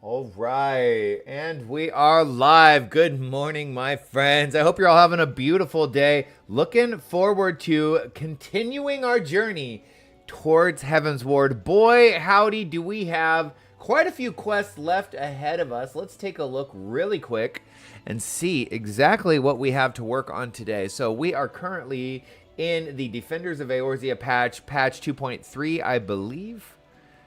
All right, and we are live. Good morning, my friends. I hope you're all having a beautiful day. Looking forward to continuing our journey towards Heavensward. Boy, howdy, do we have quite a few quests left ahead of us. Let's take a look really quick and see exactly what we have to work on today. So we are currently in the Defenders of Eorzea patch 2.3, I believe.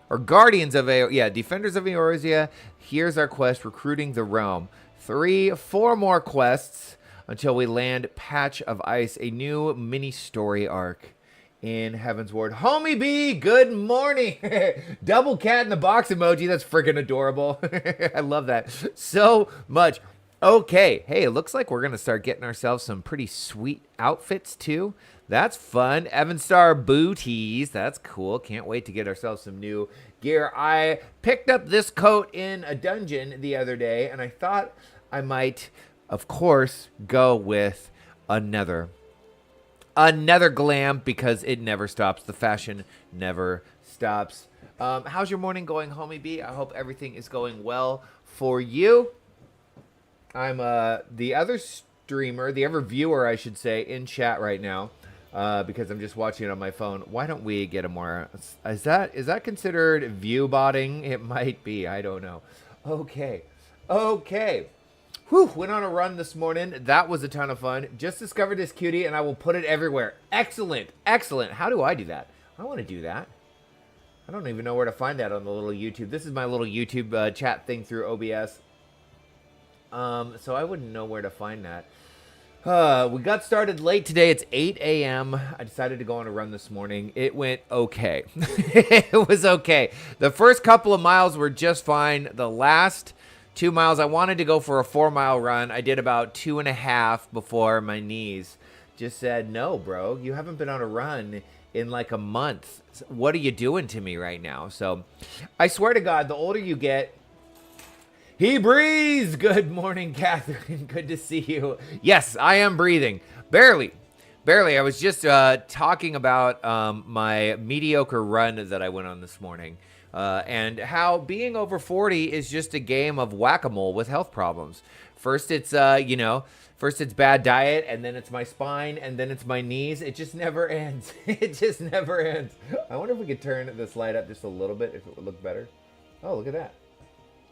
Or Guardians of Defenders of Eorzea. Here's our quest, Recruiting the Realm. 4 more quests until we land Patch of Ice, a new mini story arc in Heavensward. Homie B, good morning. Double cat in the box emoji. That's freaking adorable. I love that so much. Okay, hey, it looks like we're going to start getting ourselves some pretty sweet outfits too. That's fun. Evanstar booties. That's cool. Can't wait to get ourselves some new gear. I picked up this coat in a dungeon the other day, and I thought I might, of course, go with another glam because it never stops. The fashion never stops. How's your morning going, homie B? I hope everything is going well for you. I'm the other streamer, the other viewer, I should say, in chat right now. Because I'm just watching it on my phone. Why don't we get a more... Is that considered view botting? It might be. I don't know. Okay. Whew, went on a run this morning. That was a ton of fun. Just discovered this cutie, and I will put it everywhere. Excellent. How do I do that? I want to do that. I don't even know where to find that on the little YouTube. This is my little YouTube chat thing through OBS. So I wouldn't know where to find that. We got started late today. It's 8 a.m. I decided to go on a run this morning. It went okay. It was okay. The first couple of miles were just fine. The last 2 miles, I wanted to go for a 4-mile run. I did about 2.5 before my knees just said, no, bro, you haven't been on a run in like a month. What are you doing to me right now? So I swear to God, the older you get, he breathes. Good morning, Catherine. Good to see you. Yes, I am breathing. Barely. I was just talking about my mediocre run that I went on this morning and how being over 40 is just a game of whack-a-mole with health problems. First it's, first it's bad diet, and then it's my spine, and then it's my knees. It just never ends. It just never ends. I wonder if we could turn this light up just a little bit, if it would look better. Oh, look at that.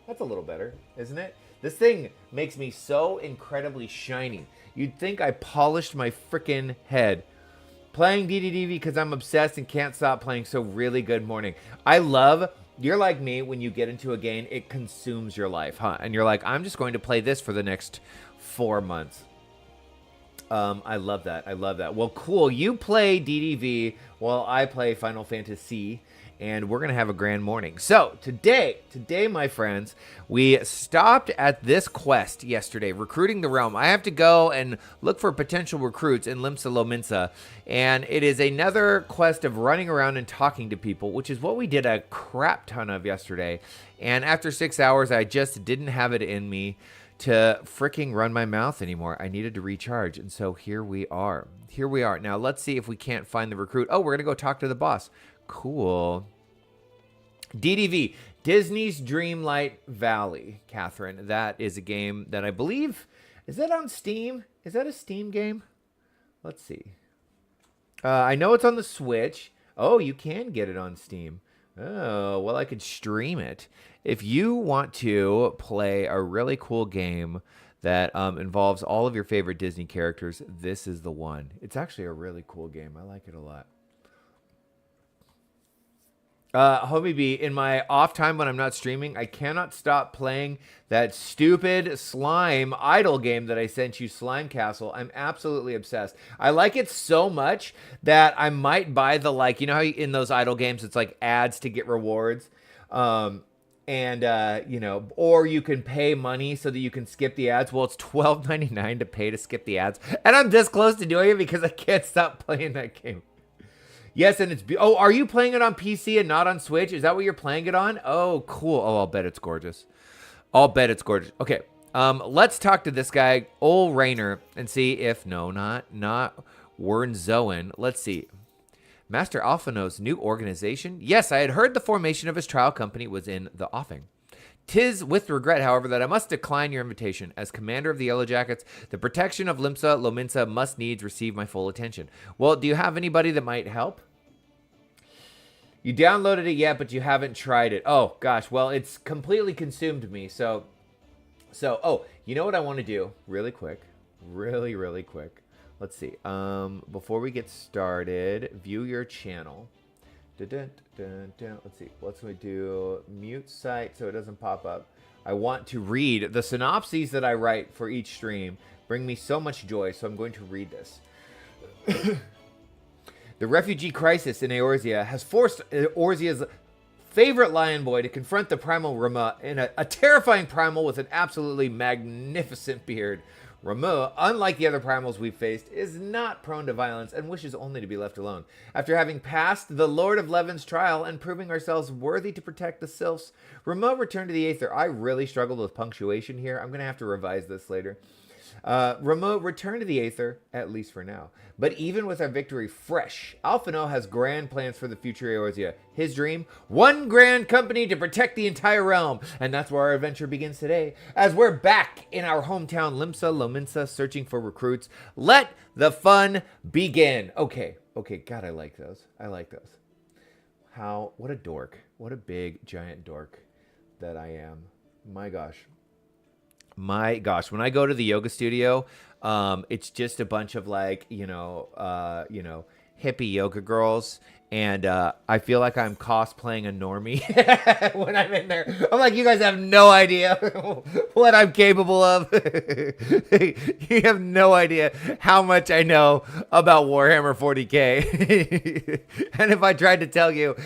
That's a little better, isn't it? This thing makes me so incredibly shiny. You'd think I polished my freaking head. Playing DDDV because I'm obsessed and can't stop playing, so really good morning. You're like me, when you get into a game, it consumes your life, huh? And you're like, I'm just going to play this for the next 4 months. I love that. Well, cool. You play DDV while I play Final Fantasy. And we're going to have a grand morning. So today, my friends, we stopped at this quest yesterday, Recruiting the Realm. I have to go and look for potential recruits in Limsa Lominsa. And it is another quest of running around and talking to people, which is what we did a crap ton of yesterday. And after 6 hours, I just didn't have it in me to freaking run my mouth anymore. I needed to recharge. And so here we are. Now, let's see if we can't find the recruit. Oh, we're going to go talk to the boss. Cool. DDV, Disney's Dreamlight Valley, Catherine. That is a game that I believe, is that on Steam? Is that a Steam game? Let's see. I know it's on the Switch. Oh, you can get it on Steam. Oh, well, I could stream it. If you want to play a really cool game that involves all of your favorite Disney characters, this is the one. It's actually a really cool game. I like it a lot. Homie B, in my off time when I'm not streaming, I cannot stop playing that stupid slime idle game that I sent you, Slime Castle. I'm absolutely obsessed. I like it so much that I might buy the, like, you know how in those idle games it's like ads to get rewards? Or you can pay money so that you can skip the ads. Well, it's $12.99 to pay to skip the ads. And I'm this close to doing it because I can't stop playing that game. Yes, and it's... Oh, are you playing it on PC and not on Switch? Is that what you're playing it on? Oh, cool. Oh, I'll bet it's gorgeous. Okay, let's talk to this guy, Ol Rainer, and see if... No, not Wernzoen. Let's see. Master Alphinaud's new organization? Yes, I had heard the formation of his trial company was in the offing. 'Tis with regret, however, that I must decline your invitation. As commander of the Yellow Jackets, the protection of Limsa Lominsa must needs receive my full attention. Well, do you have anybody that might help? You downloaded it yet, but you haven't tried it. Oh, gosh. Well, it's completely consumed me. So, oh, you know what I want to do? Really quick. Really quick. Let's see. Before we get started, view your channel. Let's see. Let's do mute site so it doesn't pop up. I want to read the synopses that I write for each stream. Bring me so much joy, so I'm going to read this. The refugee crisis in Eorzea has forced Eorzea's favorite Lionboi to confront the Primal Ramuh in a terrifying primal with an absolutely magnificent beard. Ramuh, unlike the other primals we've faced, is not prone to violence and wishes only to be left alone. After having passed the Lord of Levins trial and proving ourselves worthy to protect the Sylphs, Ramuh returned to the Aether. I really struggled with punctuation here. I'm going to have to revise this later. Ramuh returned to the Aether, at least for now. But even with our victory fresh, Alphinaud has grand plans for the future Eorzea. His dream, one grand company to protect the entire realm. And that's where our adventure begins today. As we're back in our hometown Limsa Lominsa searching for recruits. Let the fun begin. Okay, God, I like those. What a dork. What a big, giant dork that I am. My gosh, when I go to the yoga studio, it's just a bunch of like, hippie yoga girls. And I feel like I'm cosplaying a normie when I'm in there. I'm like, you guys have no idea what I'm capable of. You have no idea how much I know about Warhammer 40K. And if I tried to tell you,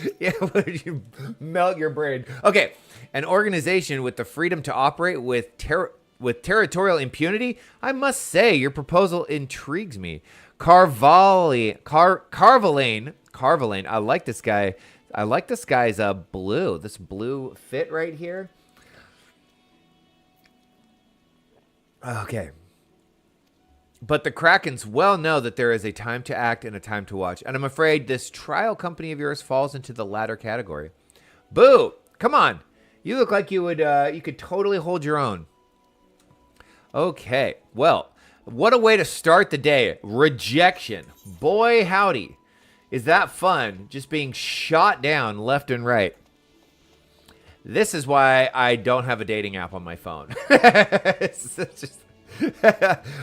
would you melt your brain? Okay, an organization with the freedom to operate with territorial impunity? I must say, your proposal intrigues me. Carvalane. I like this guy. I like this guy's blue. This blue fit right here. Okay. But the Krakens well know that there is a time to act and a time to watch. And I'm afraid this trial company of yours falls into the latter category. Boo! Come on. You look like you could totally hold your own. Okay. Well, what a way to start the day. Rejection. Boy, howdy. Is that fun? Just being shot down left and right. This is why I don't have a dating app on my phone.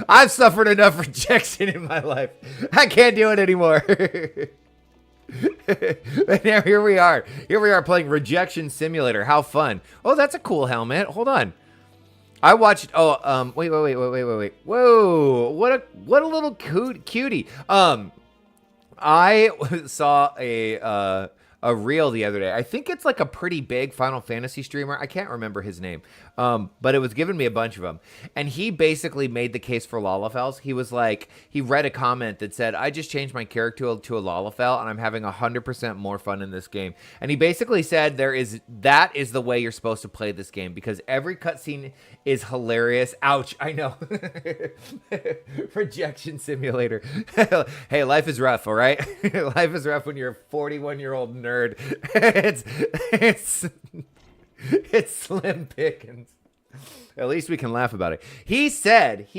I've suffered enough rejection in my life. I can't do it anymore. And now here we are. Here we are playing Rejection Simulator. How fun. Oh, that's a cool helmet. Hold on. I watched. Oh, wait. Whoa, what a little cutie. I saw a reel the other day. I think it's like a pretty big Final Fantasy streamer. I can't remember his name. But it was giving me a bunch of them. And he basically made the case for Lalafels. He was like, he read a comment that said, I just changed my character to a Lalafel and I'm having 100% more fun in this game. And he basically said that is the way you're supposed to play this game because every cutscene is hilarious. Ouch, I know. Rejection Simulator. Hey, life is rough, all right? Life is rough when you're a 41-year-old nerd. It's slim pickings. At least we can laugh about it. He said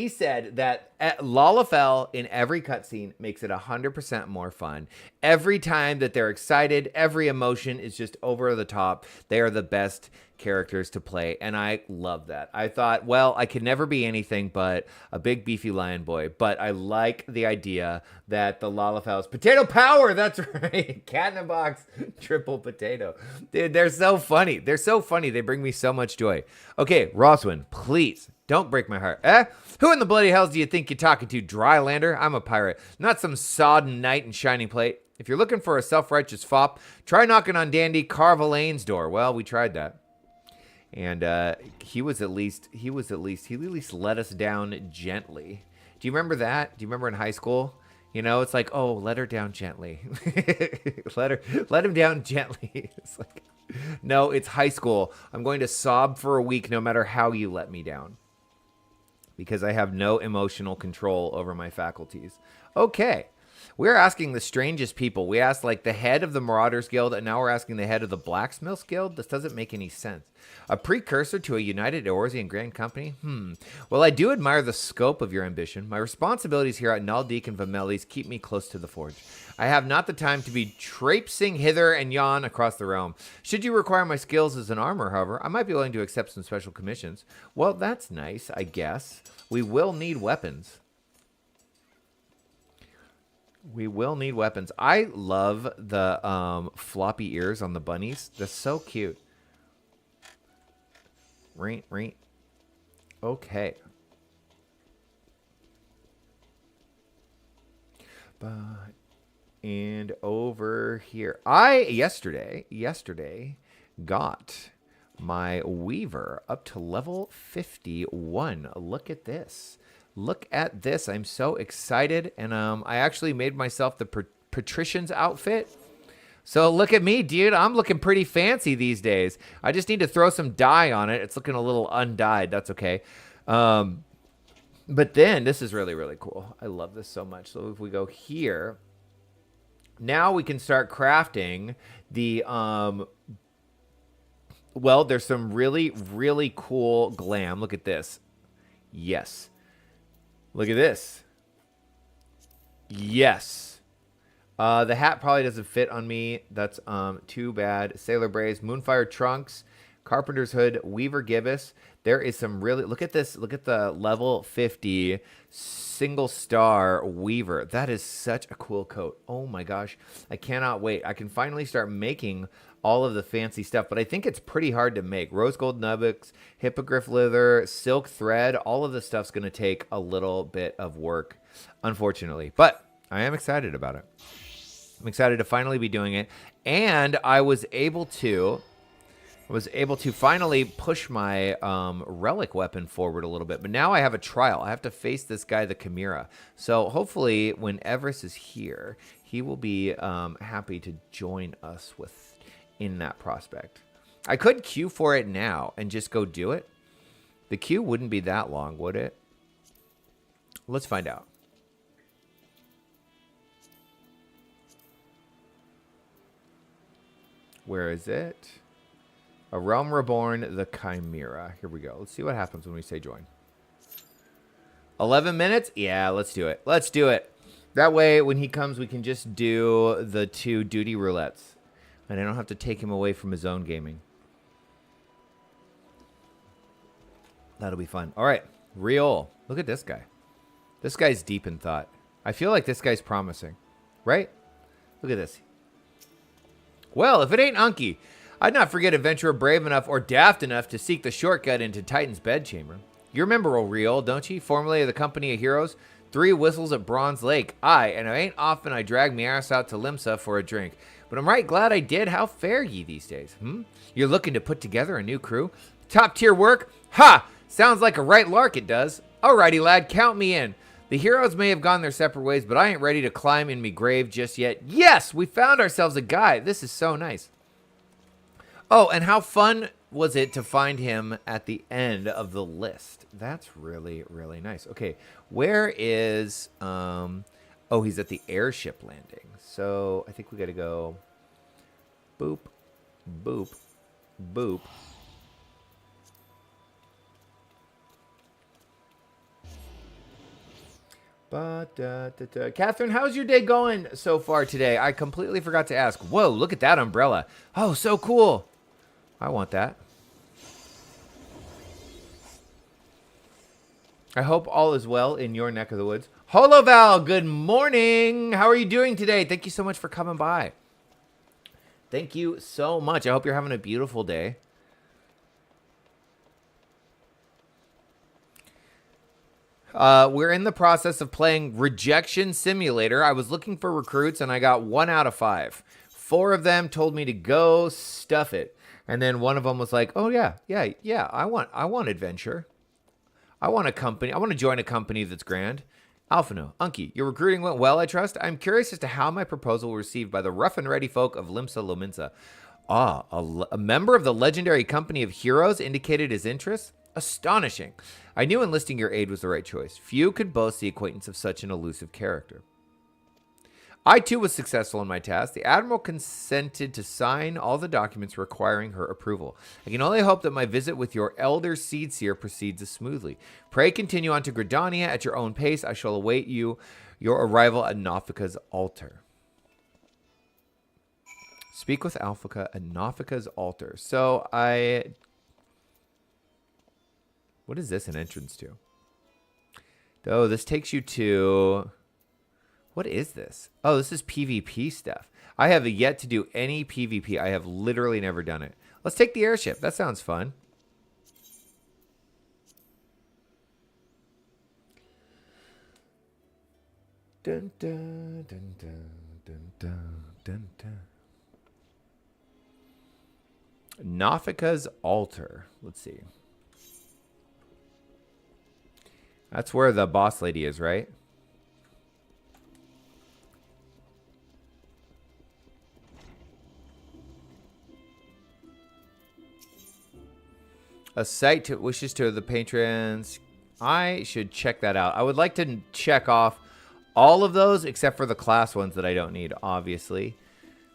that Lalafell in every cutscene makes it 100% more fun. Every time that they're excited, every emotion is just over the top. They are the best characters to play, and I love that. I thought, well, I could never be anything but a big beefy Lionboi, but I like the idea that the Lalafell's potato power, that's right, cat in a box, triple potato. Dude, they're so funny. They bring me so much joy. Okay, Roswin, please don't break my heart. Who in the bloody hells do you think you're talking to, Drylander? I'm a pirate, not some sodden knight in shining plate. If you're looking for a self-righteous fop, try knocking on Dandy Carvalane's door. Well, we tried that. And he at least let us down gently. Do you remember that? Do you remember in high school? You know, it's like, oh, let her down gently. let him down gently. It's like, no, it's high school. I'm going to sob for a week no matter how you let me down. Because I have no emotional control over my faculties. Okay. We're asking the strangest people. We asked like the head of the Marauders Guild, and now we're asking the head of the Blacksmiths Guild. This doesn't make any sense. A precursor to a united Eorzean Grand Company? Well, I do admire the scope of your ambition. My responsibilities here at Naldik and Vamelis keep me close to the forge. I have not the time to be traipsing hither and yon across the realm. Should you require my skills as an armor, however, I might be willing to accept some special commissions. Well, that's nice, I guess. We will need weapons. We will need weapons. I love the floppy ears on the bunnies. They're so cute. Right. Okay. And over here. I yesterday got my Weaver up to level 51. Look at this. Look at this. I'm so excited. And I actually made myself the patrician's outfit. So look at me, dude. I'm looking pretty fancy these days. I just need to throw some dye on it. It's looking a little undyed. That's okay. But then this is really, really cool. I love this so much. So if we go here, now we can start crafting the... well, there's some really, really cool glam. Look at this. Yes. Look at this. Yes. The hat probably doesn't fit on me. That's too bad. Sailor Braids, Moonfire Trunks, Carpenter's Hood, Weaver Gibbous. There is some really... Look at this. Look at the level 50 single star Weaver. That is such a cool coat. Oh my gosh. I cannot wait. I can finally start making all of the fancy stuff, but I think it's pretty hard to make. Rose gold nubbocks, hippogriff leather, silk thread, all of this stuff's going to take a little bit of work, unfortunately. But I am excited about it. I'm excited to finally be doing it. And I was able to finally push my relic weapon forward a little bit. But now I have a trial. I have to face this guy, the Chimera. So hopefully when Everest is here, he will be happy to join us in that prospect. I could queue for it now and just go do it. The queue wouldn't be that long, would it? Let's find out. Where is it? A Realm Reborn, the Chimera. Here we go. Let's see what happens when we say join. 11 minutes? Yeah, let's do it. Let's do it. That way, when he comes, we can just do the 2 duty roulettes. And I don't have to take him away from his own gaming. That'll be fun. All right. Real. Look at this guy. This guy's deep in thought. I feel like this guy's promising. Right? Look at this. Well, if it ain't Unky, I'd not forget adventurer brave enough or daft enough to seek the shortcut into Titan's bedchamber. You remember O'Real, don't you? Formerly of the Company of Heroes. 3 whistles at Bronze Lake. Aye, and it ain't often I drag me ass out to Limsa for a drink. But I'm right glad I did. How fare ye these days? You're looking to put together a new crew? Top tier work? Ha! Sounds like a right lark it does. Alrighty, lad, count me in. The heroes may have gone their separate ways, but I ain't ready to climb in me grave just yet. Yes, we found ourselves a guy. This is so nice. Oh, and how fun was it to find him at the end of the list? That's really, really nice. Okay, where is... Oh, he's at the airship landing. So I think we got to go boop, boop, boop. Catherine, how's your day going so far today? I completely forgot to ask. Whoa, look at that umbrella. Oh, so cool. I want that. I hope all is well in your neck of the woods. Holoval, good morning. How are you doing today? Thank you so much for coming by. Thank you so much. I hope you're having a beautiful day. We're in the process of playing Rejection Simulator. I was looking for recruits, and I got 1 out of 5. 4 of them told me to go stuff it. And then one of them was like, oh, yeah, I want adventure. I want a company. I want to join a company that's grand. Alphinaud, Unky, your recruiting went well, I trust. I'm curious as to how my proposal was received by the rough and ready folk of Limsa Lominsa. A member of the legendary Company of Heroes indicated his interest? Astonishing. I knew enlisting your aid was the right choice. Few could boast the acquaintance of such an elusive character. I too was successful in my task. The Admiral consented to sign all the documents requiring her approval. I can only hope that my visit with your elder Seedseer proceeds smoothly. Pray continue on to Gridania at your own pace. I shall await your arrival at Nafika's altar. Speak with Alphika at Nafika's altar. So what is this an entrance to? Oh, this takes you to... What is this? Oh, this is PvP stuff. I have yet to do any PvP. I have literally never done it. Let's take the airship. That sounds fun. Dun, dun, dun, dun, dun, dun, dun, dun. Nafika's altar. Let's see. That's where the boss lady is, right? A site to wishes to the patrons. I should check that out. I would like to check off all of those except for the class ones that I don't need, obviously.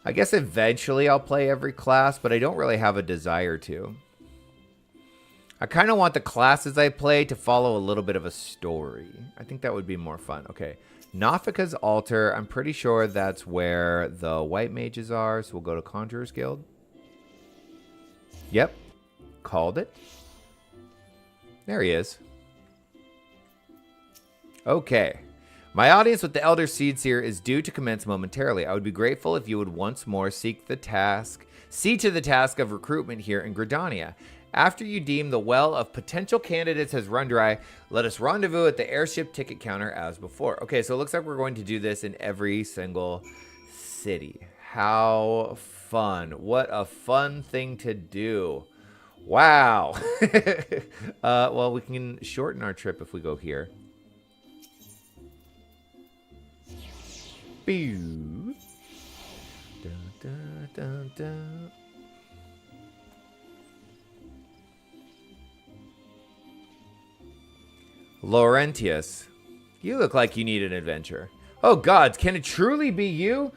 I guess eventually I'll play every class, but I don't really have a desire to. I kind of want the classes I play to follow a little bit of a story. I think that would be more fun. Okay. Nafika's altar. I'm pretty sure that's where the white mages are. So we'll go to Conjurer's Guild. Yep. Called it. There he is. Okay. My audience with the Elder Seedseer is due to commence momentarily. I would be grateful if you would once more see to the task of recruitment here in Gridania. After you deem the well of potential candidates has run dry, let us rendezvous at the airship ticket counter as before. Okay, so it looks like we're going to do this in every single city. How fun. What a fun thing to do. Wow. Well, we can shorten our trip if we go here. Dun, dun, dun, dun. Laurentius, you look like you need an adventure. Oh gods, can it truly be you?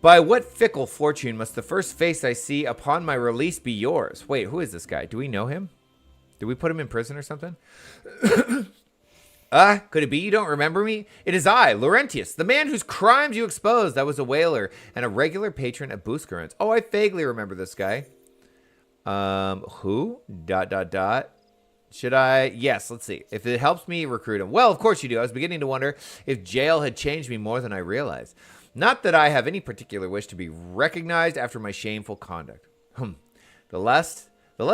By what fickle fortune must the first face I see upon my release be yours? Wait, who is this guy? Do we know him? Did we put him in prison or something? Could it be you don't remember me? It is I, Laurentius, the man whose crimes you exposed. I was a whaler and a regular patron at Buscarans. Oh, I vaguely remember this guy. Who? ... Should I? Yes, let's see. If it helps me recruit him. Well, of course you do. I was beginning to wonder if jail had changed me more than I realized. Not that I have any particular wish to be recognized after my shameful conduct. The less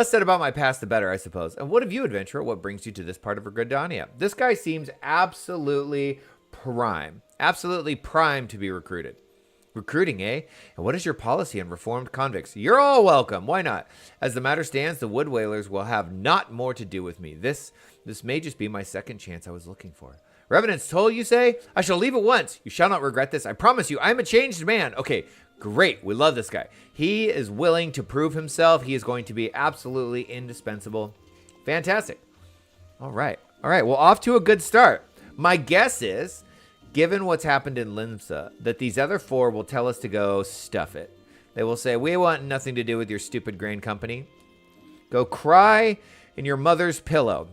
said about my past, the better, I suppose. And what of you, adventurer? What brings you to this part of Gridania? This guy seems absolutely prime. Absolutely prime to be recruited. Recruiting, eh? And what is your policy on reformed convicts? You're all welcome. Why not? As the matter stands, the wood whalers will have not more to do with me. This may just be my second chance I was looking for. Revenant's toll, you say? I shall leave at once. You shall not regret this. I promise you, I am a changed man. Okay, great. We love this guy. He is willing to prove himself. He is going to be absolutely indispensable. Fantastic. All right. Well, off to a good start. My guess is, given what's happened in Limsa, that these other four will tell us to go stuff it. They will say, we want nothing to do with your stupid grain company. Go cry in your mother's pillow.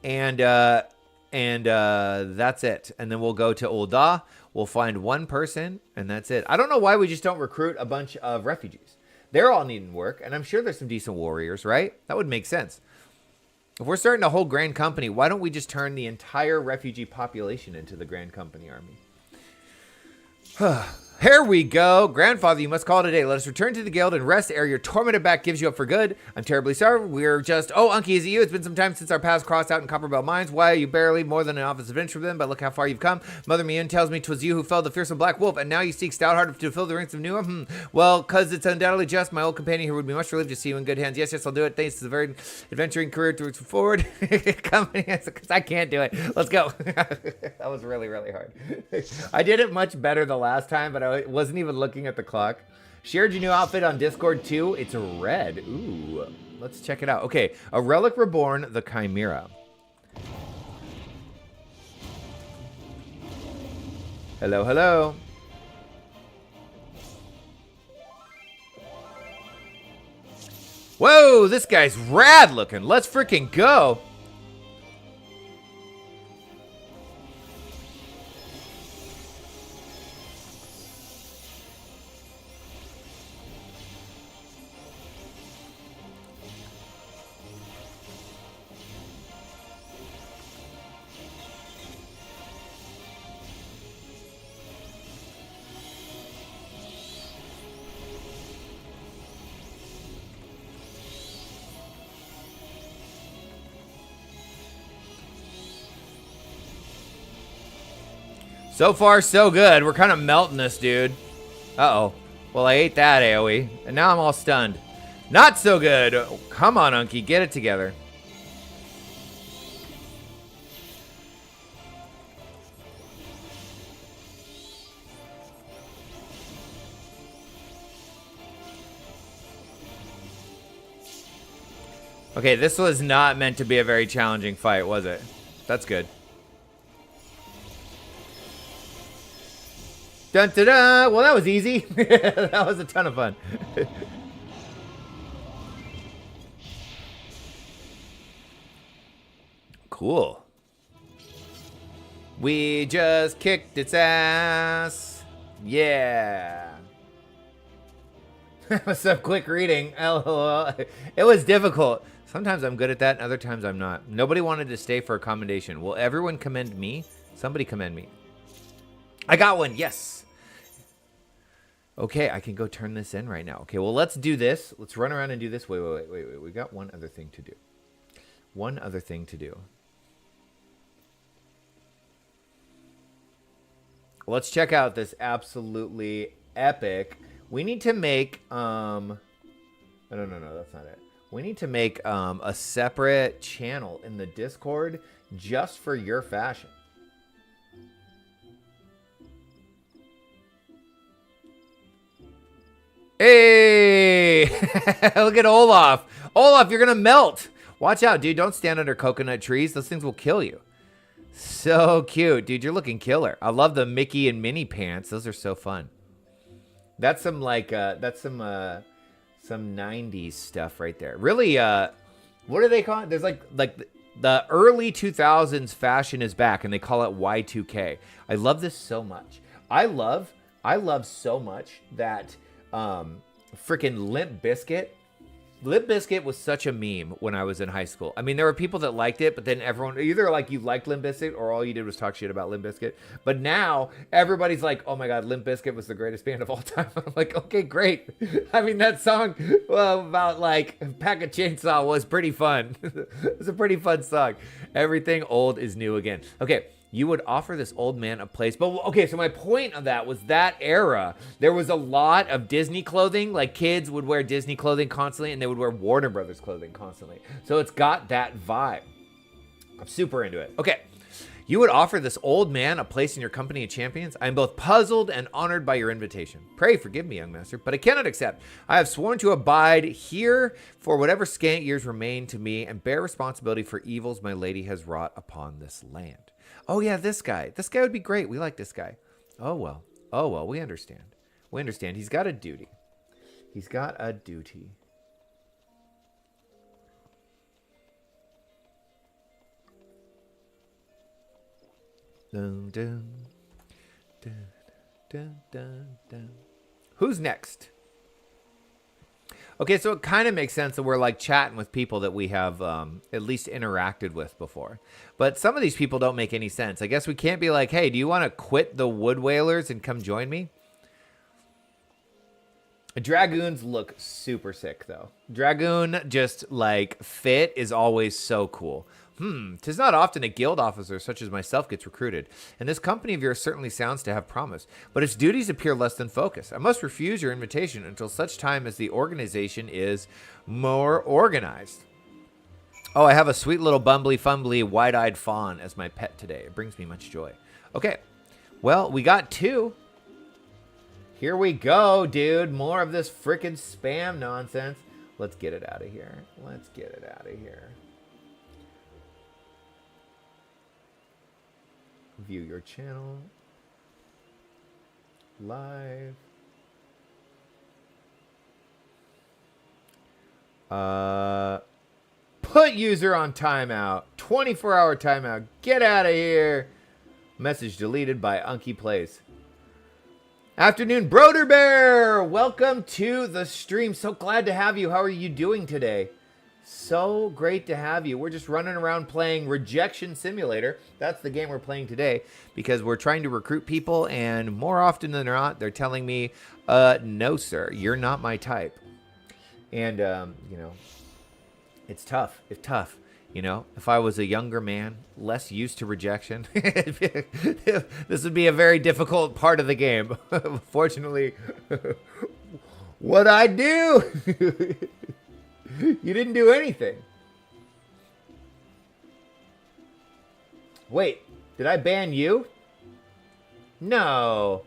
And that's it. And then we'll go to Ul'dah. We'll find one person, and that's it. I don't know why we just don't recruit a bunch of refugees. They're all needing work, and I'm sure there's some decent warriors, right? That would make sense. If we're starting a whole Grand Company, why don't we just turn the entire refugee population into the Grand Company army? Here we go. Grandfather, you must call it a day. Let us return to the guild and rest ere your tormented back gives you up for good. I'm terribly sorry. We're just... Oh, Unky, is it you? It's been some time since our paths crossed out in Copperbell Mines. Why, you barely more than an office adventure for them, but look how far you've come. Mother Mian tells me 'twas you who felled the fearsome black wolf, and now you seek stout-hearted to fill the ranks of new... Well, because it's undoubtedly just. My old companion here would be much relieved to see you in good hands. Yes, I'll do it. Thanks to the very adventuring career to forward. Company, because I can't do it. Let's go. That was really, really hard. I did it much better the last time, but I wasn't even looking at the clock. Shared your new outfit on Discord too. It's red. Ooh, let's check it out. Okay, a relic reborn, the Chimera. Hello. Whoa, this guy's rad looking. Let's freaking go. So far, so good. We're kind of melting this, dude. Uh-oh. Well, I ate that AoE, and now I'm all stunned. Not so good. Come on, Unky. Get it together. Okay, this was not meant to be a very challenging fight, was it? That's good. Dun, dun, dun. Well, that was easy. That was a ton of fun. Cool. We just kicked its ass. Yeah. What's up, quick reading? LOL. It was difficult. Sometimes I'm good at that, and other times I'm not. Nobody wanted to stay for a commendation. Will everyone commend me? Somebody commend me. I got one. Yes. Okay, I can go turn this in right now. Okay, well, let's do this. Let's run around and do this. Wait. We got one other thing to do. One other thing to do. Let's check out this absolutely epic. We need to make, no, that's not it. We need to make a separate channel in the Discord just for your fashion. Hey! Look at Olaf. Olaf, you're going to melt. Watch out, dude. Don't stand under coconut trees. Those things will kill you. So cute. Dude, you're looking killer. I love the Mickey and Minnie pants. Those are so fun. That's some, like, some 90s stuff right there. Really, what do they call it? There's, like the early 2000s fashion is back, and they call it Y2K. I love this so much. I love so much that... freaking Limp Bizkit. Limp Bizkit was such a meme when I was in high school. I mean, there were people that liked it, but then everyone, either like you liked Limp Bizkit or all you did was talk shit about Limp Bizkit. But now everybody's like, oh my God, Limp Bizkit was the greatest band of all time. I'm like, okay, great. I mean, that song about like Pack a Chainsaw was pretty fun. It was a pretty fun song. Everything old is new again. Okay. You would offer this old man a place. But, okay, so my point of that was that era, there was a lot of Disney clothing. Like, kids would wear Disney clothing constantly, and they would wear Warner Brothers clothing constantly. So it's got that vibe. I'm super into it. Okay. You would offer this old man a place in your company of champions? I am both puzzled and honored by your invitation. Pray forgive me, young master, but I cannot accept. I have sworn to abide here for whatever scant years remain to me and bear responsibility for evils my lady has wrought upon this land. Oh, yeah, this guy. This guy would be great. We like this guy. Oh, well. Oh, well, we understand. We understand. He's got a duty. He's got a duty. Dun, dun, dun, dun, dun, dun. Who's next? Okay, so it kind of makes sense that we're like chatting with people that we have at least interacted with before. But some of these people don't make any sense. I guess we can't be like, hey, do you want to quit the Wood Whalers and come join me? Dragoons look super sick, though. Dragoon just like fit is always so cool. 'Tis not often a guild officer such as myself gets recruited, and this company of yours certainly sounds to have promise, but its duties appear less than focused. I must refuse your invitation until such time as the organization is more organized. Oh, I have a sweet little bumbly fumbly wide-eyed fawn as my pet today. It brings me much joy. Okay, well, we got two. Here we go, dude. More of this frickin' spam nonsense. Let's get it out of here. Let's get it out of here. View your channel. Live. Put user on timeout. 24-hour timeout. Get out of here. Message deleted by Unky Plays. Afternoon, Broder Bear. Welcome to the stream. So glad to have you. How are you doing today? So great to have you. We're just running around playing Rejection Simulator. That's the game we're playing today because we're trying to recruit people, and more often than not, they're telling me, no, sir, you're not my type. And, you know, it's tough. It's tough. You know, if I was a younger man, less used to rejection, this would be a very difficult part of the game. Fortunately, what'd I do? You didn't do anything. Wait, did I ban you? No.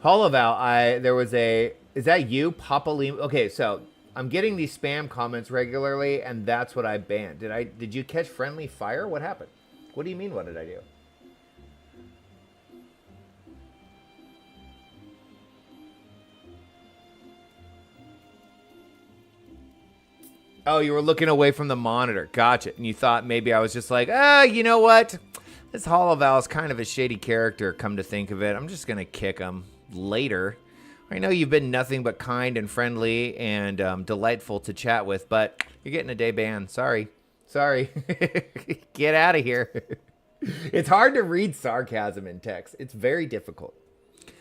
Holoval, there was a, is that you, Papa Lim? Okay, so I'm getting these spam comments regularly, and that's what I banned. Did you catch friendly fire? What happened? What do you mean, what did I do? Oh, you were looking away from the monitor. Gotcha. And you thought maybe I was just like, you know what? This Holoval is kind of a shady character, come to think of it. I'm just going to kick him later. I know you've been nothing but kind and friendly and delightful to chat with, but you're getting a day ban. Sorry. Get out of here. It's hard to read sarcasm in text. It's very difficult.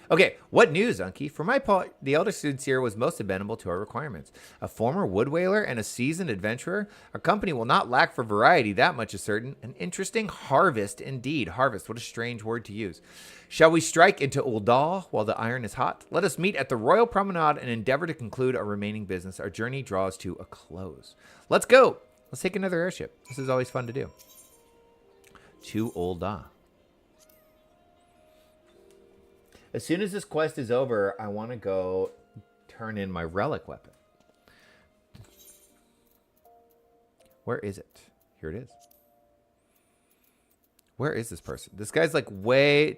Okay, what news, Unky? For my part, the Elder Student here was most amenable to our requirements. A former wood whaler and a seasoned adventurer, our company will not lack for variety, that much is certain. An interesting harvest indeed. Harvest, what a strange word to use. Shall we strike into Ul'dah while the iron is hot? Let us meet at the Royal Promenade and endeavor to conclude our remaining business. Our journey draws to a close. Let's go. Let's take another airship. This is always fun to do. To Ul'dah. As soon as this quest is over, I want to go turn in my relic weapon. Where is it? Here it is. Where is this person? This guy's like way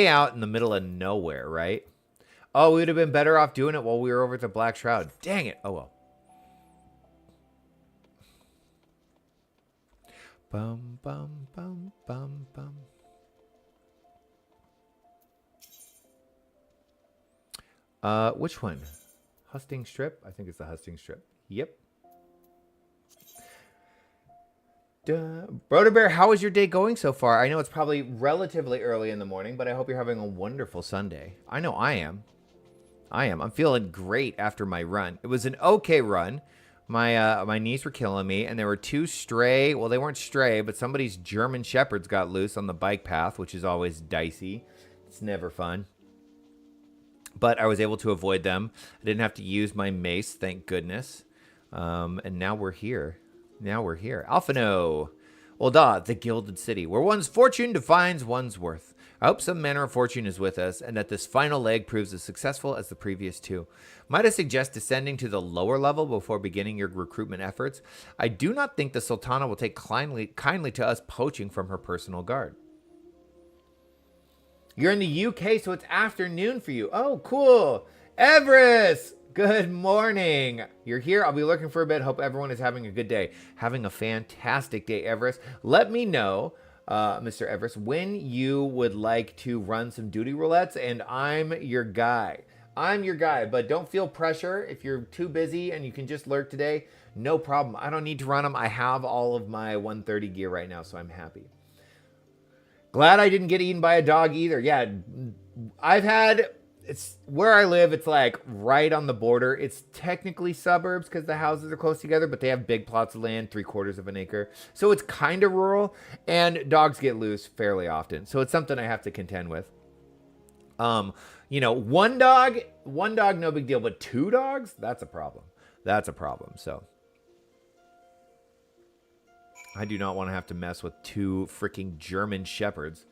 out in the middle of nowhere, right? Oh, we would have been better off doing it while we were over at the Black Shroud. Dang it. Oh, well. Bum, bum, bum, bum, bum. Which one? Husting Strip? I think it's the Husting Strip. Yep. Broder Bear, how is your day going so far? I know it's probably relatively early in the morning, but I hope you're having a wonderful Sunday. I know I am. I'm feeling great after my run. It was an okay run. My knees were killing me, and there were two stray, well, they weren't stray, but somebody's German Shepherds got loose on the bike path, which is always dicey. It's never fun. But I was able to avoid them. I didn't have to use my mace, thank goodness. And now we're here. Alphinaud. Ul'dah, the Gilded City, where one's fortune defines one's worth. I hope some manner of fortune is with us, and that this final leg proves as successful as the previous two. Might I suggest descending to the lower level before beginning your recruitment efforts? I do not think the Sultana will take kindly to us poaching from her personal guard. You're in the UK, so it's afternoon for you. Oh, cool. Everest, good morning. You're here. I'll be lurking for a bit. Hope everyone is having a good day. Having a fantastic day, Everest. Let me know, Mr. Everest, when you would like to run some duty roulettes, and I'm your guy. But don't feel pressure. If you're too busy and you can just lurk today, no problem. I don't need to run them. I have all of my 130 gear right now, so I'm happy. Glad I didn't get eaten by a dog either. Yeah, it's where I live. It's like right on the border. It's technically suburbs because the houses are close together, but they have big plots of land, 3/4 of an acre. So it's kind of rural, and dogs get loose fairly often. So it's something I have to contend with. You know, one dog, no big deal, but two dogs, that's a problem. So I do not want to have to mess with two freaking German Shepherds.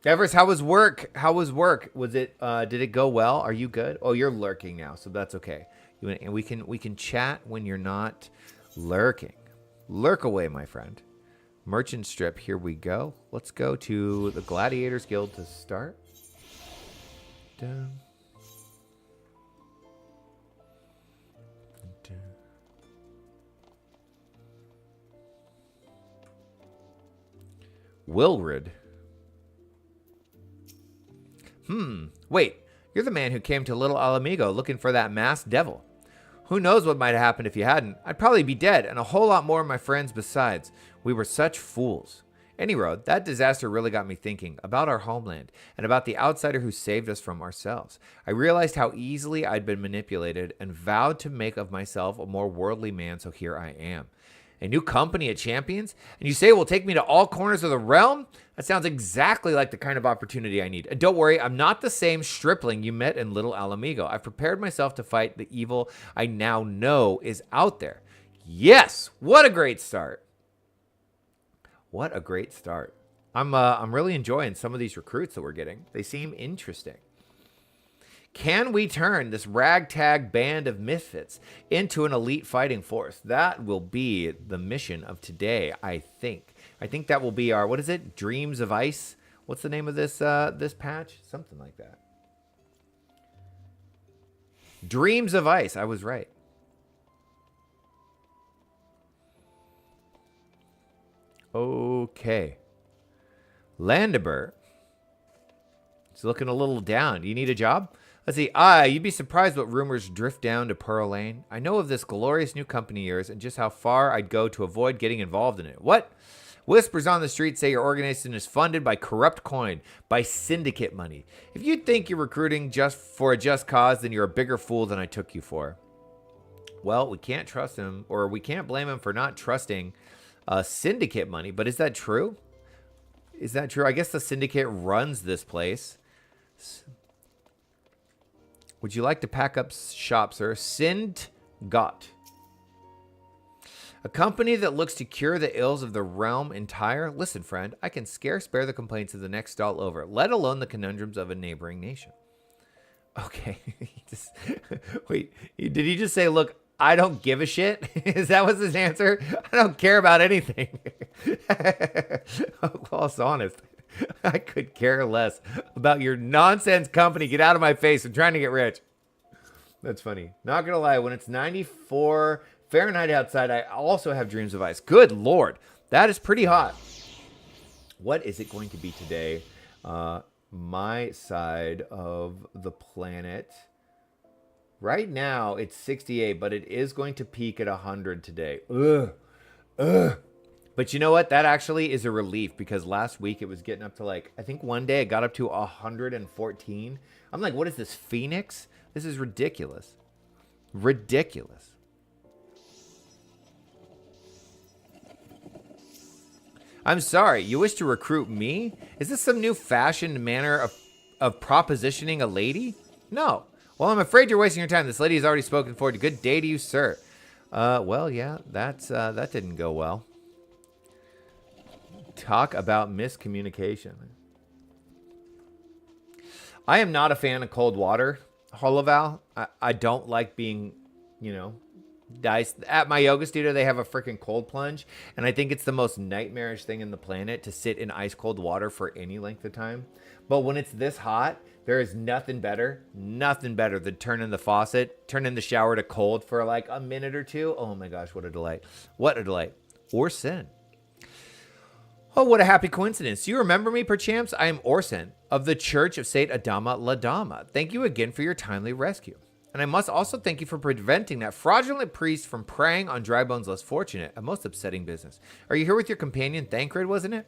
Everest, how was work? Was it, did it go well? Are you good? Oh, you're lurking now, so that's okay. And we can chat when you're not lurking. Lurk away, my friend. Merchant strip, here we go. Let's go to the Gladiators Guild to start. Dun. Dun. Wilrid. Wait, you're the man who came to Little Alamigo looking for that masked devil. Who knows what might have happened if you hadn't? I'd probably be dead, and a whole lot more of my friends besides. We were such fools. Anyroad, that disaster really got me thinking about our homeland and about the outsider who saved us from ourselves. I realized how easily I'd been manipulated and vowed to make of myself a more worldly man, so here I am. A new company at Champions? And you say it will take me to all corners of the realm? That sounds exactly like the kind of opportunity I need. And don't worry, I'm not the same stripling you met in Little Alamigo. I've prepared myself to fight the evil I now know is out there. Yes! What a great start. What a great start. I'm really enjoying some of these recruits that we're getting. They seem interesting. Can we turn this ragtag band of misfits into an elite fighting force? That will be the mission of today, I think. I think that will be our, what is it? Dreams of Ice? What's the name of this this patch? Something like that. Dreams of Ice. I was right. Okay. Landiber. He's looking a little down. Do you need a job? Let's see. You'd be surprised what rumors drift down to Pearl Lane. I know of this glorious new company of yours and just how far I'd go to avoid getting involved in it. What? Whispers on the street say your organization is funded by corrupt coin, by syndicate money. If you think you're recruiting just for a just cause, then you're a bigger fool than I took you for. Well, we can't trust him, or we can't blame him for not trusting syndicate money. But is that true? Is that true? I guess the syndicate runs this place. Would you like to pack up shop, sir? Sind-Got. A company that looks to cure the ills of the realm entire? Listen, friend, I can scarce bear the complaints of the next stall over, let alone the conundrums of a neighboring nation. Okay. Wait, did he just say, look, I don't give a shit? Is that was his answer? I don't care about anything. Well, it's honest. I could care less about your nonsense company. Get out of my face. I'm trying to get rich. That's funny. Not going to lie. When it's 94 Fahrenheit outside, I also have dreams of ice. Good Lord. That is pretty hot. What is it going to be today? My side of the planet. Right now, it's 68, but it is going to peak at 100 today. Ugh. But you know what? That actually is a relief because last week it was getting up to like, I think one day it got up to 114. I'm like, what is this, Phoenix? This is ridiculous. Ridiculous. I'm sorry, you wish to recruit me? Is this some new fashioned manner of propositioning a lady? No. Well, I'm afraid you're wasting your time. This lady has already spoken for you. Good day to you, sir. Well, yeah, that didn't go well. Talk about miscommunication. I am not a fan of cold water, Holoval. I don't like being, diced. At my yoga studio, they have a freaking cold plunge, and I think it's the most nightmarish thing in the planet to sit in ice cold water for any length of time. But when it's this hot, there is nothing better than turning the faucet, turning the shower to cold for like a minute or two. Oh my gosh, what a delight. What a delight. Orson. Oh, what a happy coincidence. Do you remember me, perchance? I am Orson of the Church of Saint Adama La Dama. Thank you again for your timely rescue. And I must also thank you for preventing that fraudulent priest from preying on Drybone's less fortunate, a most upsetting business. Are you here with your companion, Thancred, wasn't it?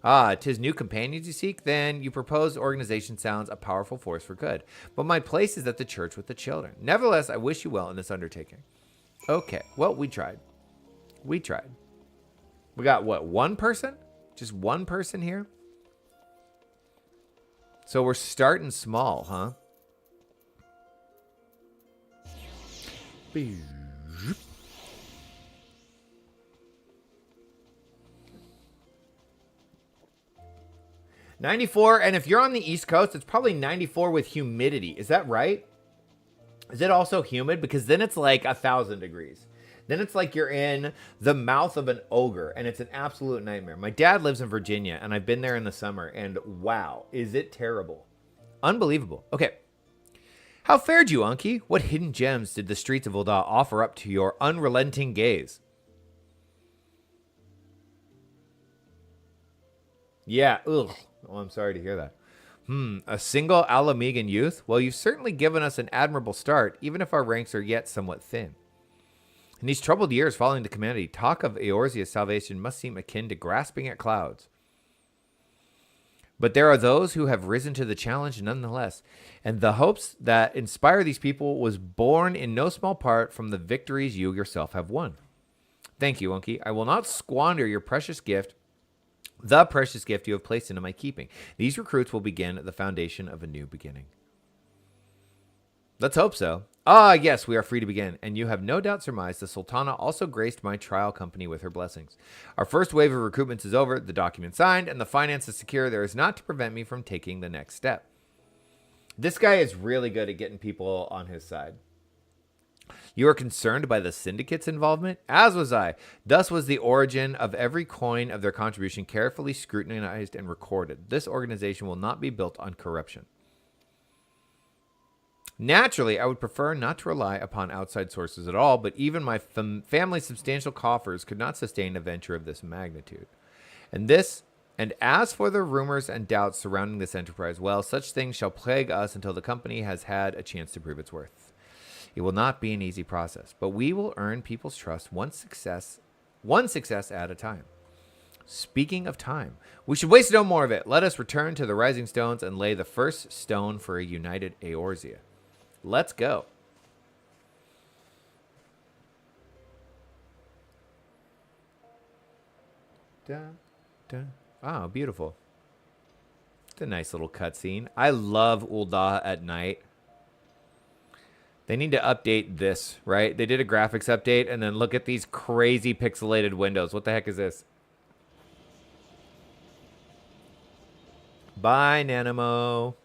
'Tis new companions you seek? Then your proposed organization sounds a powerful force for good. But my place is at the church with the children. Nevertheless, I wish you well in this undertaking. Okay, well, we tried. We got, what, one person? Just one person here? So we're starting small, huh? Beep. 94, and if you're on the East Coast, it's probably 94 with humidity. Is that right? Is it also humid? Because then it's like 1,000 degrees. Then it's like you're in the mouth of an ogre, and it's an absolute nightmare. My dad lives in Virginia, and I've been there in the summer, and wow, is it terrible. Unbelievable. Okay. How fared you, Unky? What hidden gems did the streets of Ul'dah offer up to your unrelenting gaze? Yeah, ugh. Oh, I'm sorry to hear that. A single Alamegan youth? Well, you've certainly given us an admirable start, even if our ranks are yet somewhat thin. In these troubled years following the Calamity, talk of Eorzea's salvation must seem akin to grasping at clouds. But there are those who have risen to the challenge nonetheless, and the hopes that inspire these people was born in no small part from the victories you yourself have won. Thank you, Unky. I will not squander your precious gift, the precious gift you have placed into my keeping. These recruits will begin the foundation of a new beginning. Let's hope so. Ah, yes, we are free to begin, and you have no doubt surmised the Sultana also graced my trial company with her blessings. Our first wave of recruitments is over, the document signed, and the finances secure. There is not to prevent me from taking the next step. This guy is really good at getting people on his side. You are concerned by the syndicate's involvement? As was I. Thus was the origin of every coin of their contribution carefully scrutinized and recorded. This organization will not be built on corruption. Naturally, I would prefer not to rely upon outside sources at all, but even my family's substantial coffers could not sustain a venture of this magnitude. And as for the rumors and doubts surrounding this enterprise, well, such things shall plague us until the company has had a chance to prove its worth. It will not be an easy process, but we will earn people's trust one success at a time. Speaking of time, we should waste no more of it. Let us return to the Rising Stones and lay the first stone for a united Eorzea. Let's go. Dun, dun. Oh, beautiful. It's a nice little cutscene. I love Ul'dah at night. They need to update this, right? They did a graphics update, and then look at these crazy pixelated windows. What the heck is this? Bye, Nanamo.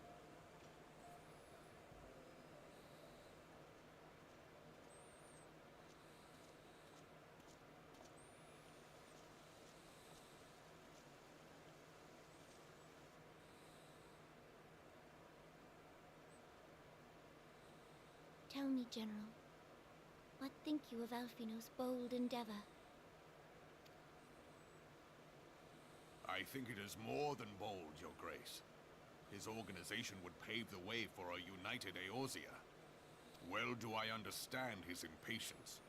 Tell me, General, what think you of Alphinaud's bold endeavor? I think it is more than bold, Your Grace. His organization would pave the way for a united Eorzea. Well do I understand his impatience,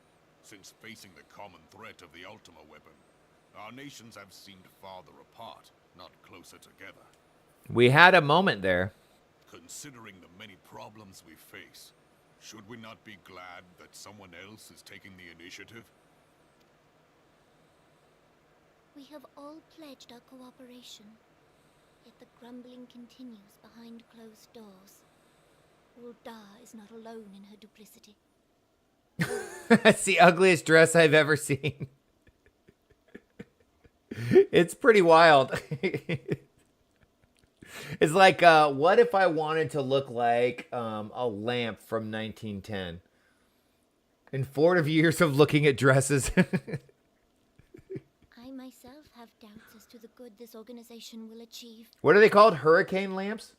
since facing the common threat of the Ultima weapon, our nations have seemed farther apart, not closer together. We had a moment there. Considering the many problems we face, should we not be glad that someone else is taking the initiative? We have all pledged our cooperation, yet the grumbling continues behind closed doors. Ul'dah is not alone in her duplicity. It's the ugliest dress I've ever seen. It's pretty wild. It's like, what if I wanted to look like a lamp from 1910? In 40 years of looking at dresses. I myself have doubts as to the good this organization will achieve. What are they called? Hurricane lamps?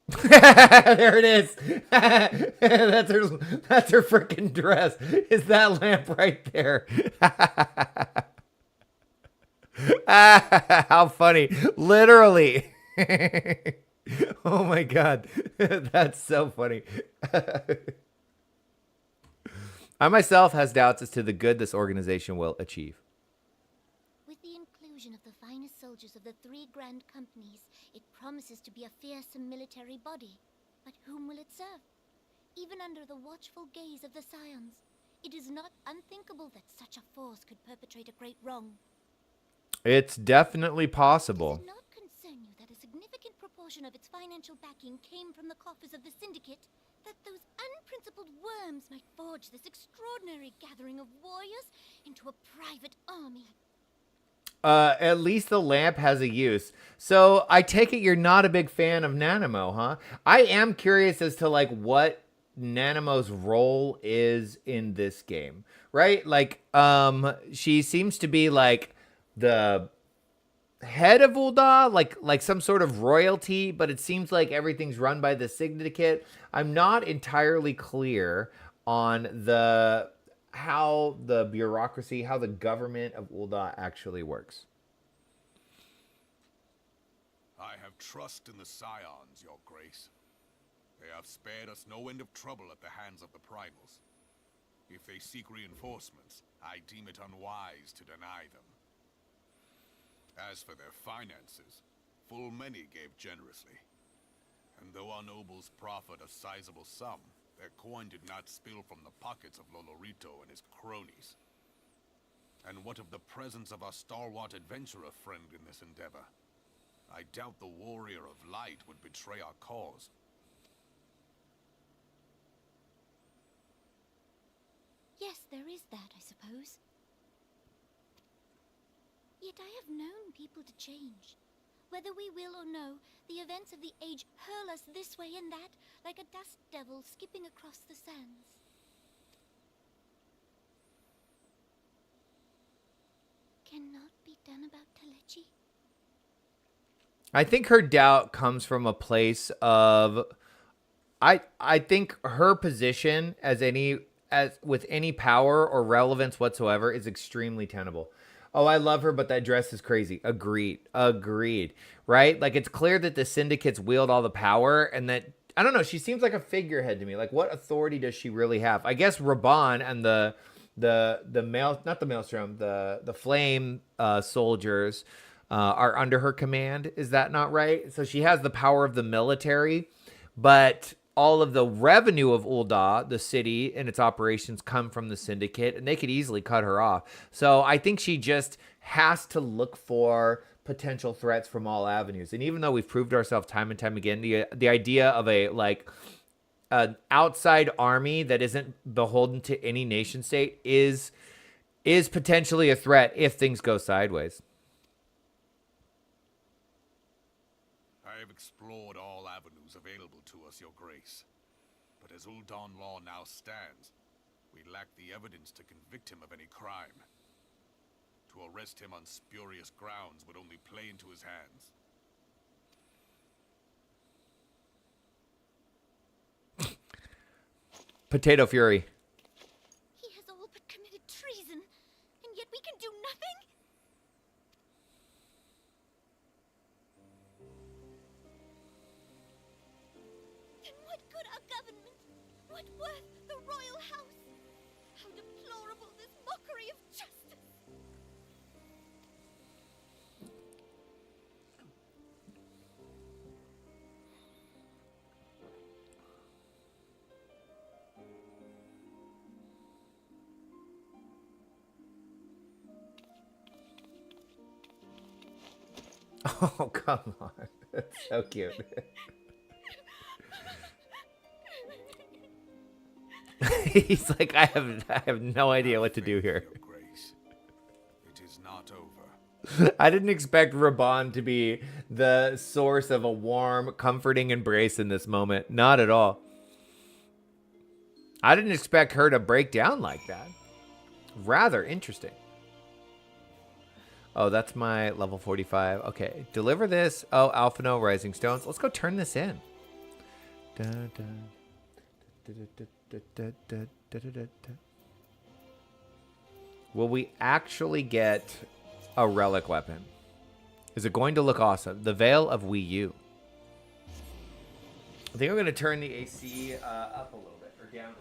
There it is. That's her freaking dress. Is that lamp right there? How funny. Literally. Oh my god. That's so funny. I myself has doubts as to the good this organization will achieve. With the inclusion of the finest soldiers of the 3 grand companies, it promises to be a fearsome military body. But whom will it serve? Even under the watchful gaze of the Scions, it is not unthinkable that such a force could perpetrate a great wrong. It's definitely possible. Does it not concern you that a significant proportion of its financial backing came from the coffers of the Syndicate? That those unprincipled worms might forge this extraordinary gathering of warriors into a private army? At least the lamp has a use. So I take it you're not a big fan of Nanamo, huh? I am curious as to like what Nanamo's role is in this game, right? Like, she seems to be like the head of Ul'dah, like some sort of royalty, but it seems like everything's run by the syndicate. I'm not entirely clear on how the bureaucracy, how the government of Ul'dah actually works. I have trust in the Scions, Your Grace. They have spared us no end of trouble at the hands of the primals. If they seek reinforcements, I deem it unwise to deny them. As for their finances, full many gave generously. And though our nobles proffered a sizable sum, their coin did not spill from the pockets of Lolorito and his cronies. And what of the presence of our stalwart adventurer friend in this endeavor? I doubt the warrior of light would betray our cause. Yes, there is that, I suppose. Yet I have known people to change. Whether we will or no, the events of the age hurl us this way and that, like a dust devil skipping across the sands. Cannot be done about Telechi? I think her doubt comes from a place of I think her position as with any power or relevance whatsoever is extremely tenable. Oh, I love her, but that dress is crazy. Agreed. Right? Like, it's clear that the syndicates wield all the power, and that, I don't know, she seems like a figurehead to me. Like, what authority does she really have? I guess Raban and the mail, not the maelstrom, the flame soldiers are under her command. Is that not right? So she has the power of the military, but all of the revenue of Ul'dah, the city, and its operations come from the syndicate, and they could easily cut her off. So I think she just has to look for potential threats from all avenues. And even though we've proved ourselves time and time again, the idea of an outside army that isn't beholden to any nation state is potentially a threat if things go sideways. I have explored all avenues available to us, Your Grace. But as Ul'dah law now stands, we lack the evidence to convict him of any crime. To arrest him on spurious grounds would only play into his hands. Potato Fury. He has all but committed treason, and yet we can do nothing? Then what good our government? What worth the royal house? How deplorable this mockery of justice! Oh, come on. That's so cute. He's like, I have no idea what to do here. Your Grace, it is not over. I didn't expect Raban to be the source of a warm, comforting embrace in this moment. Not at all. I didn't expect her to break down like that. Rather interesting. Oh, that's my level 45. Okay, deliver this. Oh, Alphinaud, Rising Stones. Let's go turn this in. Will we actually get a relic weapon? Is it going to look awesome? The Veil of Wii U. I think I'm going to turn the AC up a little bit, or down a little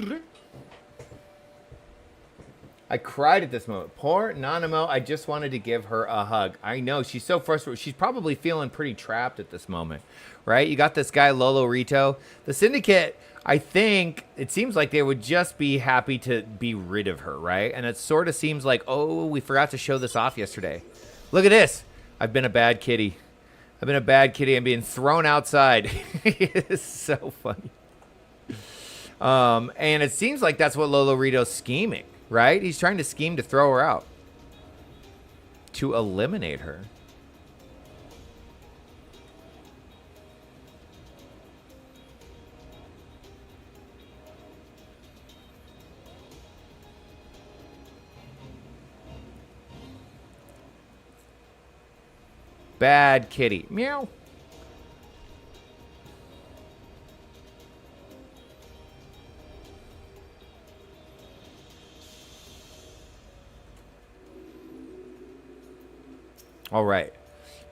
bit. I cried at this moment. Poor Nanamo. I just wanted to give her a hug. I know. She's so frustrated. She's probably feeling pretty trapped at this moment, right? You got this guy, Lolorito. The Syndicate, I think, it seems like they would just be happy to be rid of her, right? And it sort of seems like, oh, we forgot to show this off yesterday. Look at this. I've been a bad kitty. I've been a bad kitty and being thrown outside. It's so funny. And it seems like that's what Lolorito's scheming, right? He's trying to scheme to throw her out. To eliminate her. Bad kitty. Meow. All right.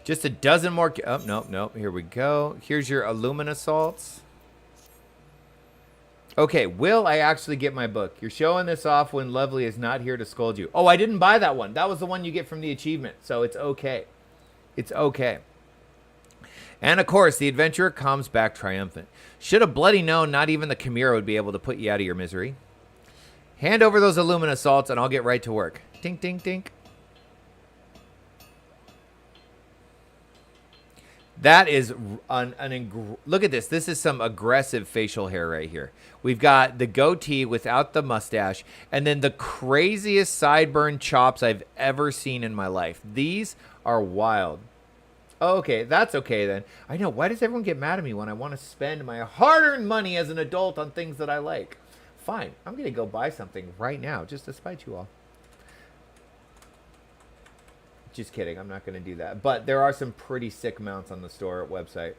Just a dozen more. Oh, nope. Here we go. Here's your Illumina salts. Okay, will I actually get my book? You're showing this off when Lovely is not here to scold you. Oh, I didn't buy that one. That was the one you get from the achievement, so it's okay. It's okay. And, of course, the adventurer comes back triumphant. Should have bloody known not even the Chimera would be able to put you out of your misery. Hand over those Illumina salts, and I'll get right to work. Tink, tink, tink. That is look at this. This is some aggressive facial hair right here. We've got the goatee without the mustache, and then the craziest sideburn chops I've ever seen in my life. These are wild. Okay, that's okay then. I know, why does everyone get mad at me when I want to spend my hard-earned money as an adult on things that I like? Fine, I'm going to go buy something right now just to spite you all. Just kidding, I'm not going to do that. But there are some pretty sick mounts on the store website.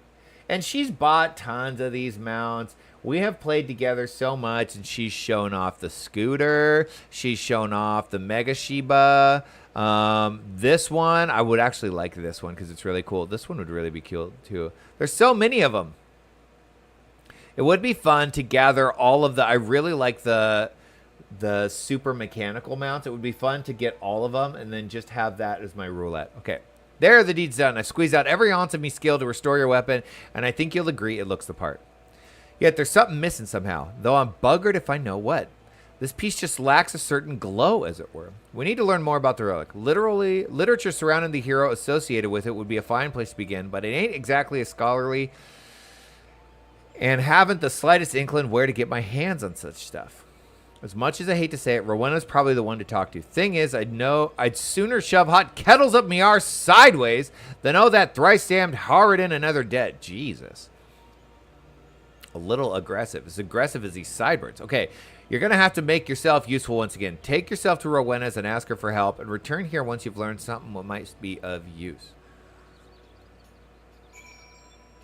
And she's bought tons of these mounts. We have played together so much, and she's shown off the scooter. She's shown off the Mega Shiba. This one, I would actually like this one because it's really cool. This one would really be cool too. There's so many of them. It would be fun to gather all of the... I really like the super mechanical mounts. It would be fun to get all of them and then just have that as my roulette. Okay, there, the deed's done. I squeezed out every ounce of me skill to restore your weapon, and I think you'll agree it looks the part. Yet there's something missing somehow, though I'm buggered if I know what. This piece just lacks a certain glow, as it were. We need to learn more about the relic. Literally, literature surrounding the hero associated with it would be a fine place to begin, but it ain't exactly as scholarly, and haven't the slightest inkling where to get my hands on such stuff. As much as I hate to say it, Rowena's probably the one to talk to. Thing is, I'd sooner shove hot kettles up me arse sideways than owe that thrice-damned harridan another debt. Jesus. A little aggressive. As aggressive as these sideburns. Okay, you're going to have to make yourself useful once again. Take yourself to Rowena's and ask her for help, and return here once you've learned something what might be of use.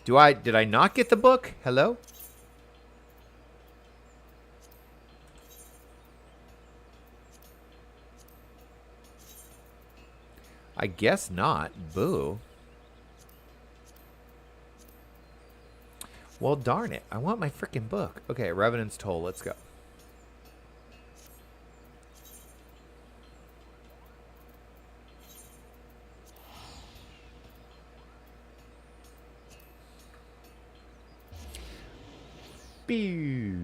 Did I not get the book? Hello? I guess not. Boo. Well, darn it. I want my freaking book. Okay, Revenant's Toll. Let's go. Pew.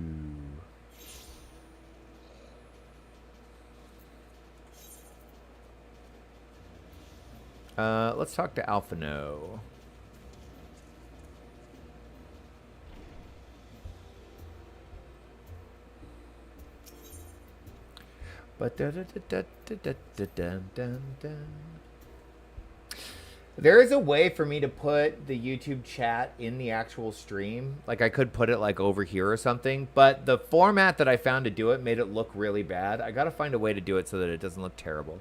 Let's talk to Alphinaud. There is a way for me to put the YouTube chat in the actual stream. Like I could put it like over here or something, but the format that I found to do it made it look really bad. I got to find a way to do it so that it doesn't look terrible.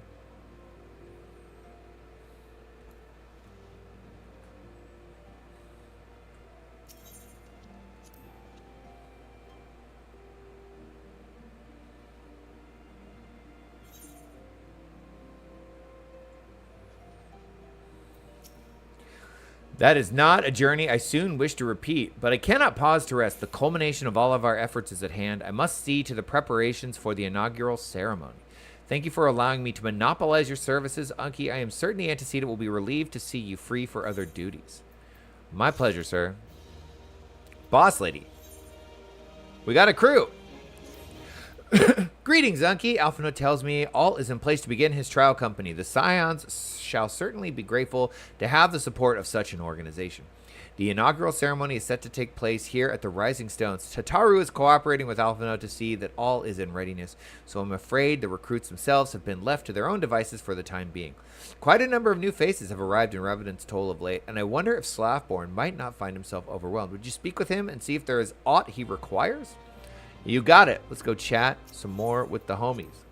That is not a journey I soon wish to repeat, but I cannot pause to rest. The culmination of all of our efforts is at hand. I must see to the preparations for the inaugural ceremony. Thank you for allowing me to monopolize your services, Unky. I am certain the antecedent will be relieved to see you free for other duties. My pleasure, sir. Boss lady. We got a crew. Greetings, Unky. Alphinaud tells me all is in place to begin his trial company. The Scions shall certainly be grateful to have the support of such an organization. The inaugural ceremony is set to take place here at the Rising Stones. Tataru is cooperating with Alphinaud to see that all is in readiness, so I'm afraid the recruits themselves have been left to their own devices for the time being. Quite a number of new faces have arrived in Revenant's Toll of late, and I wonder if Slaffborn might not find himself overwhelmed. Would you speak with him and see if there is aught he requires? You got it. Let's go chat some more with the homies.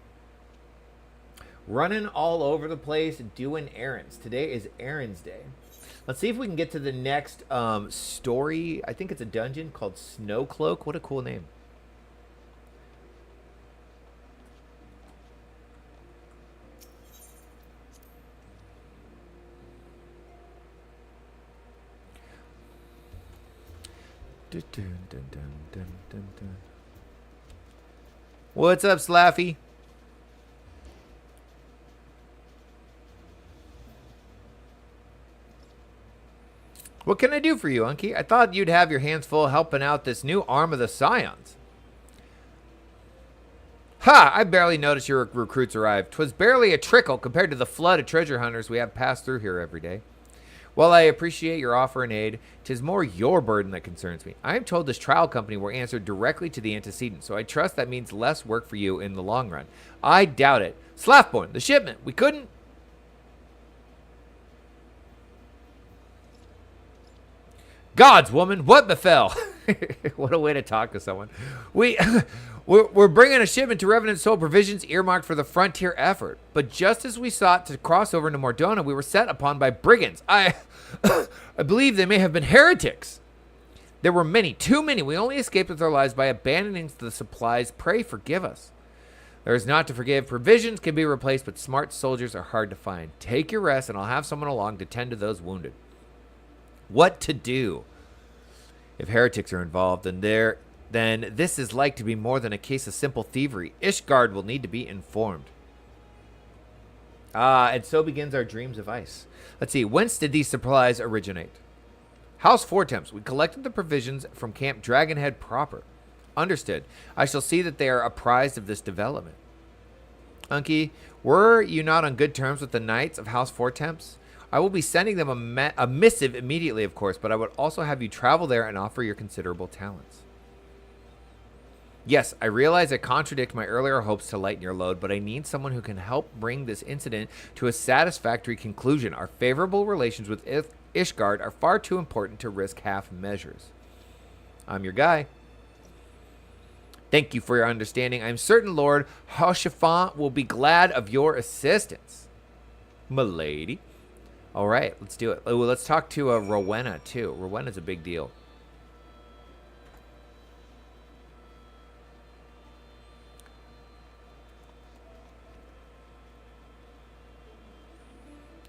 Running all over the place, doing errands. Today is errands day. Let's see if we can get to the next story. I think it's a dungeon called Snowcloak. What a cool name. Dun, dun, dun, dun, dun, dun. What's up, Slaffy? What can I do for you, Unky? I thought you'd have your hands full helping out this new arm of the Scions. Ha! I barely noticed your recruits arrived. 'Twas barely a trickle compared to the flood of treasure hunters we have passed through here every day. While I appreciate your offer and aid, 'tis more your burden that concerns me. I am told this trial company will answer directly to the antecedent, so I trust that means less work for you in the long run. I doubt it. Slaffborn, the shipment, we couldn't... Gods, woman, what befell? What a way to talk to someone. We're bringing a shipment to Revenant Soul provisions earmarked for the frontier effort. But just as we sought to cross over into Mordona, we were set upon by brigands. I believe they may have been heretics. There were many, too many. We only escaped with our lives by abandoning the supplies. Pray forgive us. There is not to forgive. Provisions can be replaced, but smart soldiers are hard to find. Take your rest, and I'll have someone along to tend to those wounded. What to do? If heretics are involved, then this is like to be more than a case of simple thievery. Ishgard will need to be informed. And so begins our dreams of ice. Let's see. Whence did these supplies originate? House Fortemps. We collected the provisions from Camp Dragonhead proper. Understood. I shall see that they are apprised of this development. Unky, were you not on good terms with the Knights of House Fortemps? I will be sending them a missive immediately, of course, but I would also have you travel there and offer your considerable talents. Yes, I realize I contradict my earlier hopes to lighten your load, but I need someone who can help bring this incident to a satisfactory conclusion. Our favorable relations with Ishgard are far too important to risk half measures. I'm your guy. Thank you for your understanding. I'm certain Lord Hauchefant will be glad of your assistance. Milady. All right, let's do it. Oh, let's talk to Rowena, too. Rowena's a big deal.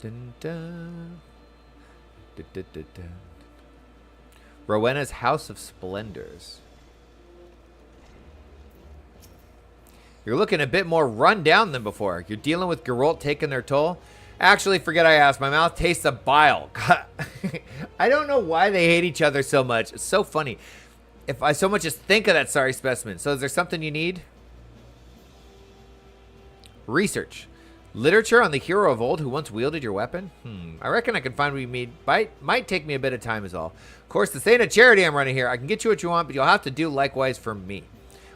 Dun, dun. Dun, dun, dun, dun. Rowena's House of Splendors. You're looking a bit more run down than before. You're dealing with Geralt taking their toll. Actually, forget I asked. My mouth tastes of bile. I don't know why they hate each other so much. It's so funny. If I so much as think of that sorry specimen. So is there something you need? Research. Literature on the hero of old who once wielded your weapon? I reckon I can find what you need. Might take me a bit of time is all. Of course, this ain't a charity I'm running here. I can get you what you want, but you'll have to do likewise for me.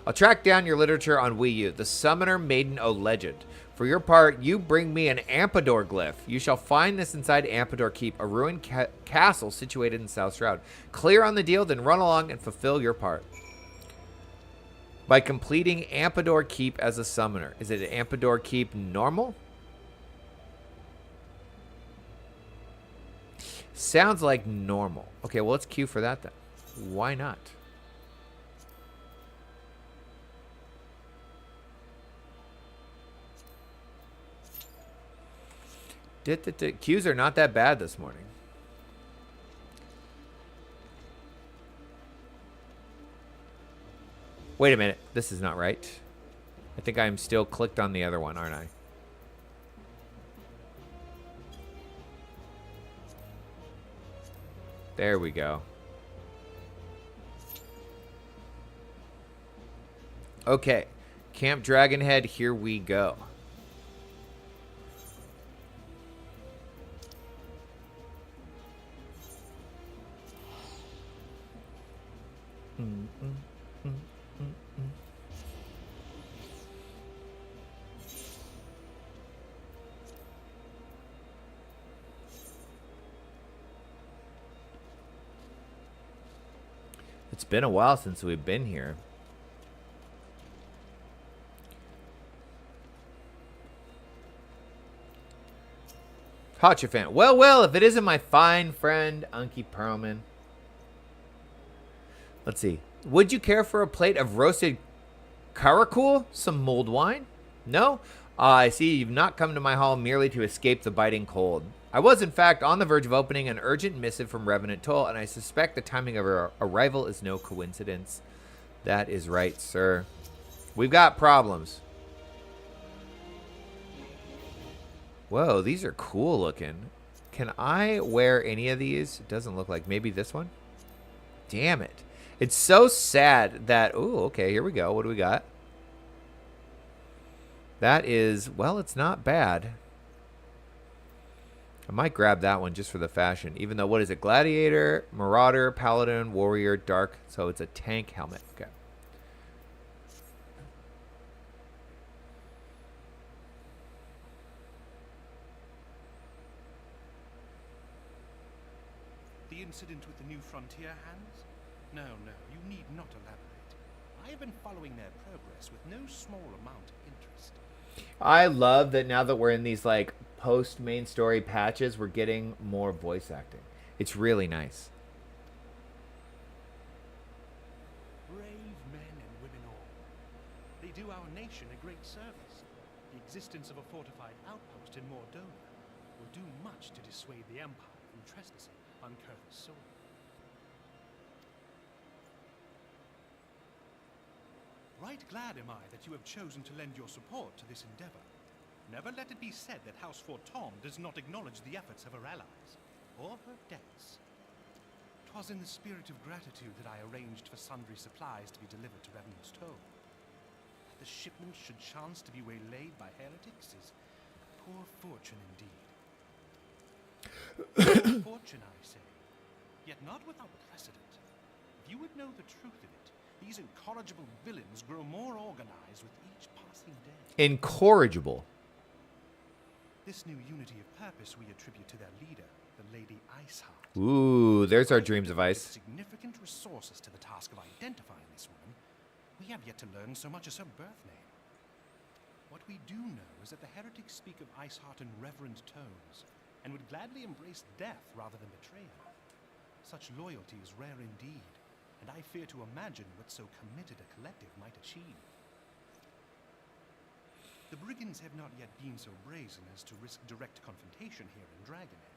I'll track down your literature on Wii U. The Summoner Maiden O Legend. For your part, you bring me an Ampador glyph. You shall find this inside Ampador Keep, a ruined castle situated in South Shroud. Clear on the deal, then run along and fulfill your part. By completing Ampador Keep as a summoner. Is it Ampador Keep normal? Sounds like normal. Okay, well, let's queue for that then. Why not? Queues are not that bad this morning. Wait a minute. This is not right. I think I'm still clicked on the other one, aren't I? There we go. Okay. Camp Dragonhead, here we go. It's been a while since we've been here. Hotchafant. Well, well, if it isn't my fine friend, Unky Perlman. Let's see. Would you care for a plate of roasted karakul? Some mulled wine? No? I see you've not come to my hall merely to escape the biting cold. I was, in fact, on the verge of opening an urgent missive from Revenant Toll, and I suspect the timing of our arrival is no coincidence. That is right, sir. We've got problems. Whoa, these are cool looking. Can I wear any of these? It doesn't look like. Maybe this one? Damn it. It's so sad that... Ooh, okay, here we go. What do we got? That is... Well, it's not bad. I might grab that one just for the fashion. Even though, what is it? Gladiator, Marauder, Paladin, Warrior, Dark. So it's a tank helmet. Okay. The incident with the New Frontier hands? No, you need not elaborate. I have been following their progress with no small amount of interest. I love that now that we're in these, like, post-main story patches, we're getting more voice acting. It's really nice. Brave men and women all. They do our nation a great service. The existence of a fortified outpost in Mordona will do much to dissuade the Empire from trespassing on Kurth's soil. Right glad am I that you have chosen to lend your support to this endeavor. Never let it be said that House Fortom does not acknowledge the efforts of her allies, or her debts. 'Twas in the spirit of gratitude that I arranged for sundry supplies to be delivered to Revenant's Toll. That the shipment should chance to be waylaid by heretics is poor fortune indeed. Poor fortune, I say, yet not without precedent. If you would know the truth of it, these incorrigible villains grow more organized with each passing day. Incorrigible. This new unity of purpose we attribute to their leader, the Lady Iceheart. Ooh, there's our dreams of ice. Significant resources to the task of identifying this woman. We have yet to learn so much as her birth name. What we do know is that the heretics speak of Iceheart in reverent tones, and would gladly embrace death rather than betray her. Such loyalty is rare indeed, and I fear to imagine what so committed a collective might achieve. The brigands have not yet been so brazen as to risk direct confrontation here in Dragonhead.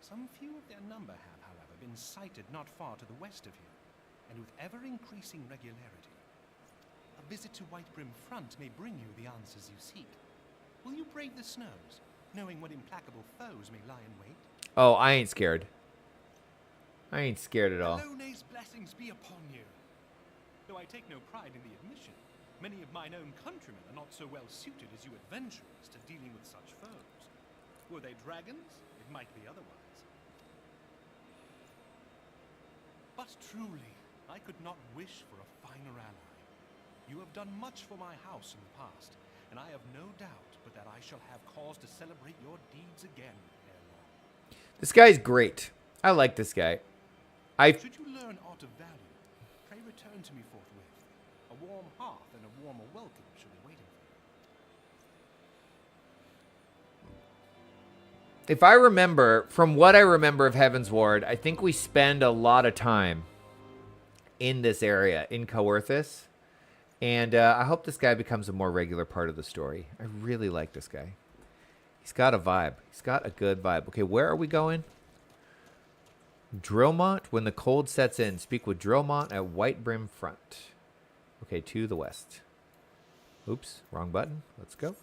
Some few of their number have, however, been sighted not far to the west of here, and with ever-increasing regularity. A visit to Whitebrim Front may bring you the answers you seek. Will you brave the snows, knowing what implacable foes may lie in wait? Oh, I ain't scared. I ain't scared at all. Alone's blessings be upon you. Though I take no pride in the admission, many of mine own countrymen are not so well suited as you adventurers to dealing with such foes. Were they dragons, it might be otherwise. But truly, I could not wish for a finer ally. You have done much for my house in the past, and I have no doubt but that I shall have cause to celebrate your deeds again ere long. This guy's great. I like this guy. Should you learn aught of value, pray return to me forthwith. A warm hearth and a warmer welcome shall be waiting for you. If I remember, from what I remember of Heavensward, I think we spend a lot of time in this area, in Coerthus. And I hope this guy becomes a more regular part of the story. I really like this guy. He's got a vibe. He's got a good vibe. Okay, where are we going? Drillmont. When the cold sets in, speak with Drillmont at Whitebrim Front. Okay, to the west. Oops, wrong button. Let's go.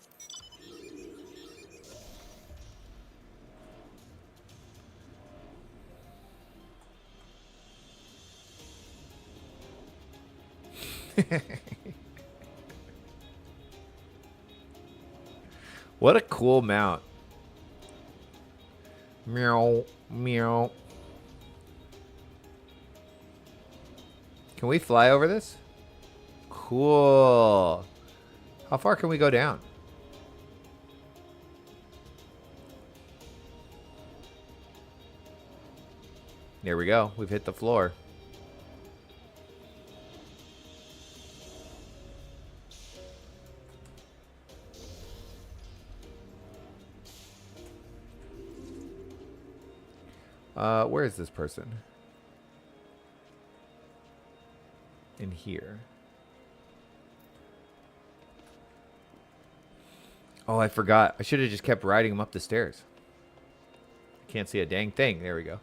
What a cool mount. Meow, meow. Can we fly over this? Cool. How far can we go down? There we go. We've hit the floor. Where is this person? In here. Oh, I forgot. I should have just kept riding him up the stairs. Can't see a dang thing. There we go.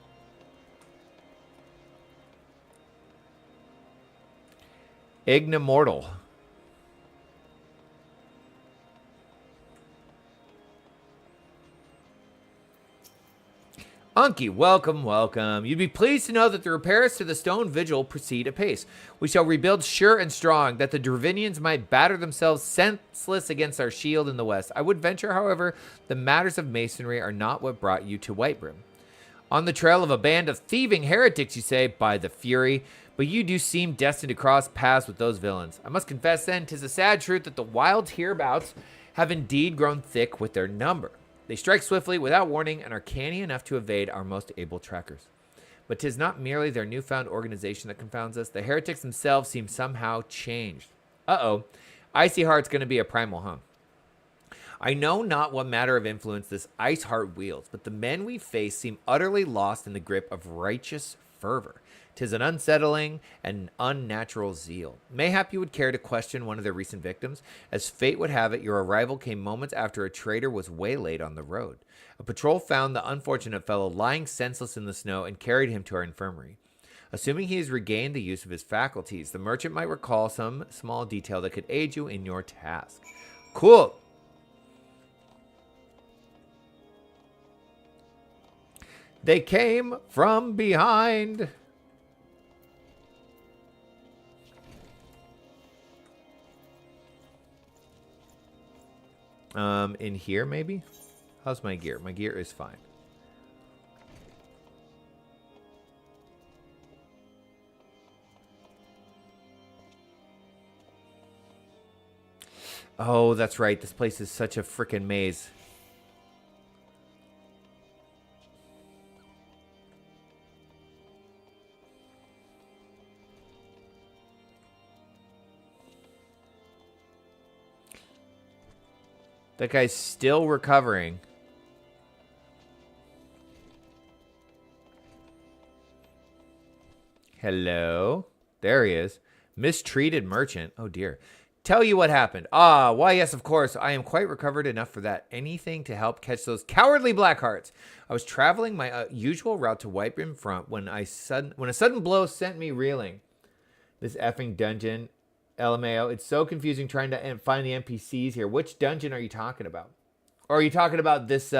Ignimortal. Unky, welcome, welcome. You'd be pleased to know that the repairs to the stone vigil proceed apace. We shall rebuild sure and strong, that the Dravinians might batter themselves senseless against our shield in the west. I would venture, however, the matters of masonry are not what brought you to Whitebrim. On the trail of a band of thieving heretics, you say, by the fury, but you do seem destined to cross paths with those villains. I must confess, then, 'tis a sad truth that the wilds hereabouts have indeed grown thick with their number. They strike swiftly, without warning, and are canny enough to evade our most able trackers. But 'tis not merely their newfound organization that confounds us. The heretics themselves seem somehow changed. Uh-oh. Icy Heart's going to be a primal, huh? I know not what matter of influence this Ice Heart wields, but the men we face seem utterly lost in the grip of righteous fervor. 'Tis an unsettling and unnatural zeal. Mayhap you would care to question one of their recent victims. As fate would have it, your arrival came moments after a trader was waylaid on the road. A patrol found the unfortunate fellow lying senseless in the snow and carried him to our infirmary. Assuming he has regained the use of his faculties, the merchant might recall some small detail that could aid you in your task. Cool. They came from behind. In here, maybe? How's my gear? My gear is fine. Oh, that's right. This place is such a freaking maze. That guy's still recovering. Hello? There he is. Mistreated merchant. Oh, dear. Tell you what happened. Ah, why, yes, of course. I am quite recovered enough for that. Anything to help catch those cowardly Blackhearts. I was traveling my usual route to Whitebrim Front when a sudden blow sent me reeling. This effing dungeon. LMAO, it's so confusing trying to find the NPCs here. Which dungeon are you talking about? Or are you talking about this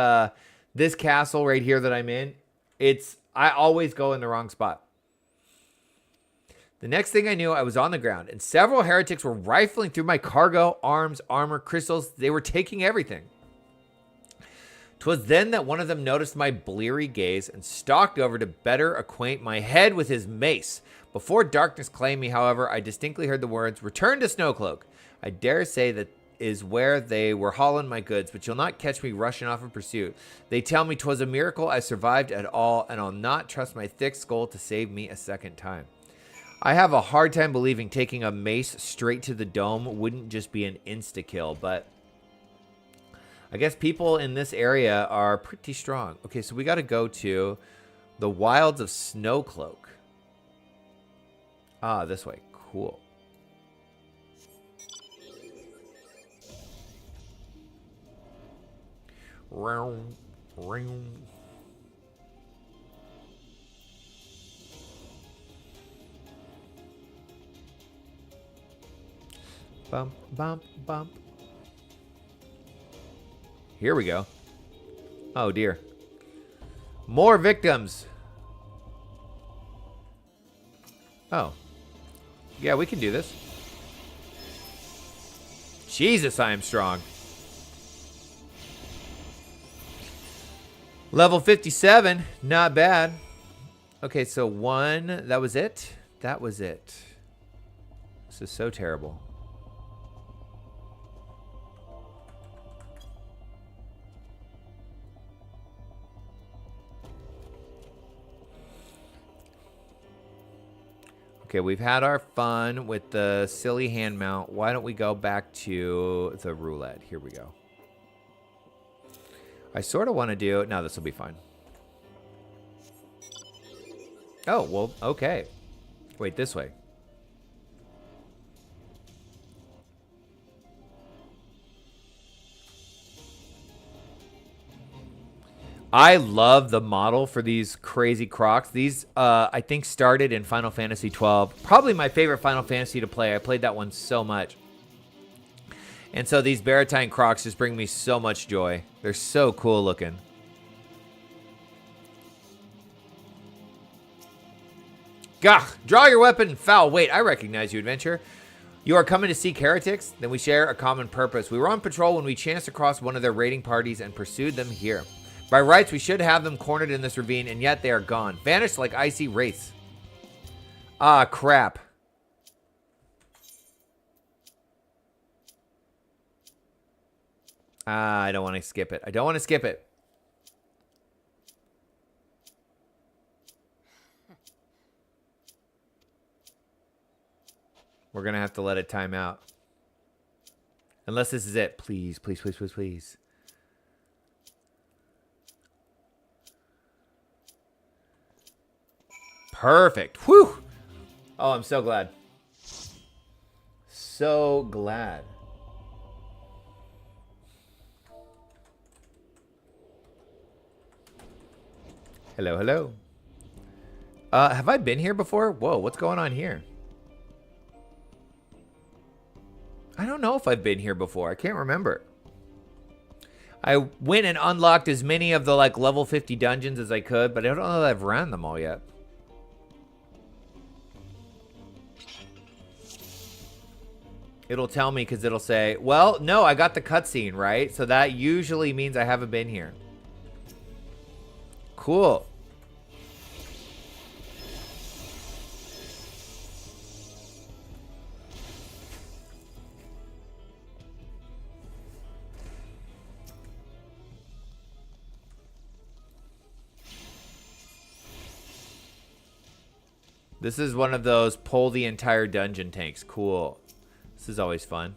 this castle right here that I'm in? I always go in the wrong spot. The next thing I knew, I was on the ground, and several heretics were rifling through my cargo, arms, armor, crystals. They were taking everything. 'Twas then that one of them noticed my bleary gaze and stalked over to better acquaint my head with his mace. Before darkness claimed me, however, I distinctly heard the words, "Return to Snowcloak." I dare say that is where they were hauling my goods, but you'll not catch me rushing off in pursuit. They tell me 'twas a miracle I survived at all, and I'll not trust my thick skull to save me a second time. I have a hard time believing taking a mace straight to the dome wouldn't just be an insta-kill, but I guess people in this area are pretty strong. Okay, so we got to go to the wilds of Snowcloak. Ah, this way. Cool. Round, round. Bump, bump, bump. Here we go. Oh, dear. More victims. Oh. Yeah, we can do this. Jesus, I am strong. Level 57. Not bad. Okay, so 1. That was it? That was it. This is so terrible. Okay, we've had our fun with the silly hand mount. Why don't we go back to the roulette? Here we go. I sort of want to do... No, this will be fine. Oh, well, okay. Wait, this way. I love the model for these crazy crocs. These, I think, started in Final Fantasy 12. Probably my favorite Final Fantasy to play. I played that one so much. And so these Baratine crocs just bring me so much joy. They're so cool looking. Gah! Draw your weapon, foul. Wait, I recognize you, adventurer. You are coming to seek heretics? Then we share a common purpose. We were on patrol when we chanced across one of their raiding parties and pursued them here. By rights, we should have them cornered in this ravine, and yet they are gone. Vanished like icy wraiths. Ah, crap. Ah, I don't want to skip it. I don't want to skip it. We're going to have to let it time out. Unless this is it. Please, please, please, please, please. Perfect. Whew. Oh, I'm so glad. So glad. Hello, hello. Have I been here before? Whoa, what's going on here? I don't know if I've been here before. I can't remember. I went and unlocked as many of the like level 50 dungeons as I could, but I don't know that I've ran them all yet. It'll tell me because it'll say, well, no, I got the cutscene, right? So that usually means I haven't been here. Cool. This is one of those pull the entire dungeon tanks. Cool. This is always fun.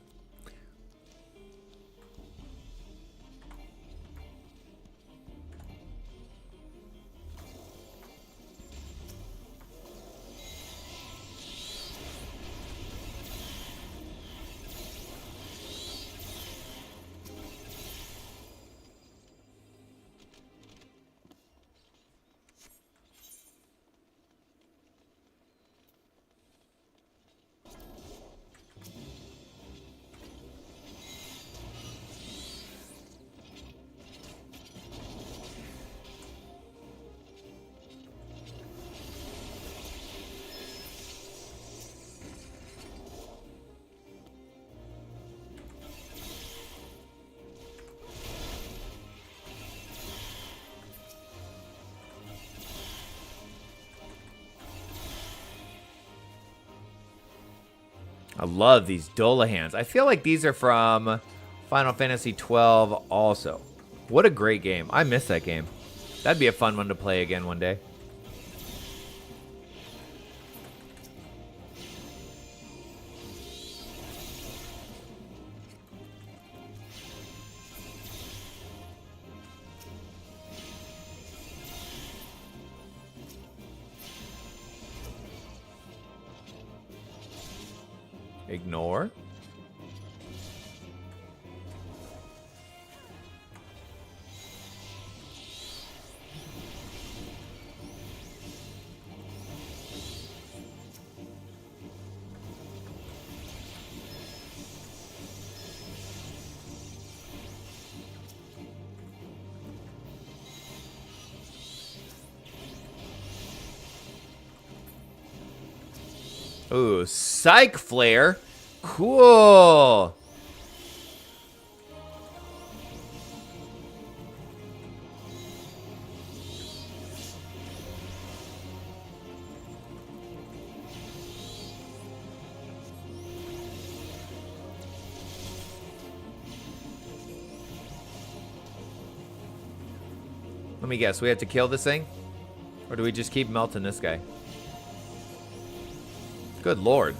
I love these Dolahans. I feel like these are from Final Fantasy 12 also. What a great game. I miss that game. That'd be a fun one to play again one day. Ignore. Ooh, Psych Flare. Cool. Let me guess. We have to kill this thing? Or do we just keep melting this guy? Good lord.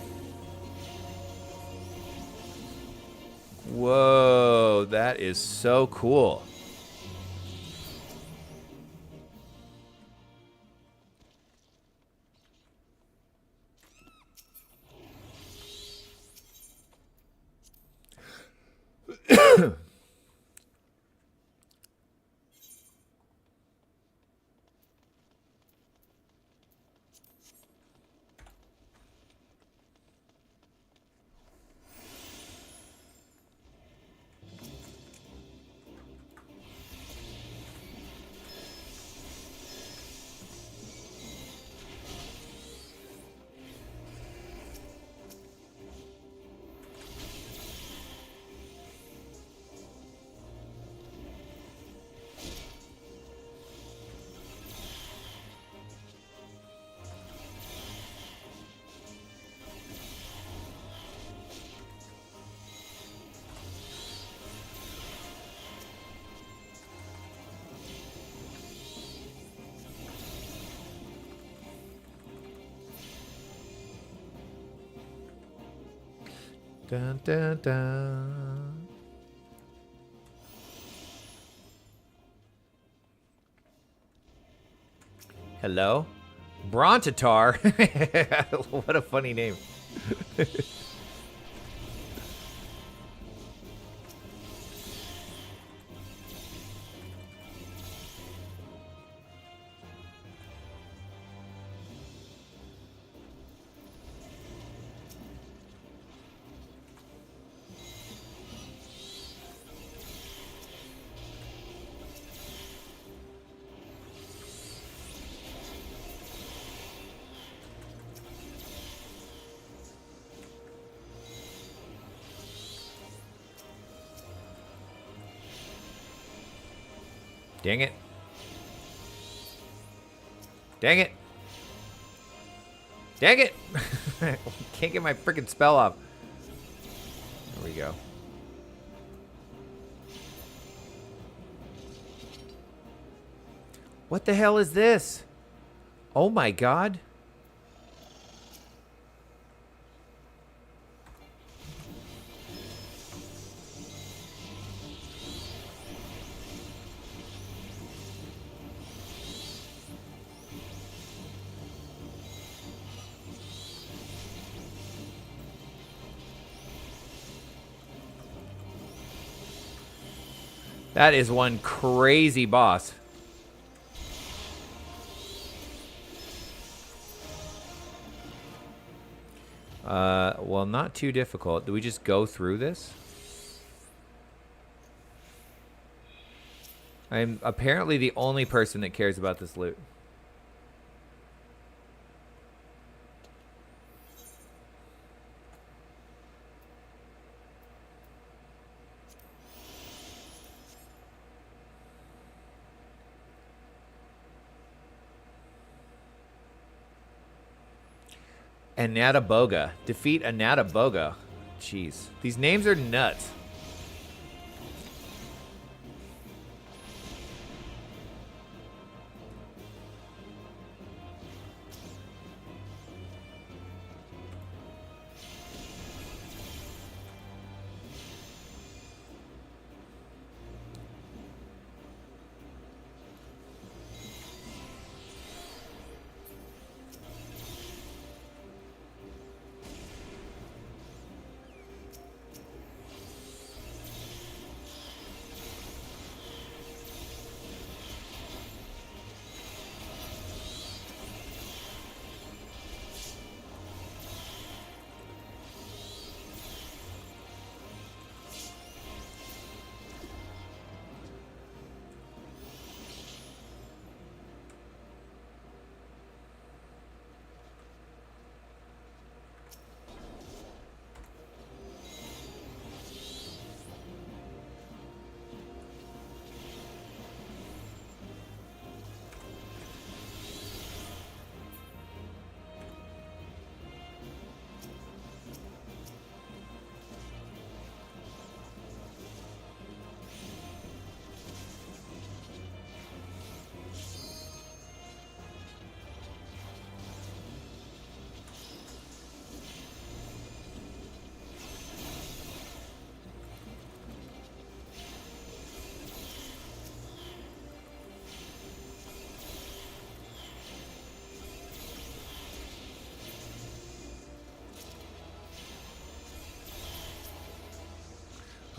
Whoa, that is so cool. Dun, dun, dun. Hello? Brontatar? What a funny name. Dang it. Dang it. Dang it. Can't get my freaking spell off. There we go. What the hell is this? Oh my god. That is one crazy boss. Well, not too difficult. Do we just go through this? I'm apparently the only person that cares about this loot. Anataboga. Defeat Anataboga. Jeez. These names are nuts.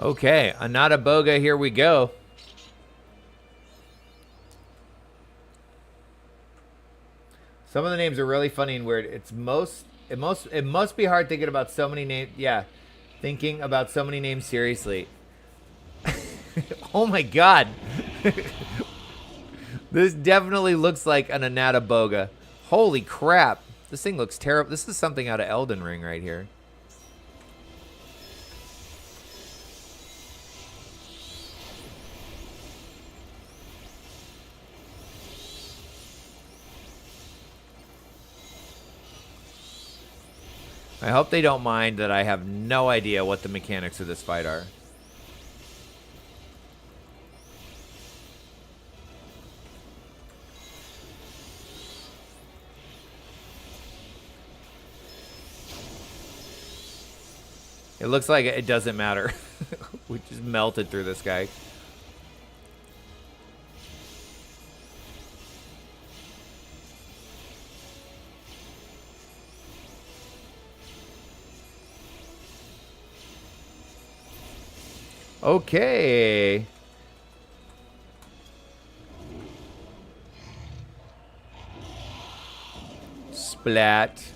Okay, Anata Boga, here we go. Some of the names are really funny and weird. It must be hard thinking about so many names. Yeah, thinking about so many names seriously. Oh my god. This definitely looks like an Anata Boga. Holy crap. This thing looks terrible. This is something out of Elden Ring right here. I hope they don't mind that I have no idea what the mechanics of this fight are. It looks like it doesn't matter. We just melted through this guy. Okay. Splat.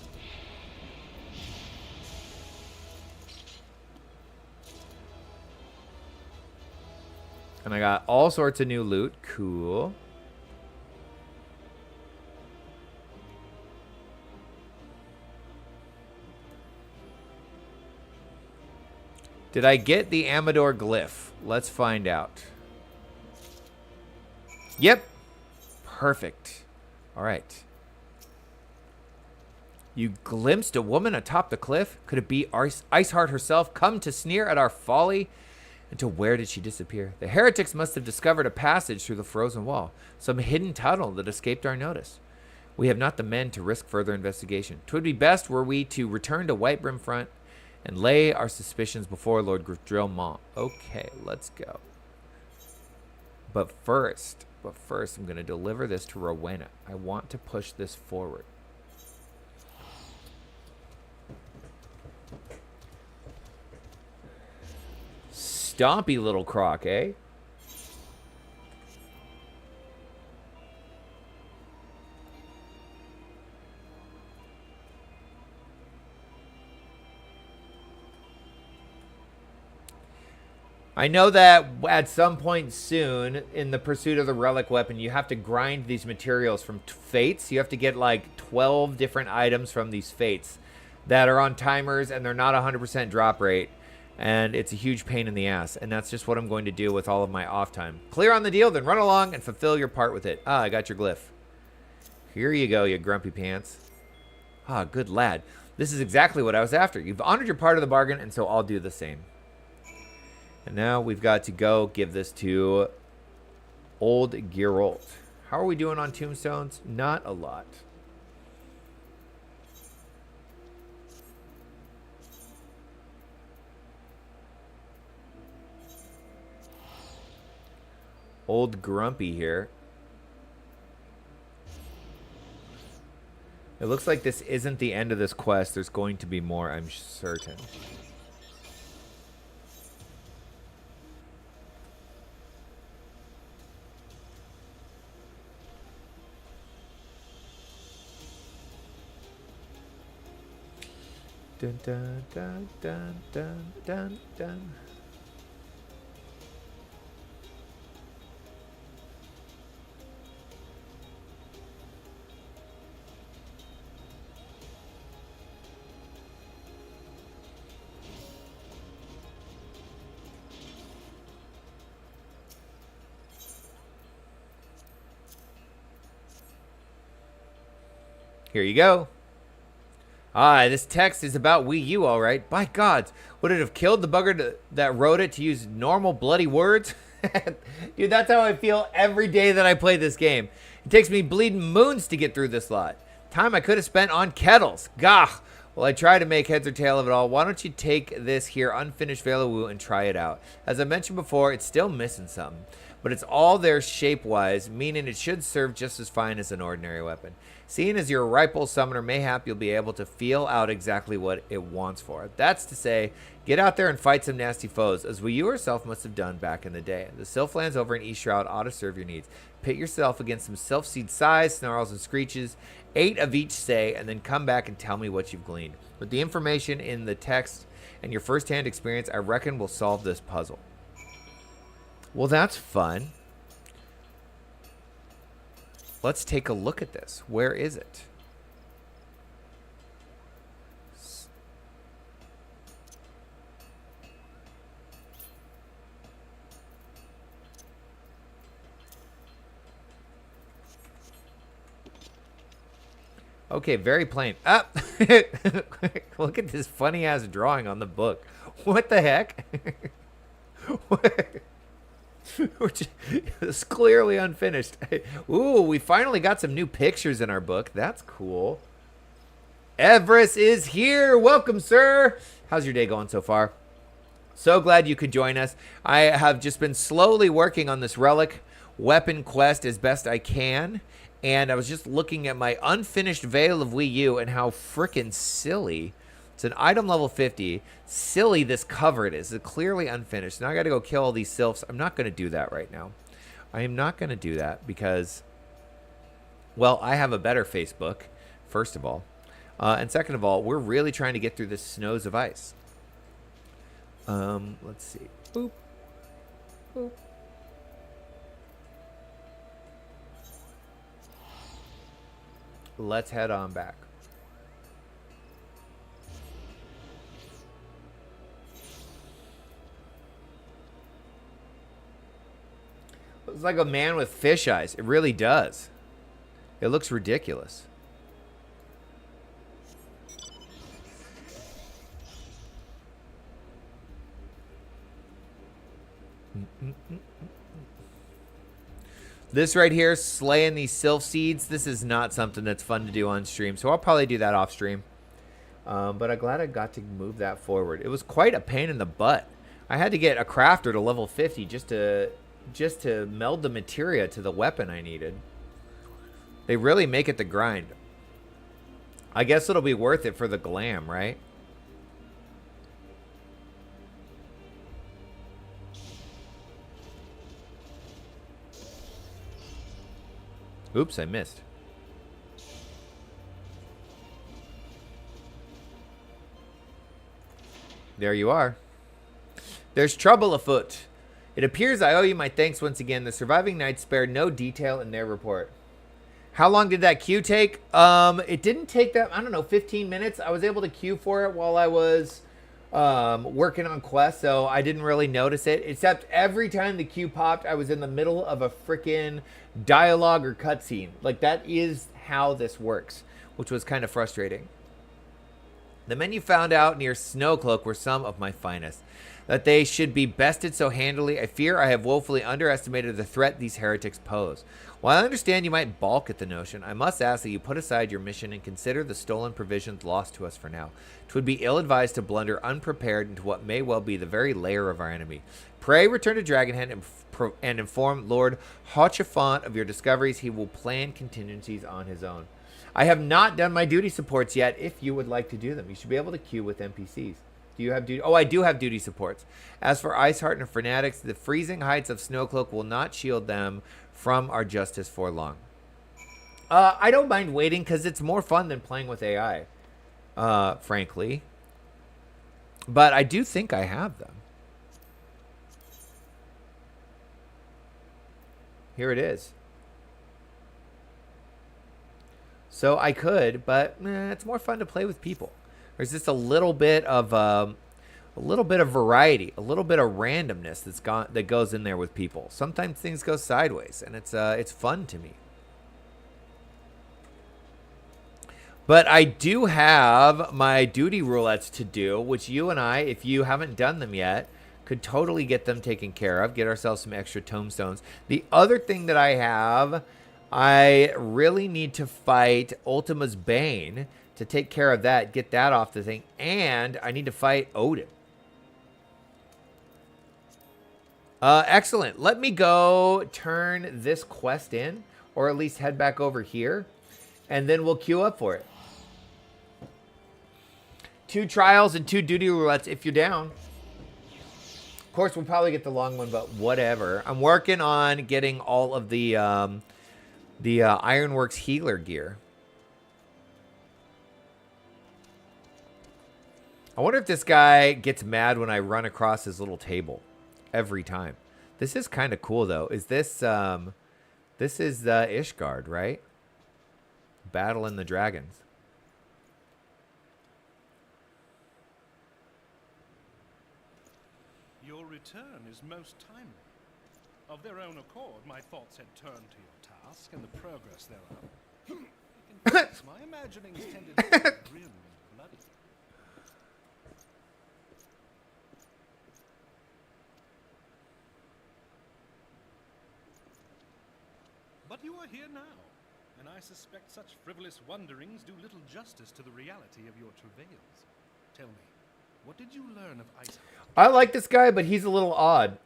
And I got all sorts of new loot. Cool. Did I get the Amador glyph? Let's find out. Yep. Perfect. All right. You glimpsed a woman atop the cliff? Could it be Iceheart herself come to sneer at our folly? And to where did she disappear? The heretics must have discovered a passage through the frozen wall, some hidden tunnel that escaped our notice. We have not the men to risk further investigation. 'Twould be best were we to return to Whitebrim Front and lay our suspicions before Lord Drillmont. Okay, let's go. But first, I'm going to deliver this to Rowena. I want to push this forward. Stompy little croc, eh? I know that at some point soon in the pursuit of the relic weapon, you have to grind these materials from fates. You have to get like 12 different items from these fates that are on timers and they're not 100% drop rate. And it's a huge pain in the ass. And that's just what I'm going to do with all of my off time. Clear on the deal, then run along and fulfill your part with it. Ah, I got your glyph. Here you go, you grumpy pants. Ah, good lad. This is exactly what I was after. You've honored your part of the bargain, and so I'll do the same. And now we've got to go give this to Old Geralt. How are we doing on tombstones? Not a lot. Old Grumpy here. It looks like this isn't the end of this quest. There's going to be more, I'm certain. Dun, dun, dun, dun, dun, dun, dun. Here you go. Ah, this text is about Wii U, all right. By God, would it have killed the bugger that wrote it to use normal bloody words? Dude, that's how I feel every day that I play this game. It takes me bleeding moons to get through this lot. Time I could have spent on kettles. Gah. Well, I try to make heads or tail of it all. Why don't you take this here unfinished Veil of Wu and try it out? As I mentioned before, it's still missing something. but it's all there shape-wise, meaning it should serve just as fine as an ordinary weapon. Seeing as you're a ripple summoner, mayhap you'll be able to feel out exactly what it wants for it. That's to say, get out there and fight some nasty foes, as you yourself must have done back in the day. The Sylph lands over in East Shroud ought to serve your needs. Pit yourself against some Sylph seed sighs, snarls, and screeches, 8 of each say, and then come back and tell me what you've gleaned. With the information in the text and your first-hand experience, I reckon we'll solve this puzzle. Well, that's fun. Let's take a look at this. Where is it? Okay, very plain. Up. Look at this funny ass drawing on the book. What the heck? It's clearly unfinished. Ooh, we finally got some new pictures in our book. That's cool. Everest is here. Welcome, sir. How's your day going so far? So glad you could join us. I have just been slowly working on this relic weapon quest as best I can. And I was just looking at my unfinished Veil of Wii U and how freaking silly. It's an item level 50. Silly this cover it is. It's clearly unfinished. Now I got to go kill all these sylphs. I'm not going to do that right now. I am not going to do that because, well, I have a better Facebook, first of all. And second of all, we're really trying to get through the snows of ice. Let's see. Boop. Boop. Let's head on back. Looks like a man with fish eyes. It really does. It looks ridiculous. This right here, slaying these sylph seeds, this is not something that's fun to do on stream. So I'll probably do that off stream. But I'm glad I got to move that forward. It was quite a pain in the butt. I had to get a crafter to level 50 just to meld the materia to the weapon I needed. They really make it the grind. I guess it'll be worth it for the glam, right? Oops, I missed. There you are. There's trouble afoot. It appears I owe you my thanks once again. The surviving knights spared no detail in their report. How long did that queue take? It didn't take that, I don't know, 15 minutes. I was able to queue for it while I was working on quests, so I didn't really notice it. Except every time the queue popped, I was in the middle of a freaking dialogue or cutscene. Like, that is how this works, which was kind of frustrating. The men you found out near Snowcloak were some of my finest. That they should be bested so handily, I fear I have woefully underestimated the threat these heretics pose. While I understand you might balk at the notion, I must ask that you put aside your mission and consider the stolen provisions lost to us for now. 'Twould be ill-advised to blunder unprepared into what may well be the very lair of our enemy. Pray return to Dragonhead and inform Lord Hotchafont of your discoveries. He will plan contingencies on his own. I have not done my duty supports yet. If you would like to do them, you should be able to queue with NPCs. Do you have duty? Oh, I do have duty supports. As for Iceheart and Fanatics, the freezing heights of Snowcloak will not shield them from our justice for long. I don't mind waiting because it's more fun than playing with AI, frankly. But I do think I have them. Here it is. So I could, but it's more fun to play with people. There's just a little bit of variety, a little bit of randomness that goes in there with people. Sometimes things go sideways, and it's fun to me. But I do have my duty roulettes to do, which you and I, if you haven't done them yet, could totally get them taken care of. Get ourselves some extra tombstones. The other thing that I have, I really need to fight Ultima's Bane to take care of that, get that off the thing, and I need to fight Odin. Excellent. Let me go turn this quest in, or at least head back over here, and then we'll queue up for it. 2 trials and 2 duty roulettes if you're down. Of course, we'll probably get the long one, but whatever. I'm working on getting all of the Ironworks healer gear. I wonder if this guy gets mad when I run across his little table every time. This is kind of cool, though. Is this, this is the Ishgard, right? Battling the dragons. Your return is most timely. Of their own accord, my thoughts had turned to your task and the progress thereof. I confess, my imaginings tended to be grim and bloody. But you are here now, and I suspect such frivolous wonderings do little justice to the reality of your travails. Tell me, what did you learn of Iceheart? I like this guy, but he's a little odd.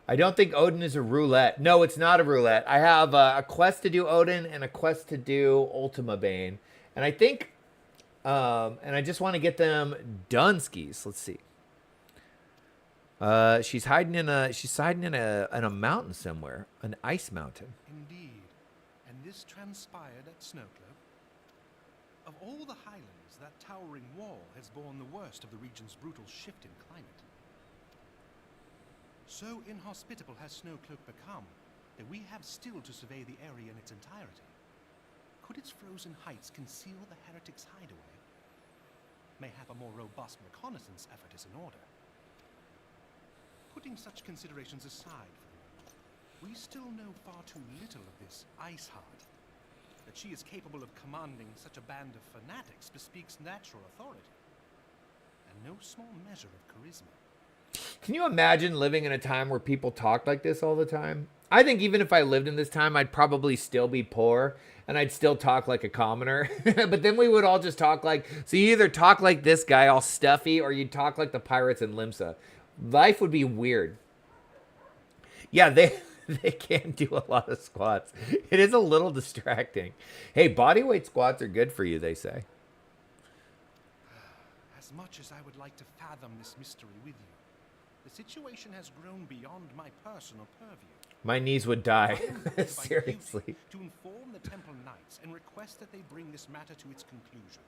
I don't think Odin is a roulette. No, it's not a roulette. I have a quest to do Odin and a quest to do Ultima Bane. And I think, and I just want to get them done skis. Let's see. She's hiding in a mountain somewhere, an ice mountain. Indeed. And this transpired at Snowcloak. Of all the highlands, that towering wall has borne the worst of the region's brutal shift in climate. So inhospitable has Snowcloak become that we have still to survey the area in its entirety. Could its frozen heights conceal the heretics' hideaway? Mayhap a more robust reconnaissance effort is in order. Putting such considerations aside for the moment, we still know far too little of this Iceheart. That she is capable of commanding such a band of fanatics bespeaks natural authority, and no small measure of charisma. Can you imagine living in a time where people talk like this all the time? I think even if I lived in this time, I'd probably still be poor and I'd still talk like a commoner. But then we would all just talk like, so you either talk like this guy all stuffy or you'd talk like the pirates in Limsa. Life would be weird. Yeah, they can do a lot of squats. It is a little distracting. Hey, bodyweight squats are good for you, they say. As much as I would like to fathom this mystery with you, the situation has grown beyond my personal purview. My knees would die. I am bound by Seriously. duty to inform the Temple Knights and request that they bring this matter to its conclusion.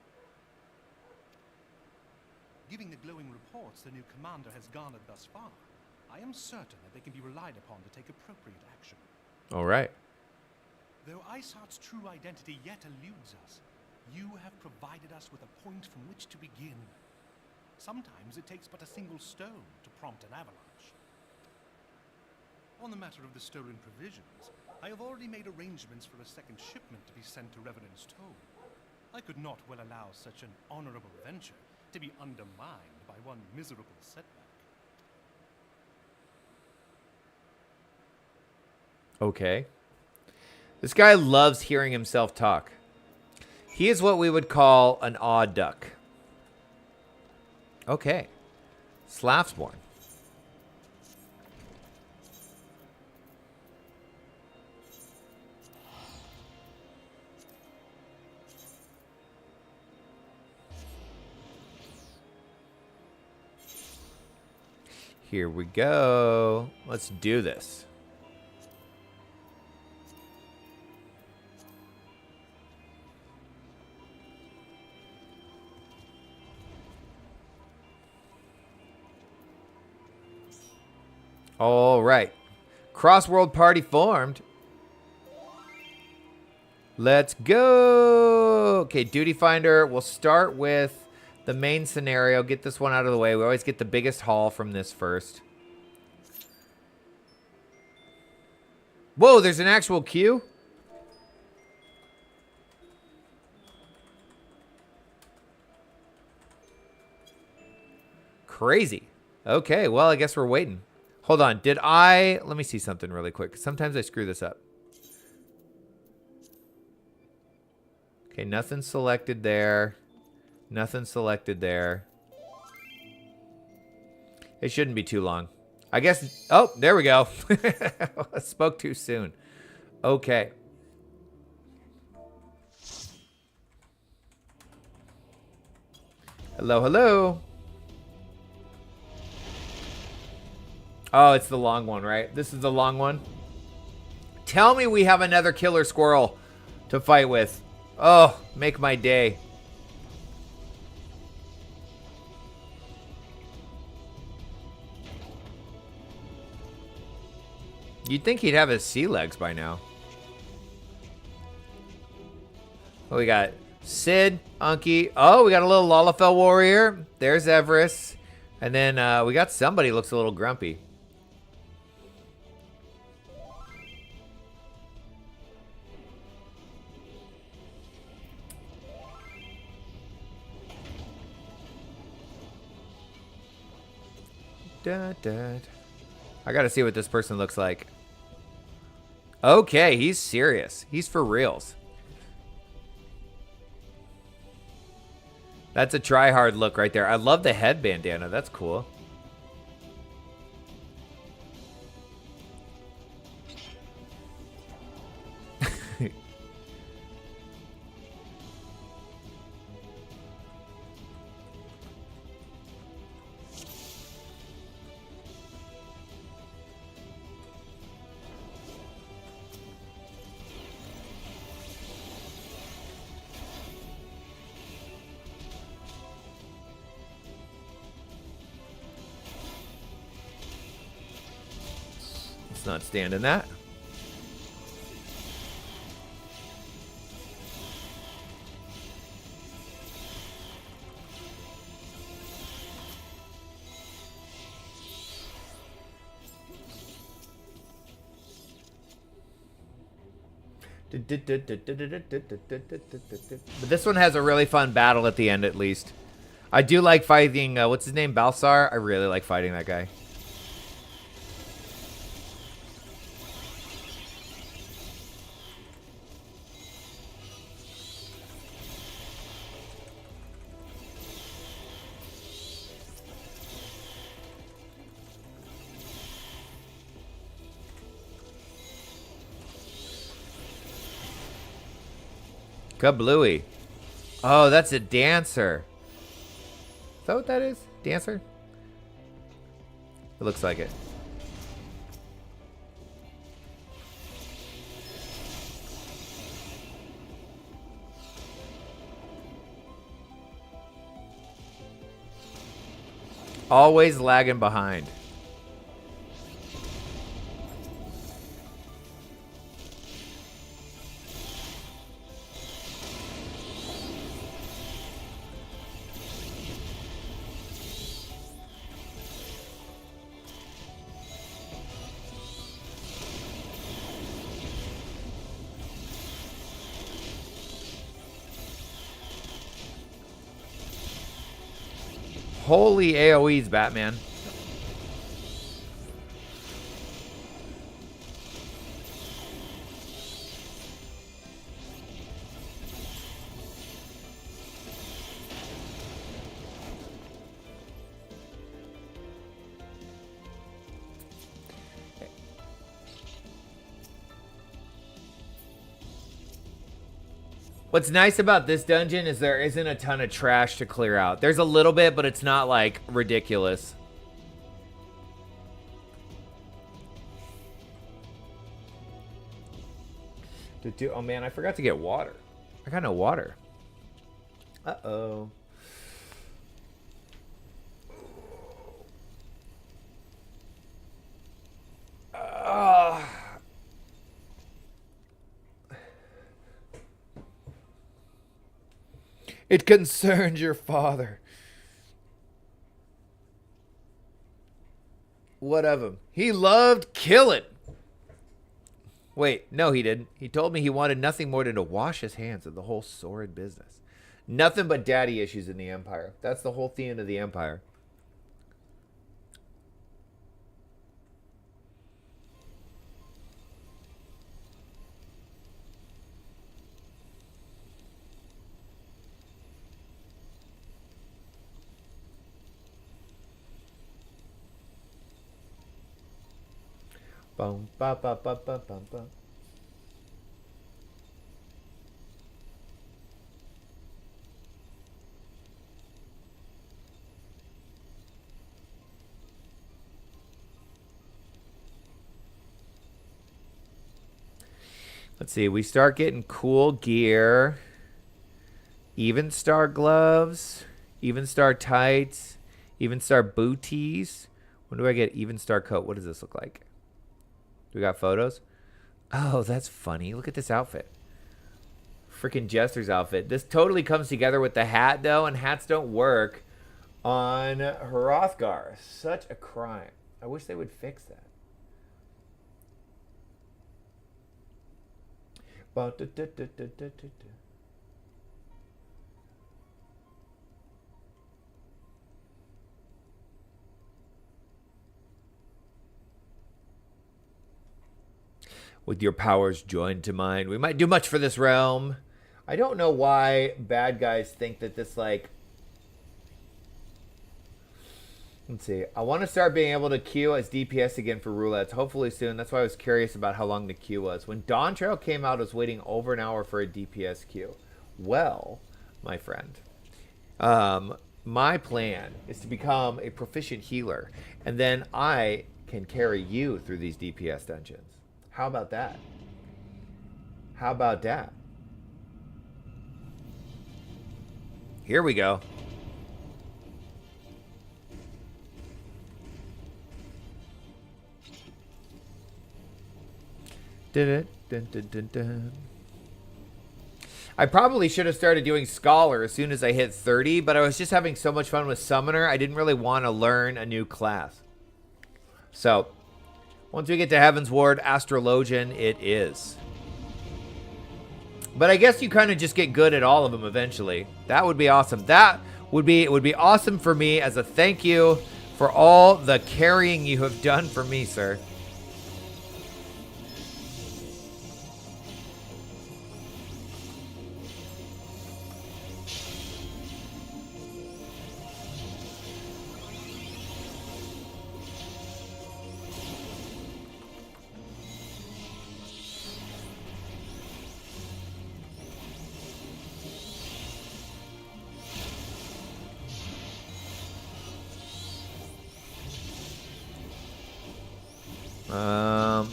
Giving the glowing reports the new commander has garnered thus far, I am certain that they can be relied upon to take appropriate action. All right. Though Iceheart's true identity yet eludes us, you have provided us with a point from which to begin. Sometimes it takes but a single stone to prompt an avalanche. On the matter of the stolen provisions, I have already made arrangements for a second shipment to be sent to Revenant's Toll. I could not well allow such an honorable venture to be undermined by one miserable setback. Okay. This guy loves hearing himself talk. He is what we would call an odd duck. Okay. Slafsborn. Here we go. Let's do this. All right. Cross-world party formed. Let's go. Okay, Duty Finder. We'll start with the main scenario. Get this one out of the way. We always get the biggest haul from this first. Whoa, there's an actual queue? Crazy. Okay, well, I guess we're waiting. Hold on. Let me see something really quick. Sometimes I screw this up. Okay, nothing selected there. Nothing selected there. It shouldn't be too long. I guess. Oh, there we go. I spoke too soon. Okay. Hello, hello. Oh, it's the long one, right? This is the long one. Tell me we have another killer squirrel to fight with. Oh, make my day. You'd think he'd have his sea legs by now. Oh, we got Sid, Unky. Oh, we got a little Lalafell warrior. There's Everest. And then we got somebody who looks a little grumpy. Da, da. I gotta see what this person looks like. Okay, he's serious. He's for reals. That's a try-hard look right there. I love the head bandana. That's cool. Let's not stand in that. But this one has a really fun battle at the end, at least. I do like fighting, what's his name, Balsar? I really like fighting that guy. Kablooey. Oh, that's a dancer. Is that what that is? Dancer? It looks like it. Always lagging behind. Holy AoEs, Batman. What's nice about this dungeon is there isn't a ton of trash to clear out. There's a little bit, but it's not, like, ridiculous. Oh, man, I forgot to get water. I got no water. Uh-oh. It concerns your father. What of him? He loved killing. Wait, no, he didn't. He told me he wanted nothing more than to wash his hands of the whole sordid business. Nothing but daddy issues in the Empire. That's the whole theme of the Empire. Bum, ba, ba, ba, ba, bum, bum. Let's see. We start getting cool gear. Even star gloves. Even star tights. Even star booties. When do I get even star coat? What does this look like? Do we got photos? Oh, that's funny. Look at this outfit. Freaking Jester's outfit. This totally comes together with the hat, though, and hats don't work on Hrothgar. Such a crime. I wish they would fix that. With your powers joined to mine, we might do much for this realm. I don't know why bad guys think that this, like... Let's see. I want to start being able to queue as DPS again for roulettes. Hopefully soon. That's why I was curious about how long the queue was. When Dawn Trail came out, I was waiting over an hour for a DPS queue. Well, my friend, my plan is to become a proficient healer. And then I can carry you through these DPS dungeons. How about that? How about that? Here we go. Dun, dun, dun, dun, dun. I probably should have started doing Scholar as soon as I hit 30, but I was just having so much fun with Summoner, I didn't really want to learn a new class. So, once we get to Heavensward, Astrologian it is. But I guess you kind of just get good at all of them eventually. That would be awesome. It would be awesome for me as a thank you for all the carrying you have done for me, sir.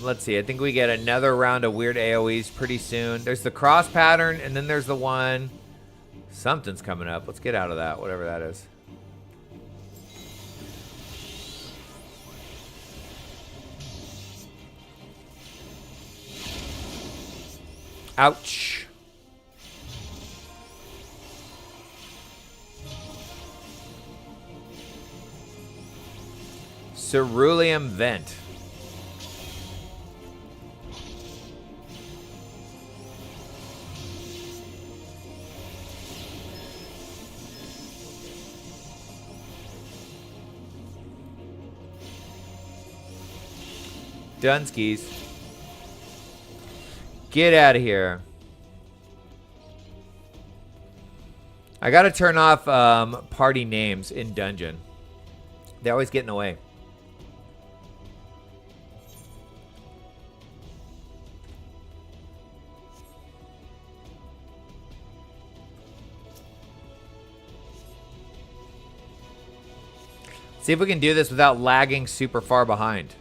Let's see. I think we get another round of weird AoEs pretty soon. There's the cross pattern, and then there's the one. Something's coming up. Let's get out of that, whatever that is. Ouch. Cerulean Vent. Dunskies. Get out of here. I gotta turn off party names in dungeon. They always get in the way. See if we can do this without lagging super far behind.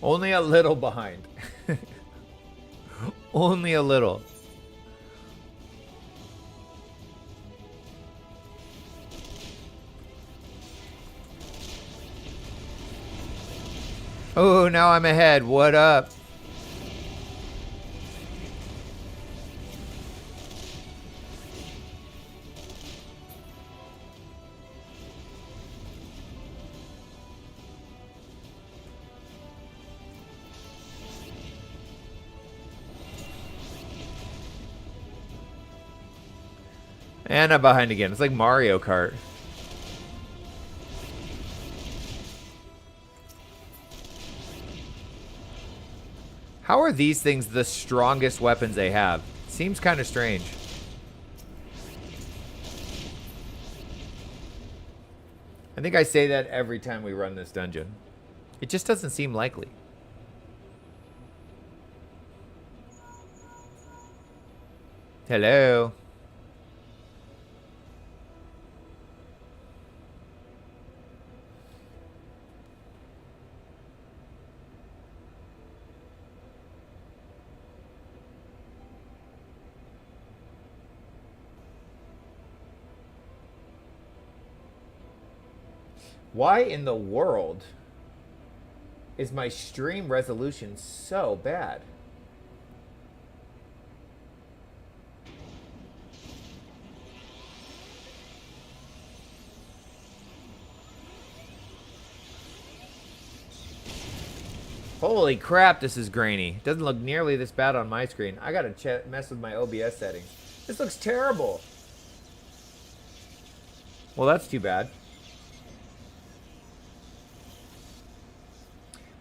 Only a little behind. Only a little. Oh, now I'm ahead. What up? And I'm behind again. It's like Mario Kart. How are these things the strongest weapons they have? Seems kind of strange. I think I say that every time we run this dungeon. It just doesn't seem likely. Hello. Why in the world is my stream resolution so bad? Holy crap, this is grainy. Doesn't look nearly this bad on my screen. I gotta mess with my OBS settings. This looks terrible. Well, that's too bad.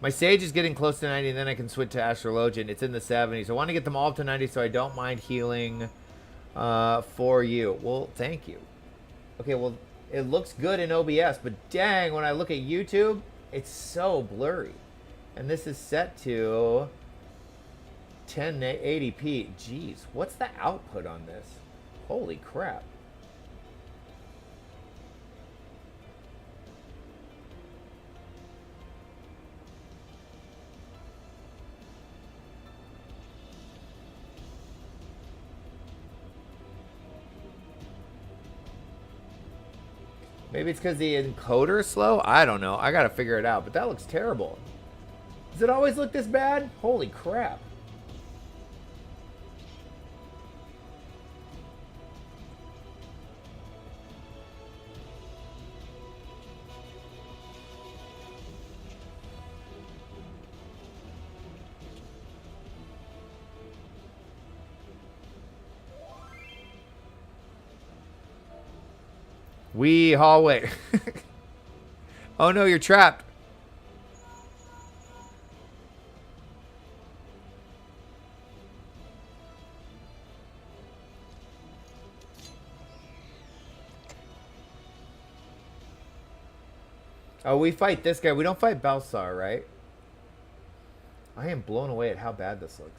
My Sage is getting close to 90, and then I can switch to Astrologian. It's in the 70s. I want to get them all up to 90 so I don't mind healing for you. Well, thank you. Okay, well, it looks good in OBS, but dang, when I look at YouTube, it's so blurry. And this is set to 1080p. Jeez, what's the output on this? Holy crap. Maybe it's because the encoder is slow? I don't know. I gotta figure it out, but that looks terrible. Does it always look this bad? Holy crap. Wee hallway. Oh no, you're trapped. Oh, we fight this guy. We don't fight Balsar, right? I am blown away at how bad this looks.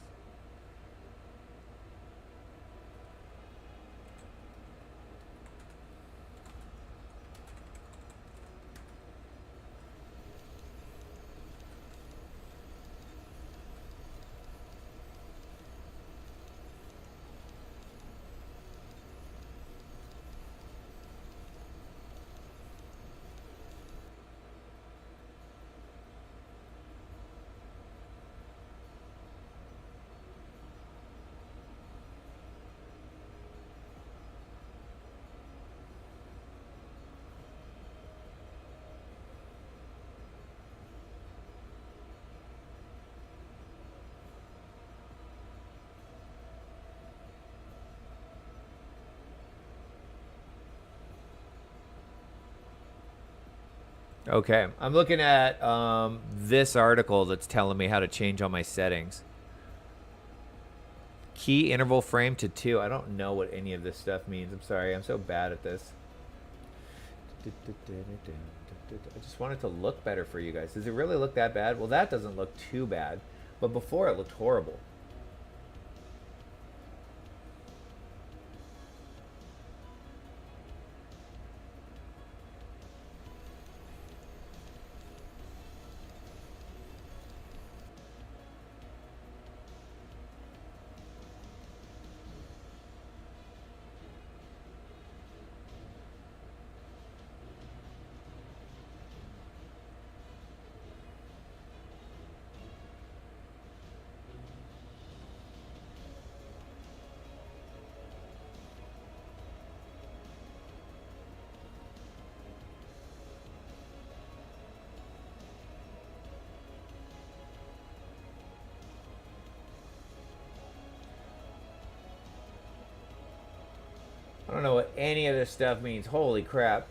Okay, I'm looking at this article that's telling me how to change all my settings. Key interval frame to 2. I don't know what any of this stuff means. I'm sorry, I'm so bad at this. I just want it to look better for you guys. Does it really look that bad? Well, that doesn't look too bad, but before it looked horrible. know what any of this stuff means. Holy crap.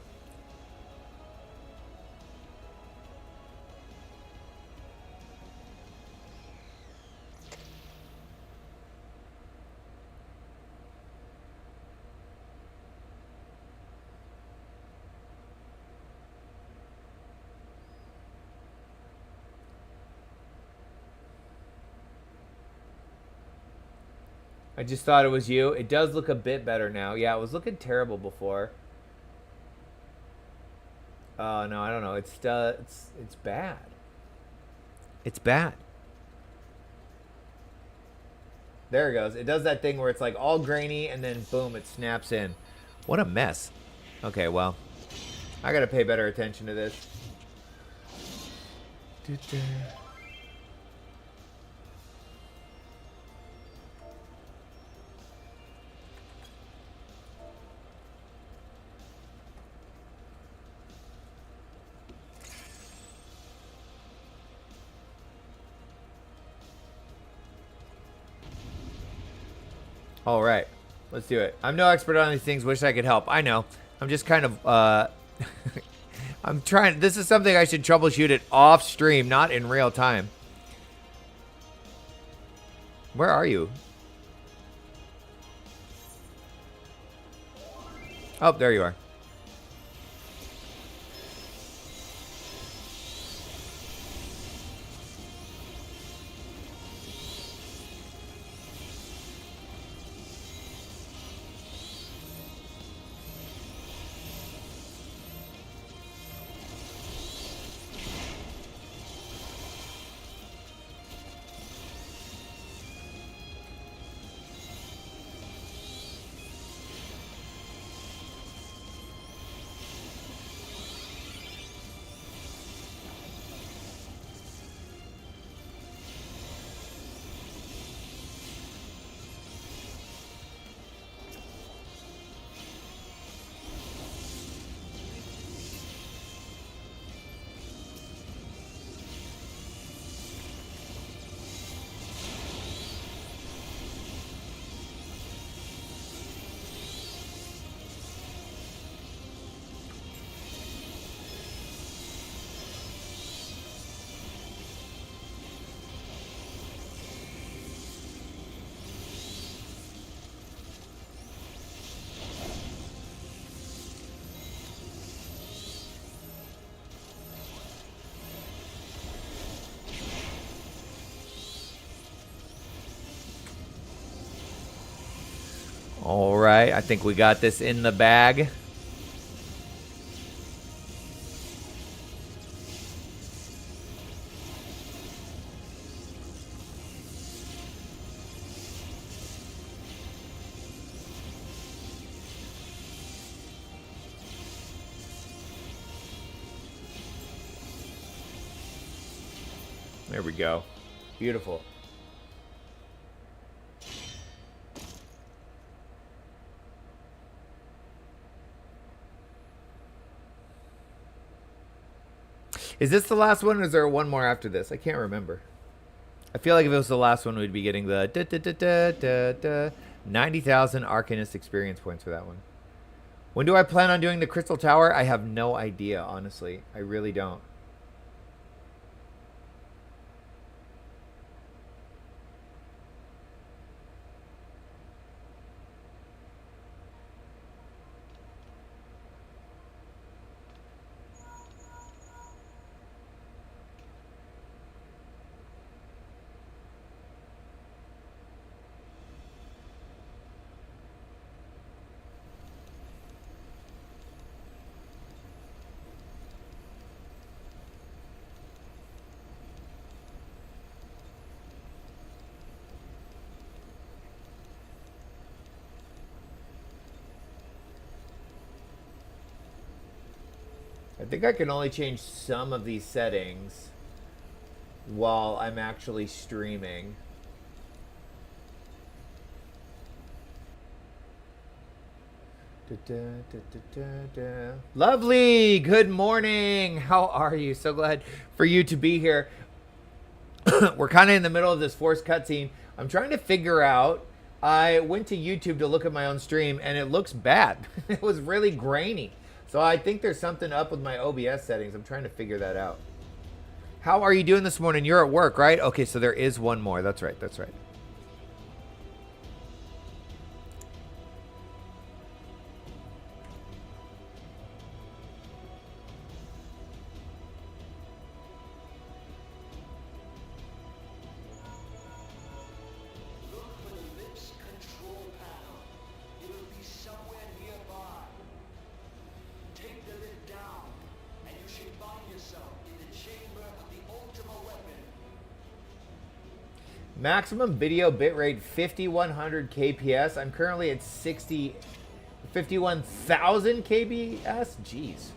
I just thought it was you. It does look a bit better now. Yeah, it was looking terrible before. Oh, no, I don't know. It's bad. It's bad. There it goes. It does that thing where it's like all grainy and then boom, it snaps in. What a mess. Okay, well, I gotta pay better attention to this. All right, let's do it. I'm no expert on these things. Wish I could help. I know. I'm just kind of, I'm trying. This is something I should troubleshoot it off stream, not in real time. Where are you? Oh, there you are. All right, I think we got this in the bag. There we go. Beautiful. Is this the last one, or is there one more after this? I can't remember. I feel like if it was the last one, we'd be getting the 90,000 Arcanist experience points for that one. When do I plan on doing the Crystal Tower? I have no idea, honestly. I really don't. I think I can only change some of these settings while I'm actually streaming. Lovely! Good morning! How are you? So glad for you to be here. We're kind of in the middle of this forced cutscene. I'm trying to figure out I went to YouTube to look at my own stream, and it looks bad. It was really grainy. So I think there's something up with my OBS settings. I'm trying to figure that out. How are you doing this morning? You're at work, right? Okay, so there is one more. That's right. That's right. Maximum video bitrate 5100 kps. I'm currently at 51,000 kbs. Jeez.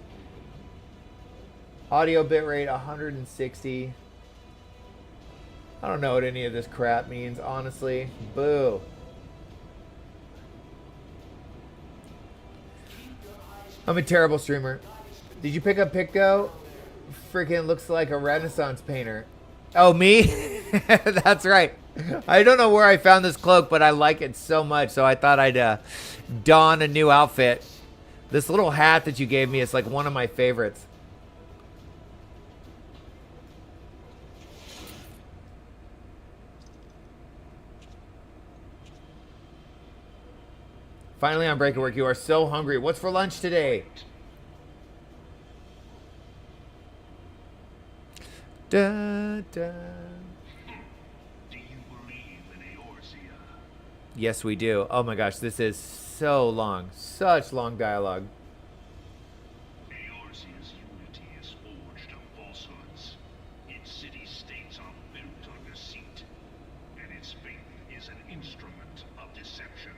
Audio bitrate 160. I don't know what any of this crap means, honestly. Boo. I'm a terrible streamer. Did you pick up Picto? Freaking looks like a Renaissance painter. Oh, me? That's right. I don't know where I found this cloak, but I like it so much, so I thought I'd don a new outfit. This little hat that you gave me is like one of my favorites. Finally on break at work. You are so hungry. What's for lunch today? Da, da. Do you believe in Eorzea? Yes, we do. Oh my gosh, this is so long. Such long dialogue. Eorzea's unity is forged of falsehoods. Its city-states are built on deceit, and its faith is an instrument of deception.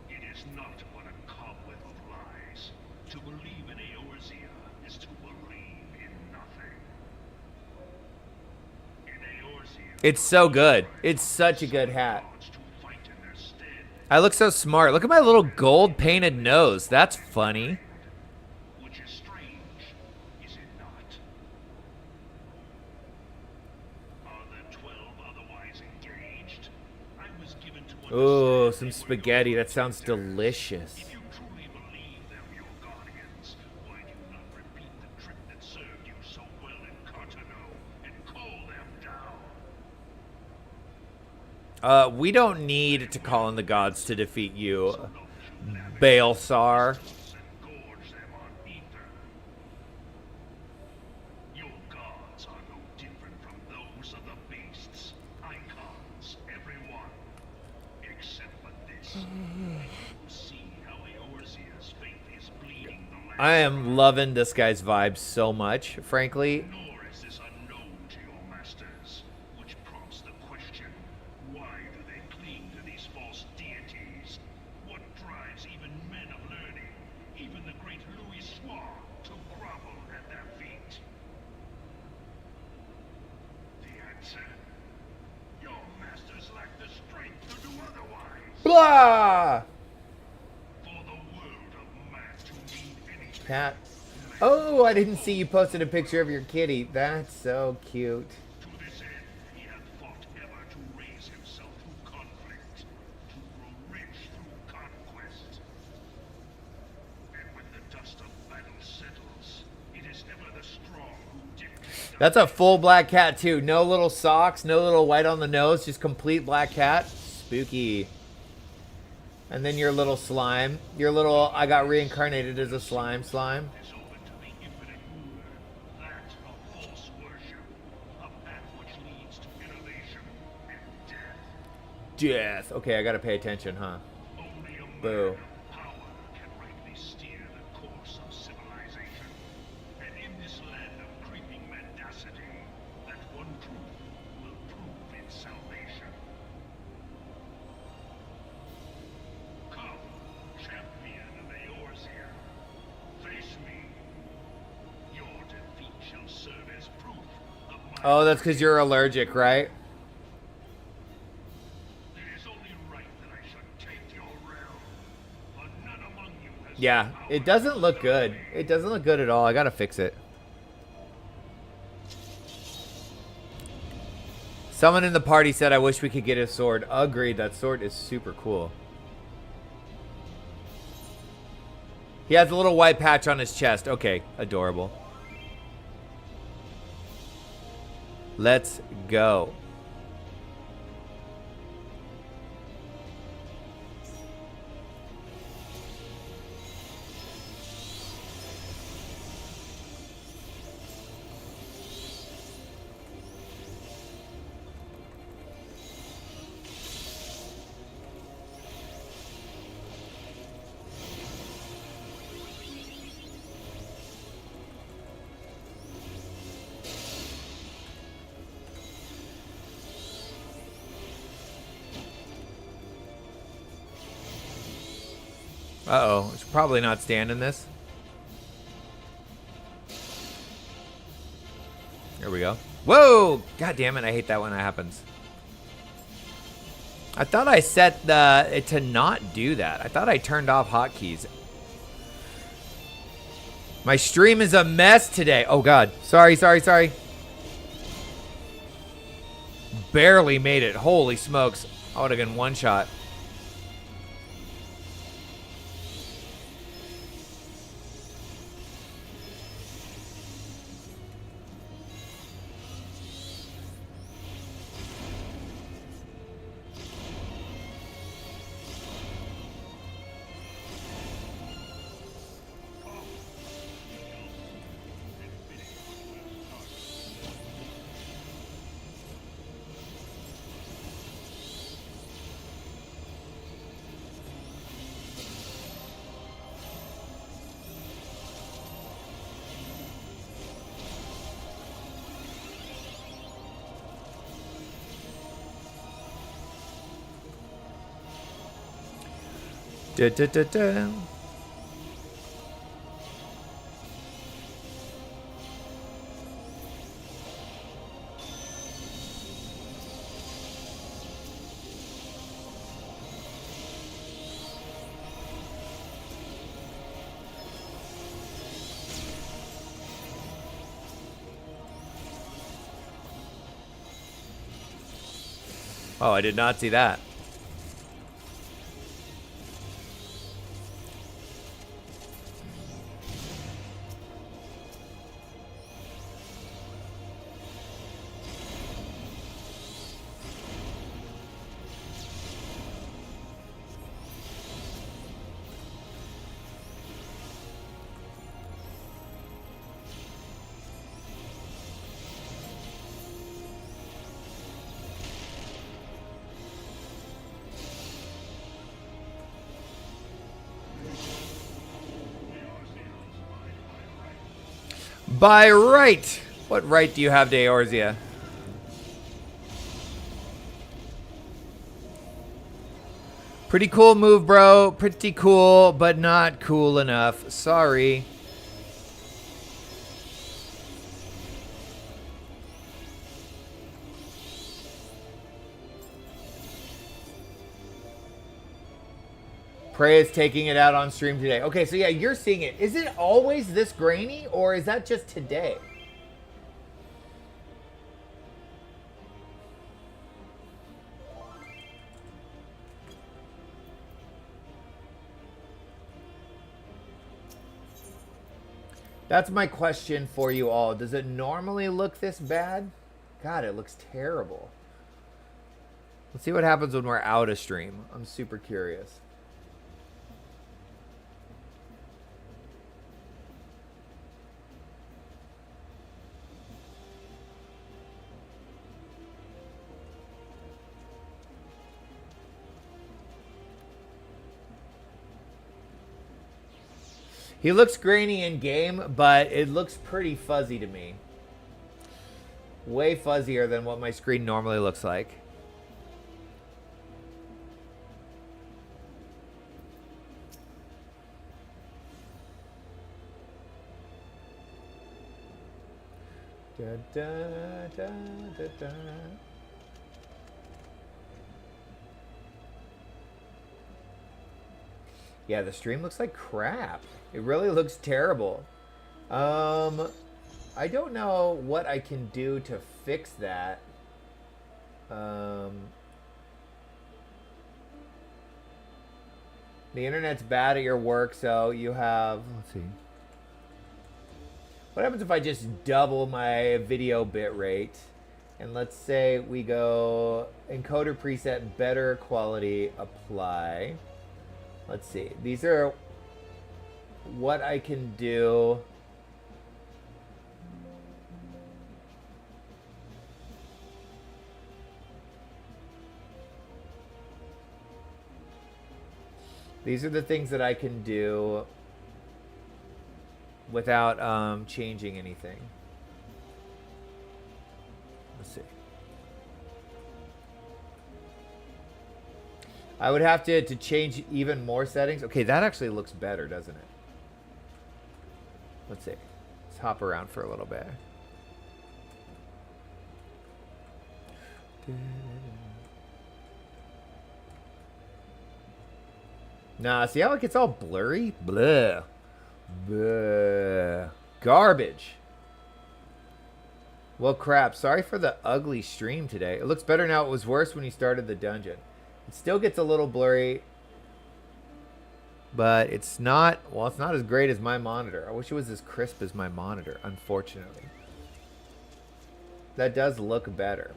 It is not but a cobweb of lies. To believe in Eorzea is to believe in nothing. In Eorzea, It's so good. It's such a good hat. I look so smart. Look at my little gold painted nose. That's funny. which is strange, is it not? Are the 12 otherwise engaged? I was given to Ooh, understand some they were spaghetti. your That sounds protectors. delicious. If you truly believe them your guardians, why do you not repeat the trick that served you so well in Cartano and call them down? We don't need to call in the gods to defeat you, Balsar. And gorge them on Aether. Your gods are no different from those of the beasts. Icons, everyone. Except for this. You see how Eorzea's faith is bleeding the land. I am loving this guy's vibe so much, frankly. Nor is this unknown to your masters, which prompts the question, why do they cling to these false deities? What drives even men of learning, even the great Louis Soir, to grovel at their feet? The answer? Your masters lack the strength to do otherwise. Blah! For the world of man to need anything. Cat. Oh, I didn't see you posted a picture of your kitty. That's so cute. To this end, he hath fought ever to raise himself through conflict, to grow rich through conquest. And when the dust of battle settles, it is ever the strong who dictate the That's a full black cat too. No little socks, no little white on the nose, just complete black cat. Spooky. And then your little slime. Your little, I got reincarnated as a slime. is open to the infinite ruler, that of false worship, a path which leads to innovation and death. Death. Okay, I gotta pay attention, huh? Only a Boo. man of power can rightly steer the course of civilization. And in this land of creeping mendacity, that one truth will prove its salvation. Come, champion of Eorzea, face me. Your defeat shall serve as proof of my Oh, that's because you're allergic, right? It is only right that I should take your realm. For none among you has Yeah, the power it doesn't to look stop good. me. It doesn't look good at all. I gotta fix it. Someone in the party said, I wish we could get his sword. Agreed, that sword is super cool. He has a little white patch on his chest. Okay, adorable. Let's go. Uh-oh. I should probably not stand in this. There we go. Whoa! God damn it, I hate that when that happens. I thought I set it to not do that. I thought I turned off hotkeys. My stream is a mess today. Oh, God. Sorry. Barely made it. Holy smokes. I would have been one shot. Da, da, da, da. Oh, I did not see that. By right. What right do you have to Eorzea? Pretty cool move, bro. Pretty cool, but not cool enough. Sorry. Prey is taking it out on stream today. Okay, so yeah, you're seeing it. Is it always this grainy, or is that just today? That's my question for you all. Does it normally look this bad? God, it looks terrible. Let's see what happens when we're out of stream. I'm super curious. He looks grainy in game, but it looks pretty fuzzy to me. Way fuzzier than what my screen normally looks like. Da, da, da, da, da. Yeah, the stream looks like crap. It really looks terrible. I don't know what I can do to fix that. The internet's bad at your work, so you have... Let's see. What happens if I just double my video bit rate? And let's say we go encoder preset, better quality, apply. Let's see. These are what I can do. These are the things that I can do without changing anything. Let's see. I would have to change even more settings. Okay, that actually looks better, doesn't it? Let's see. Let's hop around for a little bit. Nah, see how it gets all blurry? Blah. Blah. Garbage. Well, crap. Sorry for the ugly stream today. It looks better now. It was worse when you started the dungeon. It still gets a little blurry. But it's not... Well, it's not as great as my monitor. I wish it was as crisp as my monitor, unfortunately. That does look better.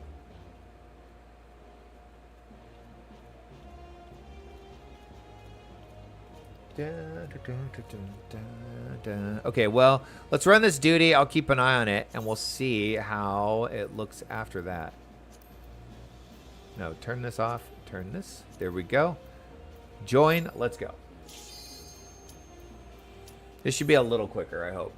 Okay, well, let's run this duty. I'll keep an eye on it, and we'll see how it looks after that. No, turn this off. Turn this. There we go. Join. Let's go. This should be a little quicker, I hope.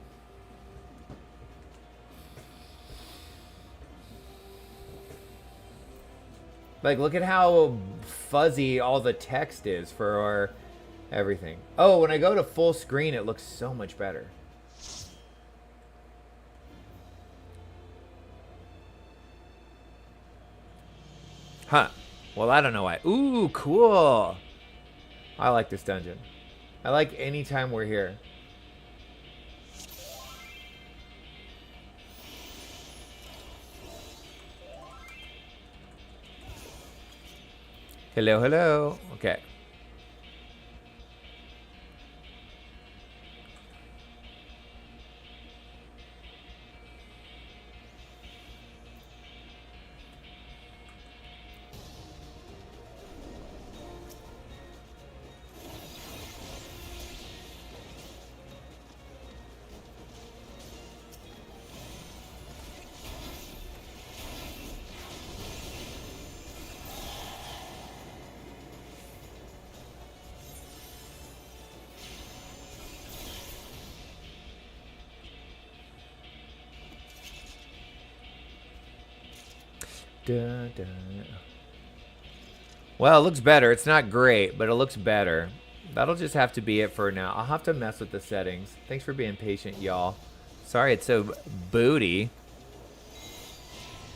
Like, look at how fuzzy all the text is for our... everything. Oh, when I go to full screen, it looks so much better. Huh. Well, I don't know why. Ooh, cool. I like this dungeon. I like any time we're here. Hello, hello. Okay. Well, it looks better. It's not great, but it looks better. That'll just have to be it for now. I'll have to mess with the settings. Thanks for being patient, y'all. Sorry it's so booty.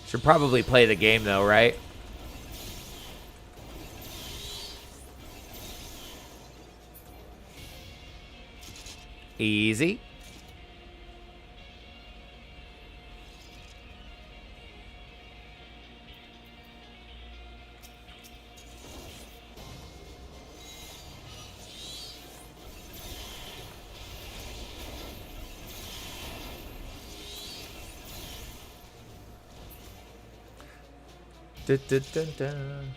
Should probably play the game, though, right? Easy. Dun, dun, dun, dun.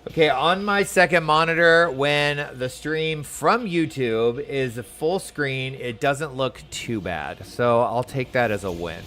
Okay, on my second monitor, when the stream from YouTube is full screen, it doesn't look too bad. So I'll take that as a win.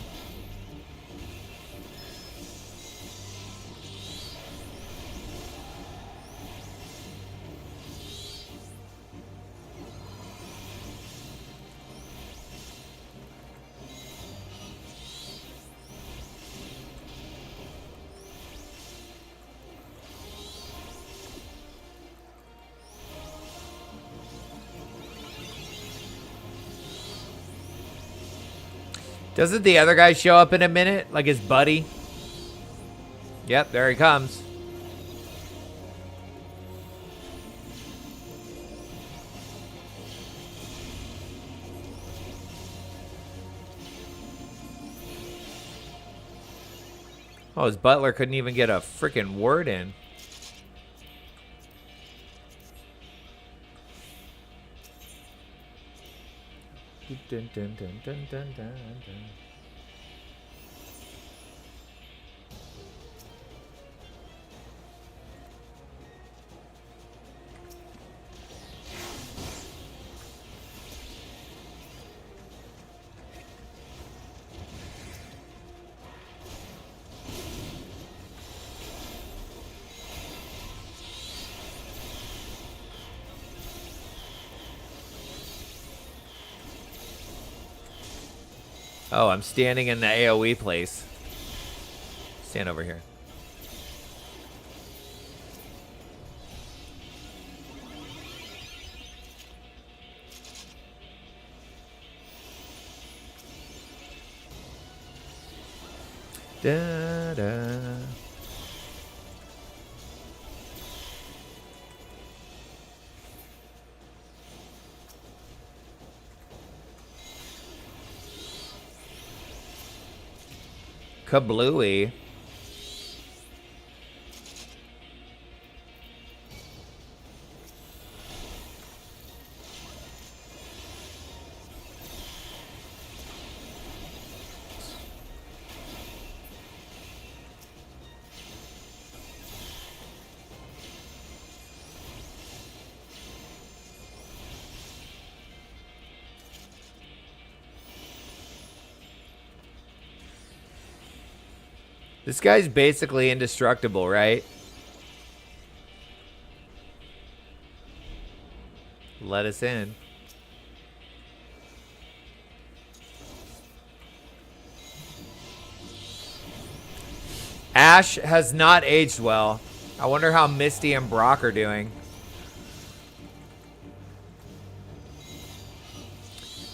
Doesn't the other guy show up in a minute? Like his buddy? Yep, there he comes. Oh, his butler couldn't even get a freaking word in. Dun, dun, dun, dun, dun, dun, dun. Oh, I'm standing in the AoE place. Stand over here. Da, da. Kablooey. This guy's basically indestructible, right? Let us in. Ash has not aged well. I wonder how Misty and Brock are doing.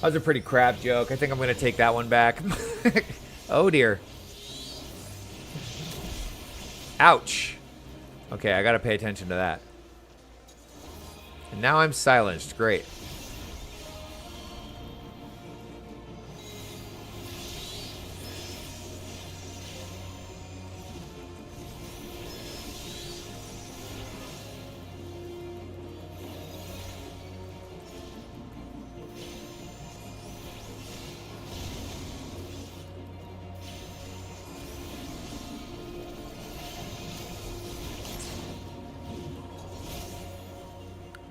That was a pretty crap joke. I think I'm going to take that one back. Oh, dear. Ouch. Okay, I gotta pay attention to that. And now I'm silenced. Great.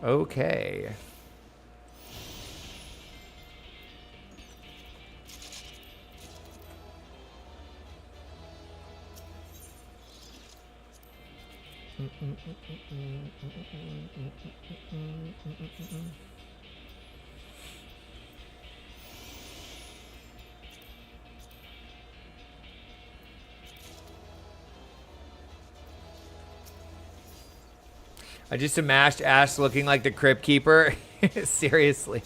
Okay. I just imagined Ash looking like the Crypt Keeper. Seriously.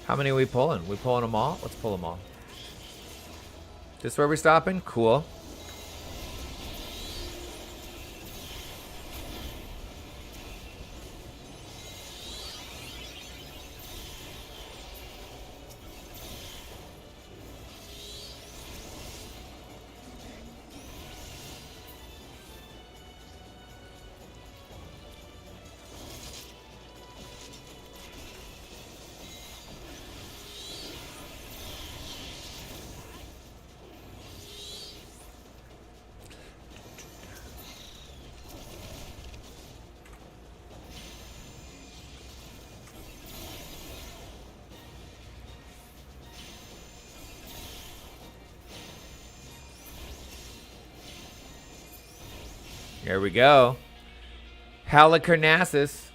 How many are we pulling? We pulling them all? Let's pull them all. This where we're stopping? Cool. Here we go. Halicarnassus.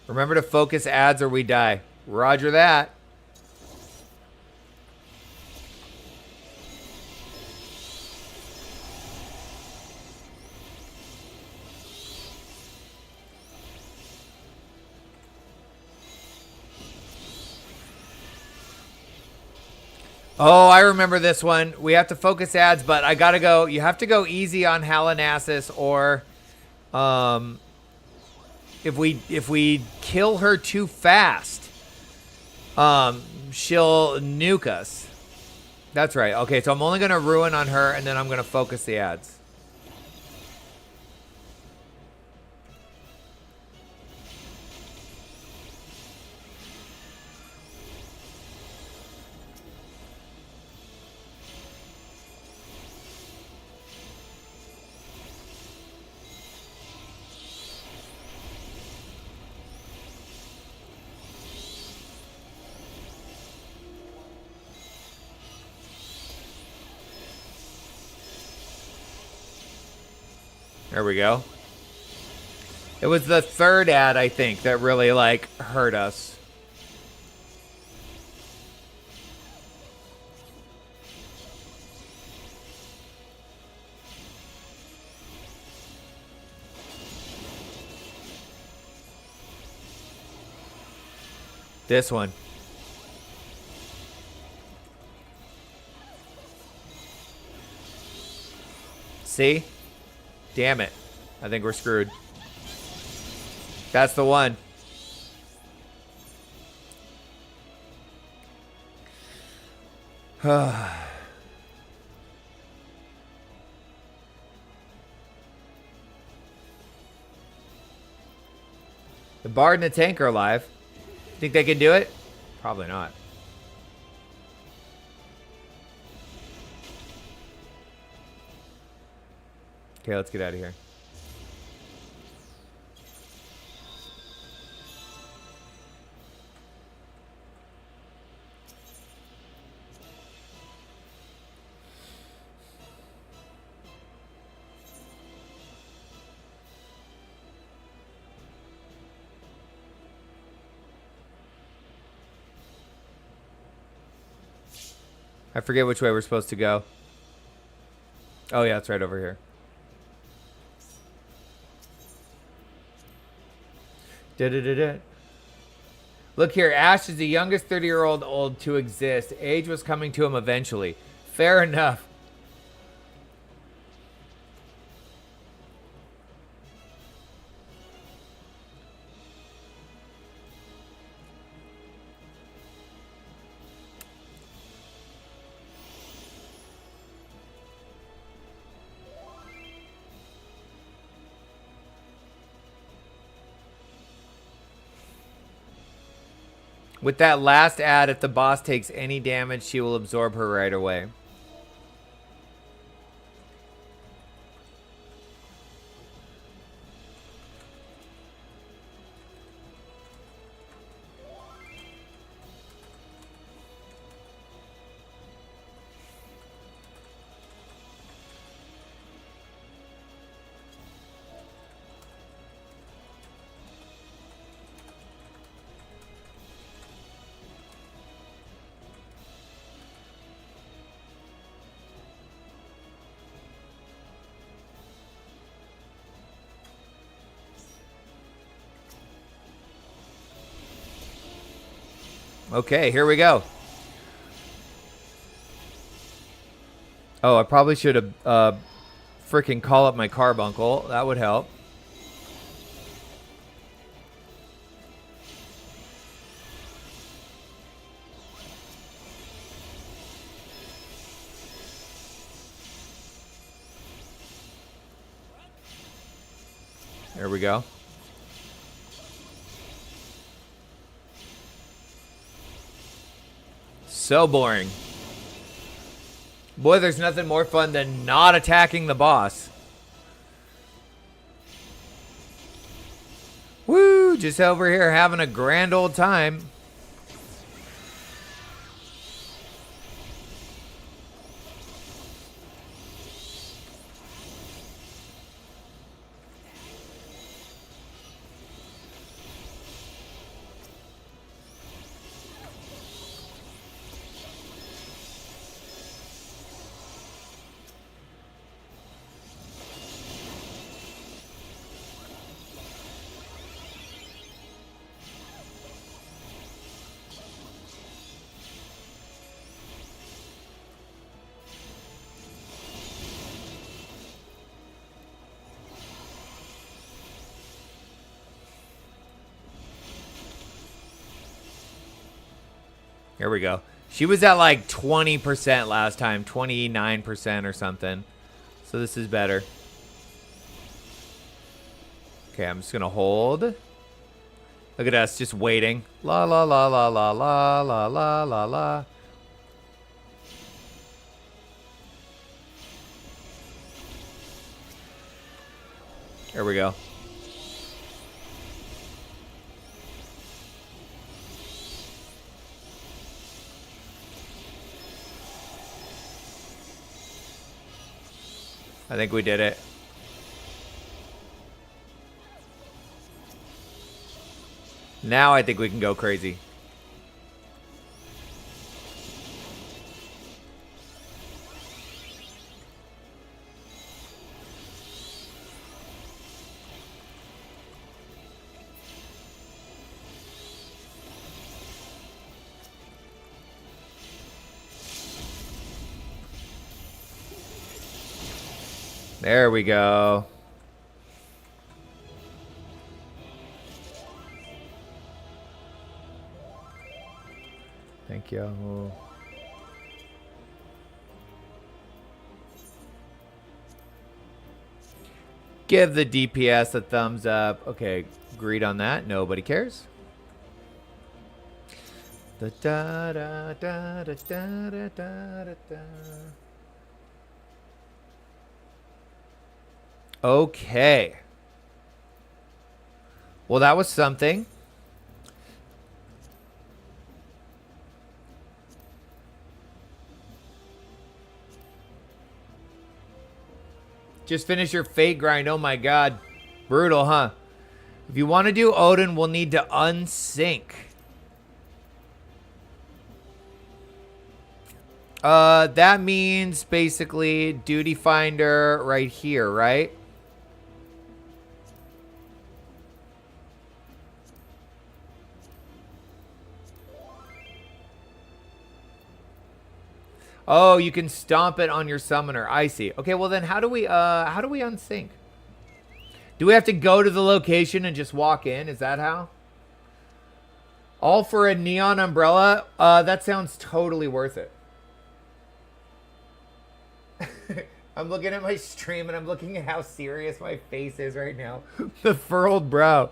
Remember to focus ads or we die. Roger that. Oh, I remember this one. We have to focus ads, but I gotta go. You have to go easy on Halinassus, or if we kill her too fast, she'll nuke us. That's right. Okay, so I'm only gonna ruin on her, and then I'm gonna focus the ads. There we go. It was the third ad, I think, that really, like, hurt us. This one. See? Damn it. I think we're screwed. That's the one. The Bard and the Tank are alive. Think they can do it? Probably not. Okay, let's get out of here. I forget which way we're supposed to go. Oh yeah, it's right over here. Da-da-da-da. Look here, Ash is the youngest 30-year-old to exist. Age was coming to him eventually. Fair enough. With that last ad, if the boss takes any damage, she will absorb her right away. Okay, here we go. Oh, I probably should have freaking call up my carbuncle. That would help. There we go. So boring. Boy, there's nothing more fun than not attacking the boss. Woo! Just over here having a grand old time. Here we go. She was at like 20% last time, 29% or something. So this is better. Okay, I'm just gonna hold. Look at us just waiting. La la la la la la la la la la. There we go. I think we did it. Now I think we can go crazy. There we go. Thank you. Give the DPS a thumbs up. Okay, agreed on that. Nobody cares. Da da da da da da da da da. Okay. Well, that was something. Just finish your fate grind. Oh my god. Brutal, huh? If you want to do Odin, we'll need to unsync. That means basically duty finder right here, right? Oh, you can stomp it on your summoner. I see. Okay, well then how do we unsync? Do we have to go to the location and just walk in? Is that how? All for a neon umbrella? That sounds totally worth it. I'm looking at my stream and I'm looking at how serious my face is right now. The furrowed brow.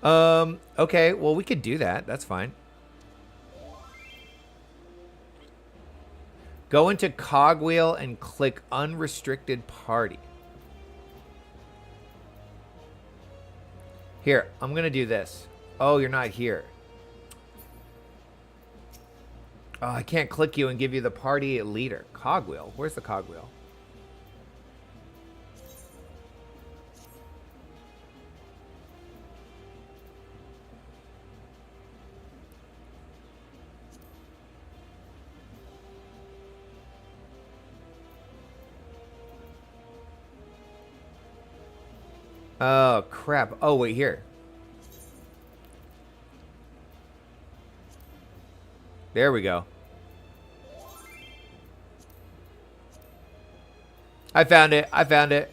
Okay, well we could do that. That's fine. Go into cogwheel and click unrestricted party. Here, I'm going to do this. Oh, you're not here. Oh, I can't click you and give you the party leader. Cogwheel. Where's the cogwheel? Oh, crap. Oh, wait, here. There we go. I found it. I found it.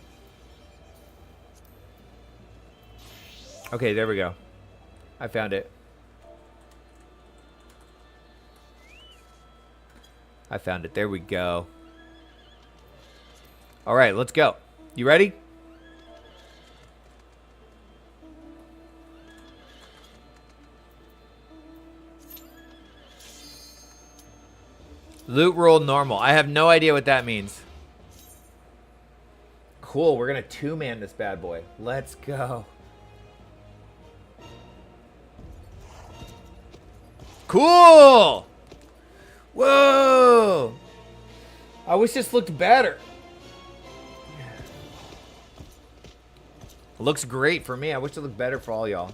Okay, there we go. I found it. I found it. There we go. All right, let's go. You ready? Loot roll normal. I have no idea what that means. Cool. We're going to two-man this bad boy. Let's go. Cool. Whoa. I wish this looked better. It looks great for me. I wish it looked better for all y'all.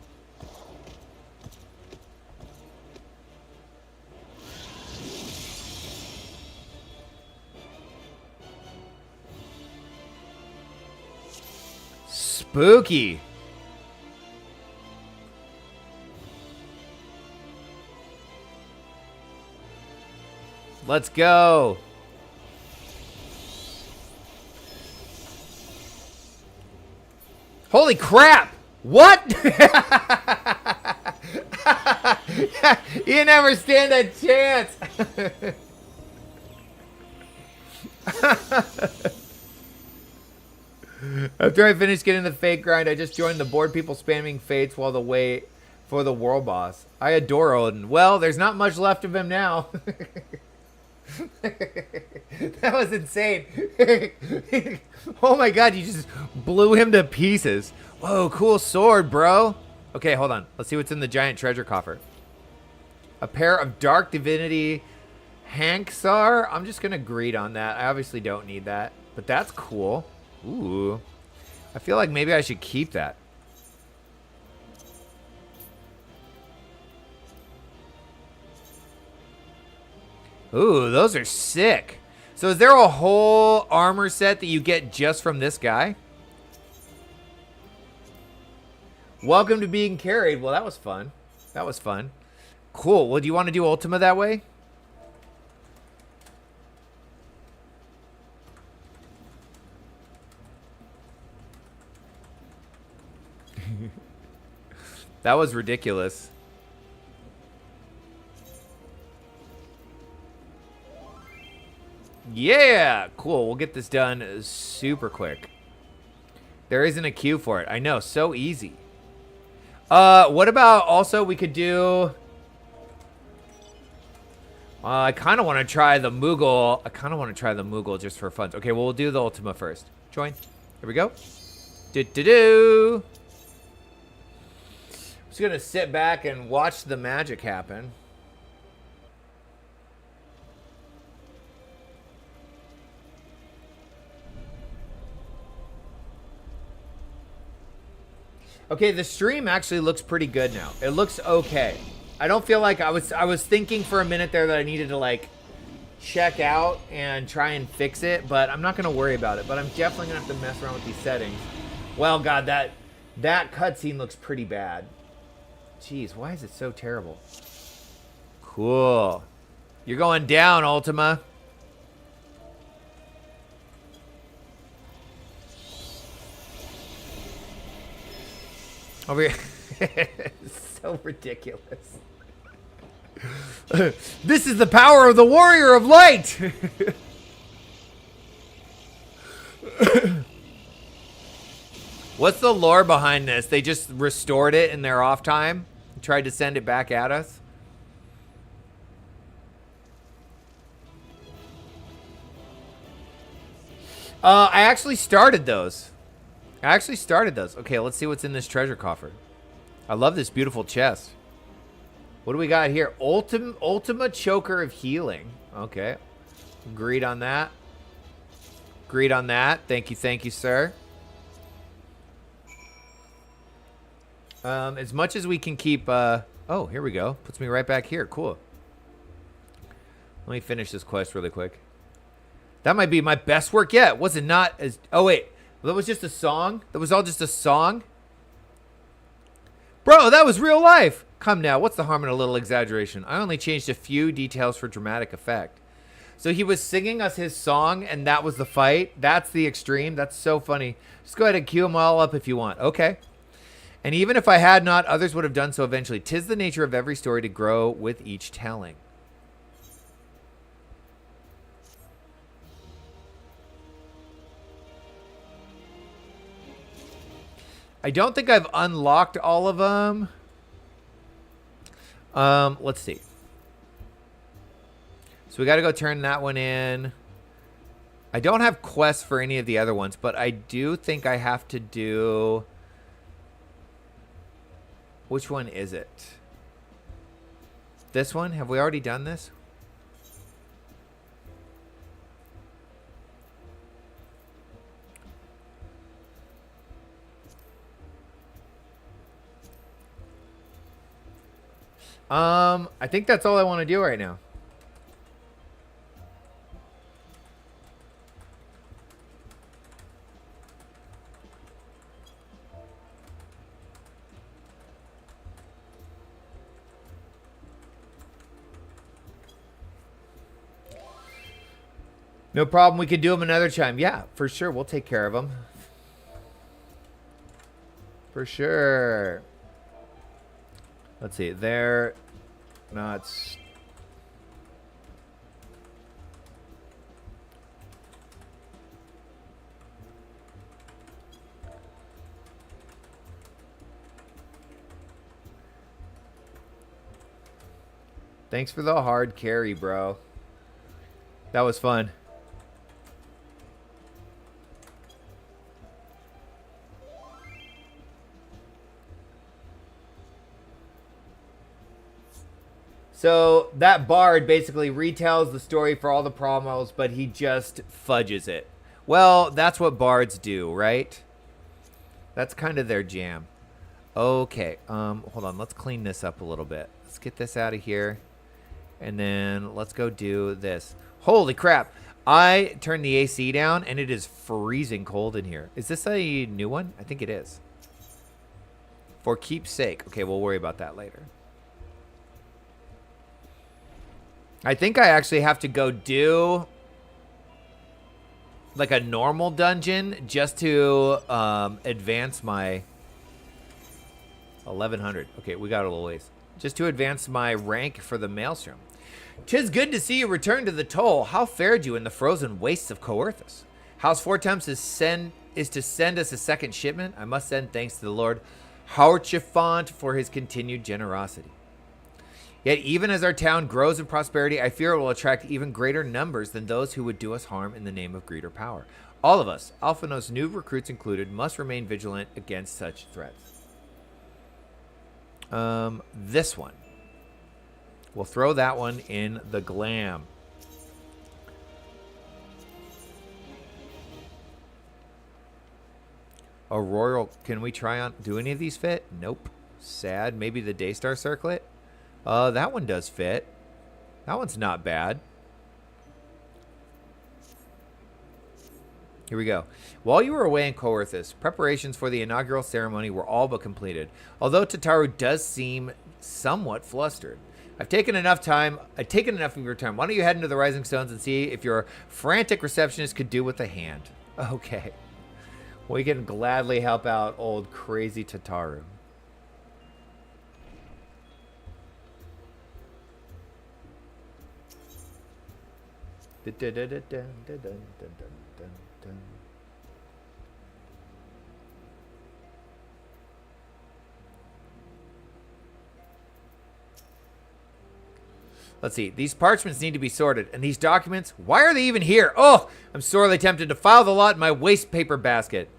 Spooky. Let's go. Holy crap! What? You never stand a chance. After I finished getting the fate grind, I just joined the bored people spamming fates while the wait for the world boss. I adore Odin. Well, there's not much left of him now. That was insane. Oh my god, you just blew him to pieces. Whoa, cool sword, bro. Okay, hold on. Let's see what's in the giant treasure coffer. A pair of Dark Divinity Hanksar. I'm just going to greed on that. I obviously don't need that, but that's cool. Ooh. I feel like maybe I should keep that. Ooh, those are sick. So is there a whole armor set that you get just from this guy? Welcome to being carried. Well, that was fun. That was fun. Cool. Well, do you want to do Ultima that way? That was ridiculous. Yeah, cool. We'll get this done super quick. There isn't a queue for it. I know, so easy. What about also we could do... I kind of want to try the Moogle. I kind of want to try the Moogle just for fun. Okay, well, we'll do the Ultima first. Join. Here we go. Do-do-do. Just going to sit back and watch the magic happen. Okay, the stream actually looks pretty good now. It looks okay. I don't feel like I was thinking for a minute there that I needed to like check out and try and fix it, but I'm not going to worry about it. But I'm definitely going to have to mess around with these settings. Well, God, that cutscene looks pretty bad. Jeez, why is it so terrible? Cool. You're going down, Ultima. Over here. So ridiculous. This is the power of the warrior of light. What's the lore behind this? They just restored it in their off time, tried to send it back at us. I actually started those. Okay, let's see what's in this treasure coffer. I love this beautiful chest. What do we got here? Ultima Choker of Healing. Okay. Agreed on that. Agreed on that. Thank you, sir. As much as we can keep... oh, here we go. Puts me right back here. Cool. Let me finish this quest really quick. That might be my best work yet. Was it not as... Oh, wait. That was just a song? That was all just a song? Bro, that was real life. Come now, what's the harm in a little exaggeration? I only changed a few details for dramatic effect. So he was singing us his song, and that was the fight? That's the extreme? That's so funny. Just go ahead and cue them all up if you want. Okay. And even if I had not, others would have done so eventually. 'Tis the nature of every story to grow with each telling. I don't think I've unlocked all of them. Let's see. So we got to go turn that one in. I don't have quests for any of the other ones, but I do think I have to do... Which one is it? This one? Have we already done this? I think that's all I want to do right now. No problem. We could do them another time. Yeah, for sure. We'll take care of them. For sure. Let's see. They're not... Thanks for the hard carry, bro. That was fun. So that bard basically retells the story for all the primals, but he just fudges it. Well, that's what bards do, right? That's kind of their jam. Okay, hold on. Let's clean this up a little bit. Let's get this out of here. And then let's go do this. Holy crap. I turned the AC down, and it is freezing cold in here. Is this a new one? I think it is. For keepsake. Okay, we'll worry about that later. I think I actually have to go do like a normal dungeon just to advance my 1100. Okay, we got a little ways. Just to advance my rank for the Maelstrom. 'Tis good to see you return to the toll. How fared you in the frozen wastes of Coerthus? House Four Temps is to send us a second shipment. I must send thanks to the Lord Harchifant for his continued generosity. Yet even as our town grows in prosperity, I fear it will attract even greater numbers than those who would do us harm in the name of greed or power. All of us, Alphinaud's new recruits included, must remain vigilant against such threats. This one. We'll throw that one in the glam. A royal. Can we try on? Do any of these fit? Nope. Sad. Maybe the Daystar Circlet? That one does fit. That one's not bad. Here we go. While you were away in Coerthus, preparations for the inaugural ceremony were all but completed. Although Tataru does seem somewhat flustered. I've taken enough of your time. Why don't you head into the Rising Stones and see if your frantic receptionist could do with a hand? Okay. We can gladly help out old crazy Tataru. Let's see. These parchments need to be sorted. And these documents, why are they even here? Oh, I'm sorely tempted to file the lot in my waste paper basket.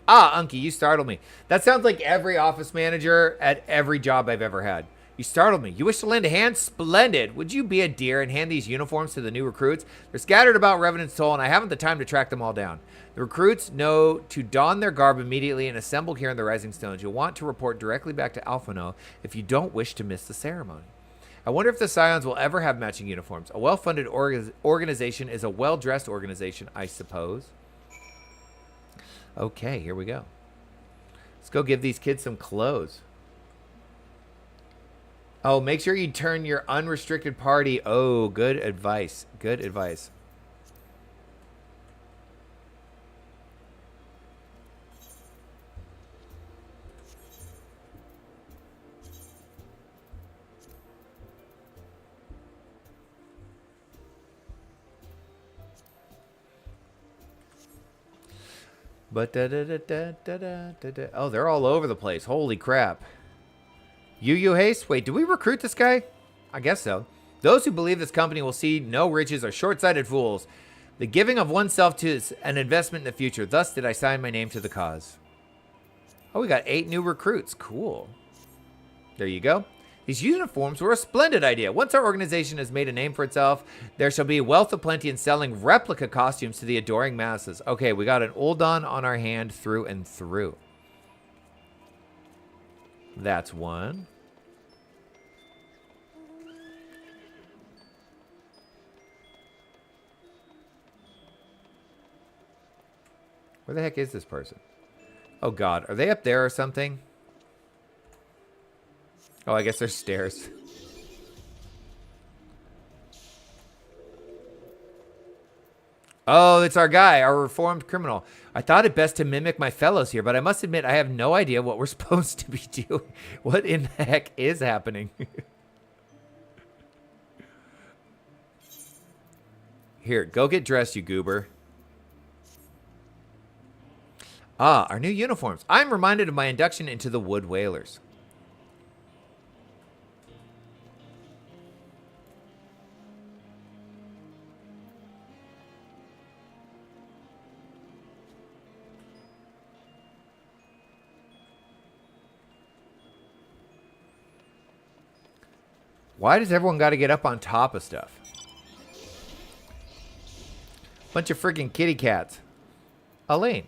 Ah, Unky, you startled me. That sounds like every office manager at every job I've ever had. You startled me. You wish to lend a hand? Splendid. Would you be a dear and hand these uniforms to the new recruits? They're scattered about Revenant's Toll, and I haven't the time to track them all down. The recruits know to don their garb immediately and assemble here in the Rising Stones. You'll want to report directly back to Alphinaud if you don't wish to miss the ceremony. I wonder if the Scions will ever have matching uniforms. A well-funded organization is a well-dressed organization, I suppose. Okay, here we go. Let's go give these kids some clothes. Oh, make sure you turn your unrestricted party. Oh, good advice. Good advice. But oh, they're all over the place. Holy crap. Yu Haste? Wait, do we recruit this guy? I guess so. Those who believe this company will see no riches are short-sighted fools. The giving of oneself to an investment in the future. Thus did I sign my name to the cause. Oh, we got 8 new recruits. Cool. There you go. These uniforms were a splendid idea. Once our organization has made a name for itself, there shall be a wealth of plenty in selling replica costumes to the adoring masses. Okay, we got an Uldon on our hand through and through. That's one. Where the heck is this person? Oh, God. Are they up there or something? Oh, I guess there's stairs. Oh, it's our guy, our reformed criminal. I thought it best to mimic my fellows here, but I must admit I have no idea what we're supposed to be doing. What in the heck is happening? Here, go get dressed, you goober. Ah, our new uniforms. I'm reminded of my induction into the Wood Whalers. Why does everyone got to get up on top of stuff? Bunch of freaking kitty cats. Elaine.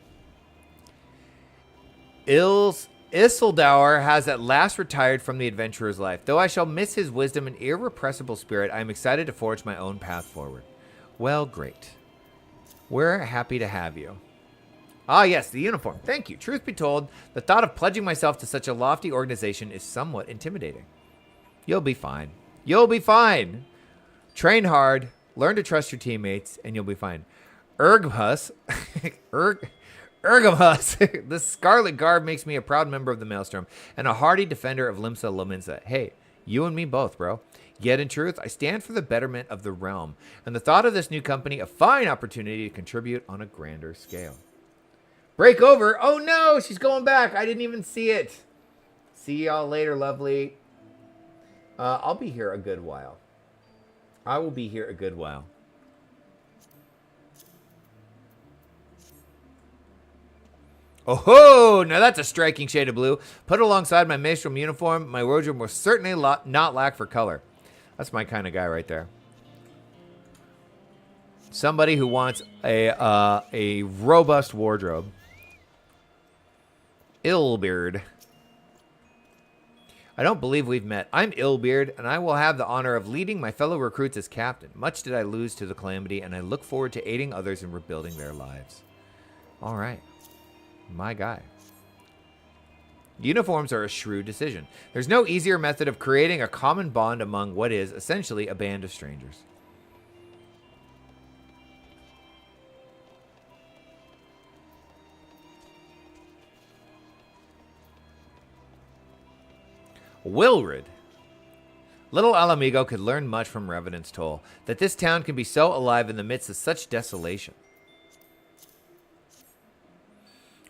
Isildur has at last retired from the adventurer's life. Though I shall miss his wisdom and irrepressible spirit, I am excited to forge my own path forward. Well, great. We're happy to have you. Ah, yes, the uniform. Thank you. Truth be told, the thought of pledging myself to such a lofty organization is somewhat intimidating. You'll be fine. You'll be fine. Train hard, learn to trust your teammates, and you'll be fine. Ergmus, Ergmus, the scarlet garb makes me a proud member of the Maelstrom and a hardy defender of Limsa Lominsa. Hey, you and me both, bro. Yet in truth, I stand for the betterment of the realm, and the thought of this new company a fine opportunity to contribute on a grander scale. Break over. Oh no, she's going back. I didn't even see it. See y'all later, lovely. I'll be here a good while. I will be here a good while. Oh ho! Now that's a striking shade of blue. Put alongside my maelstrom uniform, my wardrobe will certainly not lack for color. That's my kind of guy right there. Somebody who wants a robust wardrobe. Illbeard. I don't believe we've met. I'm Illbeard, and I will have the honor of leading my fellow recruits as captain. Much did I lose to the calamity, and I look forward to aiding others in rebuilding their lives. All right. My guy. Uniforms are a shrewd decision. There's no easier method of creating a common bond among what is essentially a band of strangers. Wilred. Little Alamigo could learn much from Revenant's Toll, that this town can be so alive in the midst of such desolation.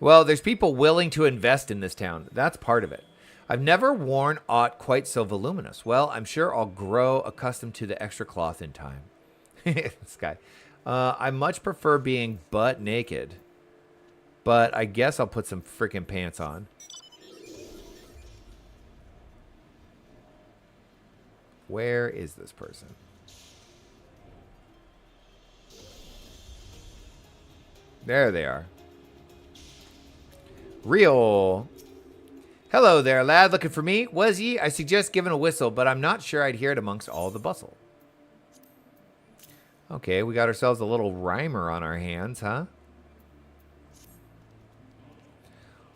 Well, there's people willing to invest in this town. That's part of it. I've never worn aught quite so voluminous. Well, I'm sure I'll grow accustomed to the extra cloth in time. This guy. I much prefer being butt naked. But I guess I'll put some freaking pants on. Where is this person? There they are. Real. Hello there, lad. Looking for me? Was ye? I suggest giving a whistle, but I'm not sure I'd hear it amongst all the bustle. Okay, we got ourselves a little rhymer on our hands, huh?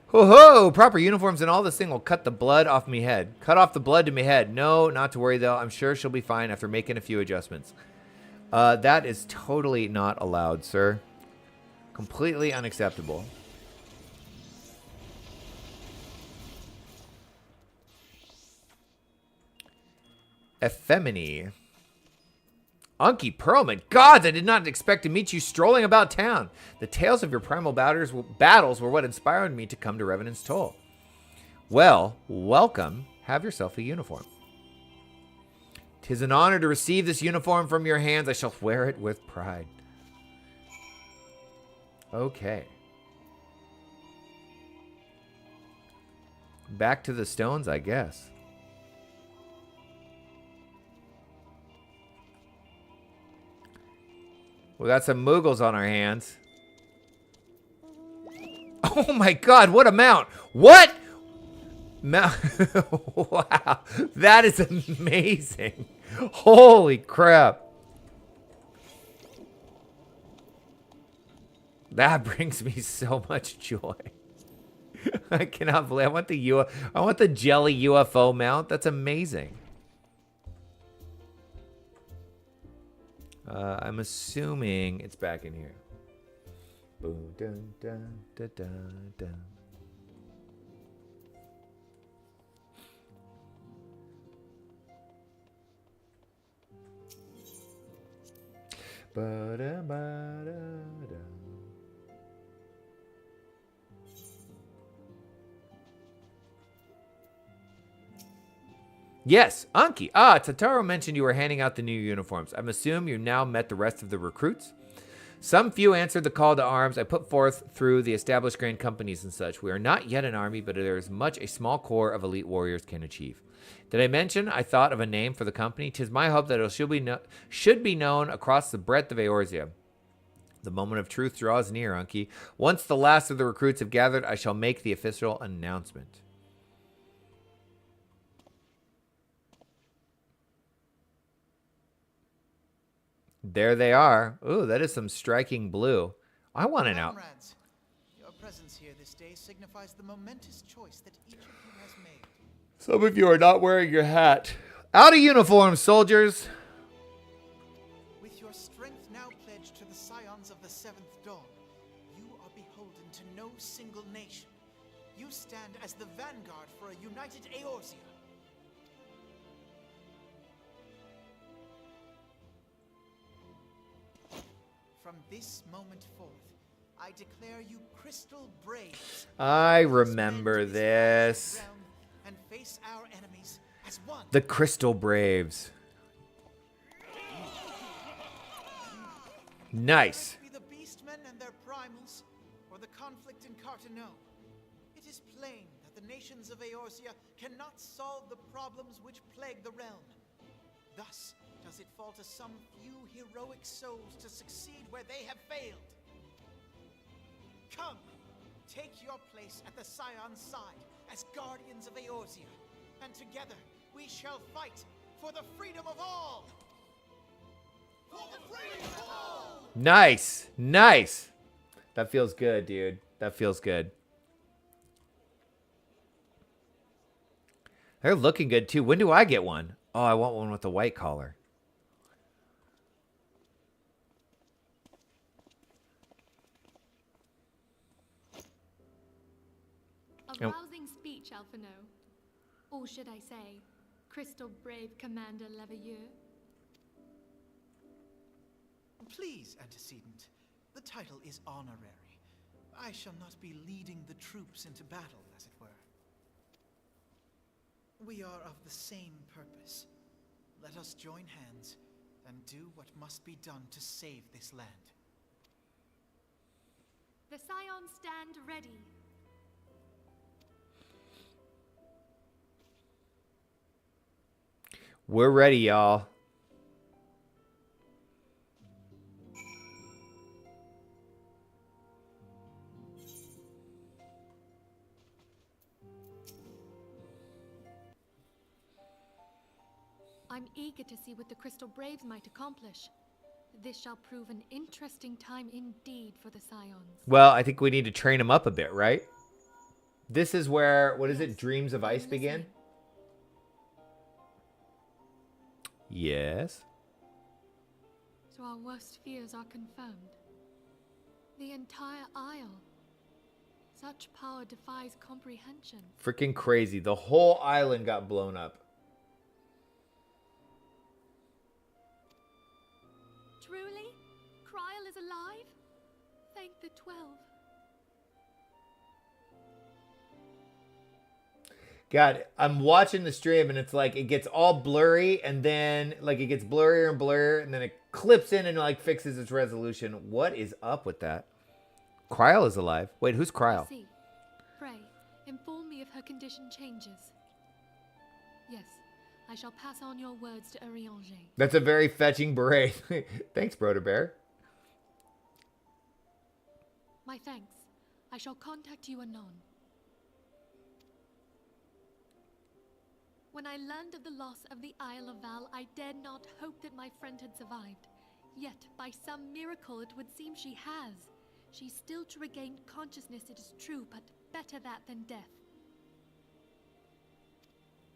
Ho-ho! Proper uniforms and all this thing will cut the blood off me head. Cut off the blood to me head. No, not to worry, though. I'm sure she'll be fine after making a few adjustments. That is totally not allowed, sir. Completely unacceptable. Effemini. Unky Pearlman. Gods, I did not expect to meet you strolling about town. The tales of your primal battles were what inspired me to come to Revenant's Toll. Well, welcome. Have yourself a uniform. 'Tis an honor to receive this uniform from your hands. I shall wear it with pride. Okay. Back to the stones, I guess. We got some Moogles on our hands. Oh my god, what a mount! What? Wow, that is amazing. Holy crap. That brings me so much joy. I cannot believe I want the jelly UFO mount. That's amazing. I'm assuming it's back in here. Boom, dun, dun, dun, dun, dun. Ba-da-ba-da-da. Yes, Anki. Totaro mentioned you were handing out the new uniforms. I'm assuming you've now met the rest of the recruits. Some few answered the call to arms I put forth through the established grand companies and such. We are not yet an army, but there is much a small core of elite warriors can achieve. Did I mention I thought of a name for the company? 'Tis my hope that it should be known across the breadth of Eorzea. The moment of truth draws near, Anki. Once the last of the recruits have gathered, I shall make the official announcement. There they are. Ooh, that is some striking blue. I want an out. Comrades, your presence here this day signifies the momentous choice that each of you has made. Some of you are not wearing your hat. Out of uniform, soldiers! With your strength now pledged to the scions of the Seventh Dawn, you are beholden to no single nation. You stand as the vanguard for a united Eorzea. From this moment forth, I declare you crystal braves. I remember this. And face our enemies as one. The Crystal Braves. Nice. Be the beastmen and their primals, or the conflict in Carteneau. It is plain that the nations of Eorzea cannot solve the problems which plague the realm. Thus does it fall to some few heroic souls to succeed where they have failed. Come, take your place at the Scion's side as guardians of Eorzea, and together we shall fight for the freedom of all. For the freedom of all! Nice. Nice. That feels good, dude. That feels good. They're looking good, too. When do I get one? Oh, I want one with a white collar. A rousing speech, Alphinaud. Or should I say, Crystal Brave Commander Leveilleur? Please, antecedent. The title is honorary. I shall not be leading the troops into battle, as it were. We are of the same purpose. Let us join hands and do what must be done to save this land. The Scions stand ready. We're ready, y'all. I'm eager to see what the Crystal Braves might accomplish. This shall prove an interesting time indeed for the Scions. Well, I think we need to train them up a bit, right? This is where, what is it, Dreams of Ice begin? Yes. So our worst fears are confirmed. The entire Isle. Such power defies comprehension. Freaking crazy. The whole island got blown up. Truly? Kryl is alive? Thank the 12. God, I'm watching the stream and it's like it gets all blurry and then like it gets blurrier and blurrier and then it clips in and like fixes its resolution. What is up with that? Kryl is alive. Wait, who's Kryl? See. Pray, inform me if her condition changes. Yes, I shall pass on your words to Eorzea. That's a very fetching beret. Thanks, Broder Bear. My thanks. I shall contact you anon. When I learned of the loss of the Isle of Val, I dared not hope that my friend had survived. Yet, by some miracle, it would seem she has. She's still to regain consciousness, it is true, but better that than death.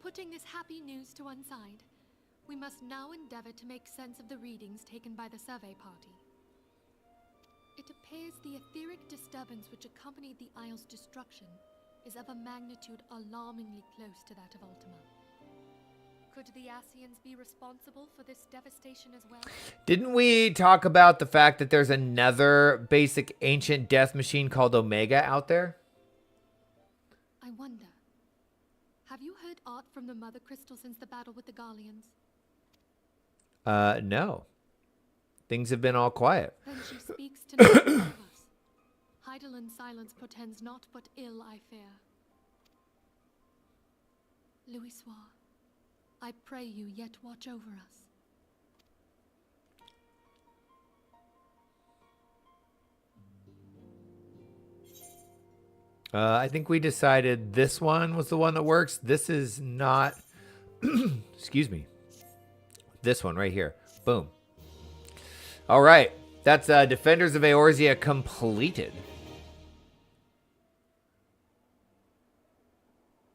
Putting this happy news to one side, We must now endeavor to make sense of the readings taken by the survey party. It appears the etheric disturbance which accompanied the Isle's destruction is of a magnitude alarmingly close to that of Ultima. Could the Ascians be responsible for this devastation as well? Didn't we talk about the fact that there's another basic ancient death machine called Omega out there? I wonder. Have you heard aught from the Mother Crystal since the battle with the Garleans? No. Things have been all quiet. Then she speaks to neither of us. Heidelin silence portends naught but ill, I fear. Louisoix, I pray you yet watch over us. I think we decided this one was the one that works. This is not... Excuse me. This one right here. Boom. All right. That's Defenders of Eorzea completed.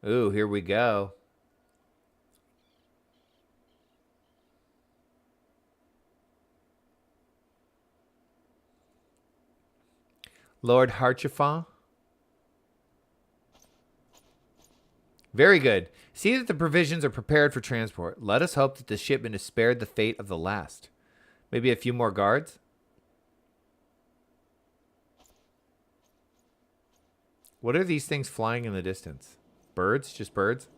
Ooh, here we go. Lord Harchefan. Very good. See that the provisions are prepared for transport. Let us hope that the shipment is spared the fate of the last. Maybe a few more guards? What are these things flying in the distance? Birds? Just birds?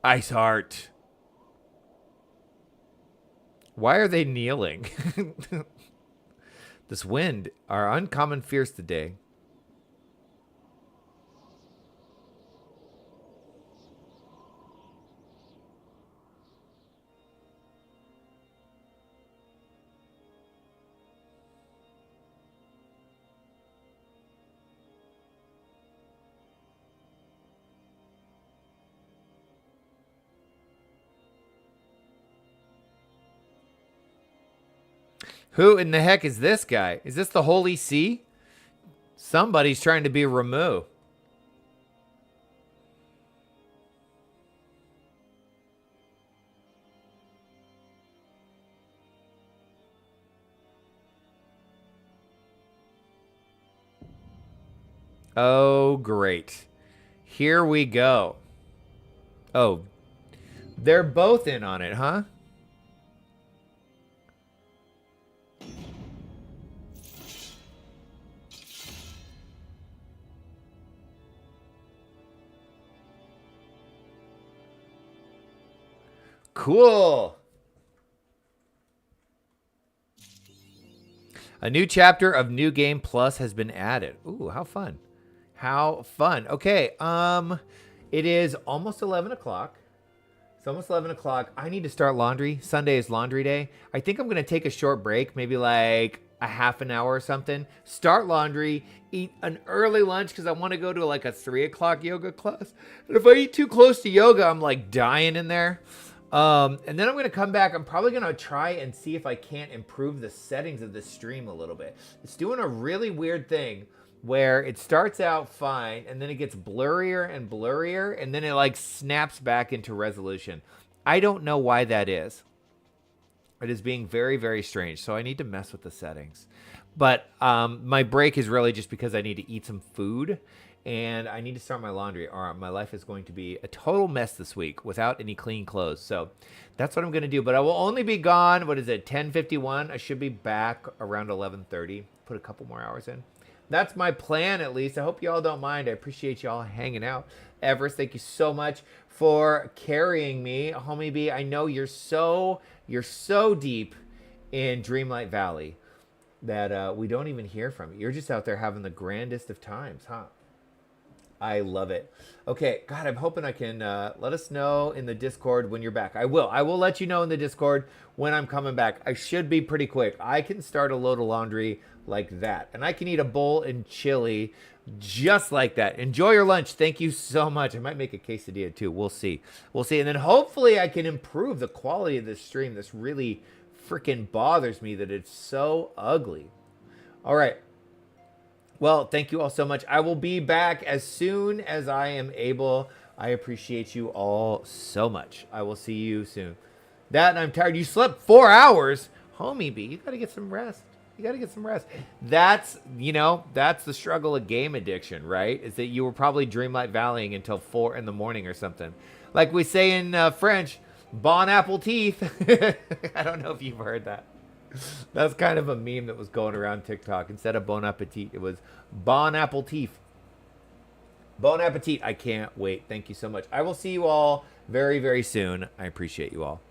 Ice Heart. Why are they kneeling? This wind are uncommon fierce today. Who in the heck is this guy? Is this the Holy See? Somebody's trying to be Ramuh. Oh, great. Here we go. Oh, they're both in on it, huh? Cool. A new chapter of New Game Plus has been added. Ooh, how fun. How fun. Okay, it is almost 11 o'clock. It's almost 11 o'clock. I need to start laundry. Sunday is laundry day. I think I'm going to take a short break, maybe like a half an hour or something. Start laundry, eat an early lunch because I want to go to like a 3 o'clock yoga class. And if I eat too close to yoga, I'm like dying in there. And then I'm going to come back. I'm probably going to try and see if I can't improve the settings of this stream a little bit. It's doing a really weird thing where it starts out fine and then it gets blurrier and blurrier and then it like snaps back into resolution. I don't know why that is. It is being very, very strange. So I need to mess with the settings. But my break is really just because I need to eat some food. And I need to start my laundry, or my life is going to be a total mess this week without any clean clothes. So that's what I'm going to do. But I will only be gone, 10:51? I should be back around 11:30. Put a couple more hours in. That's my plan, at least. I hope y'all don't mind. I appreciate y'all hanging out. Everest, thank you so much for carrying me. Homie B, I know you're so deep in Dreamlight Valley that we don't even hear from you. You're just out there having the grandest of times, huh? I love it. Okay, God, I'm hoping I can let us know in the Discord when you're back. I will let you know in the Discord when I'm coming back. I should be pretty quick. I can start a load of laundry like that. And I can eat a bowl and chili just like that. Enjoy your lunch. Thank you so much. I might make a quesadilla too. We'll see. And then hopefully I can improve the quality of this stream. This really freaking bothers me that it's so ugly. All right. Well, thank you all so much. I will be back as soon as I am able I appreciate you all so much. I will see you soon. That and I'm tired. You slept 4 hours. Homie B, you got to get some rest. You got to get some rest. That's, that's the struggle of game addiction, right? Is that you were probably dreamlight valleying until 4 in the morning or something. Like we say in French, bon appetit. I don't know if you've heard that. That's kind of a meme that was going around TikTok. Instead of bon appetit, it was bon appetit. Bon appetit. I can't wait. Thank you so much. I will see you all very, very soon. I appreciate you all.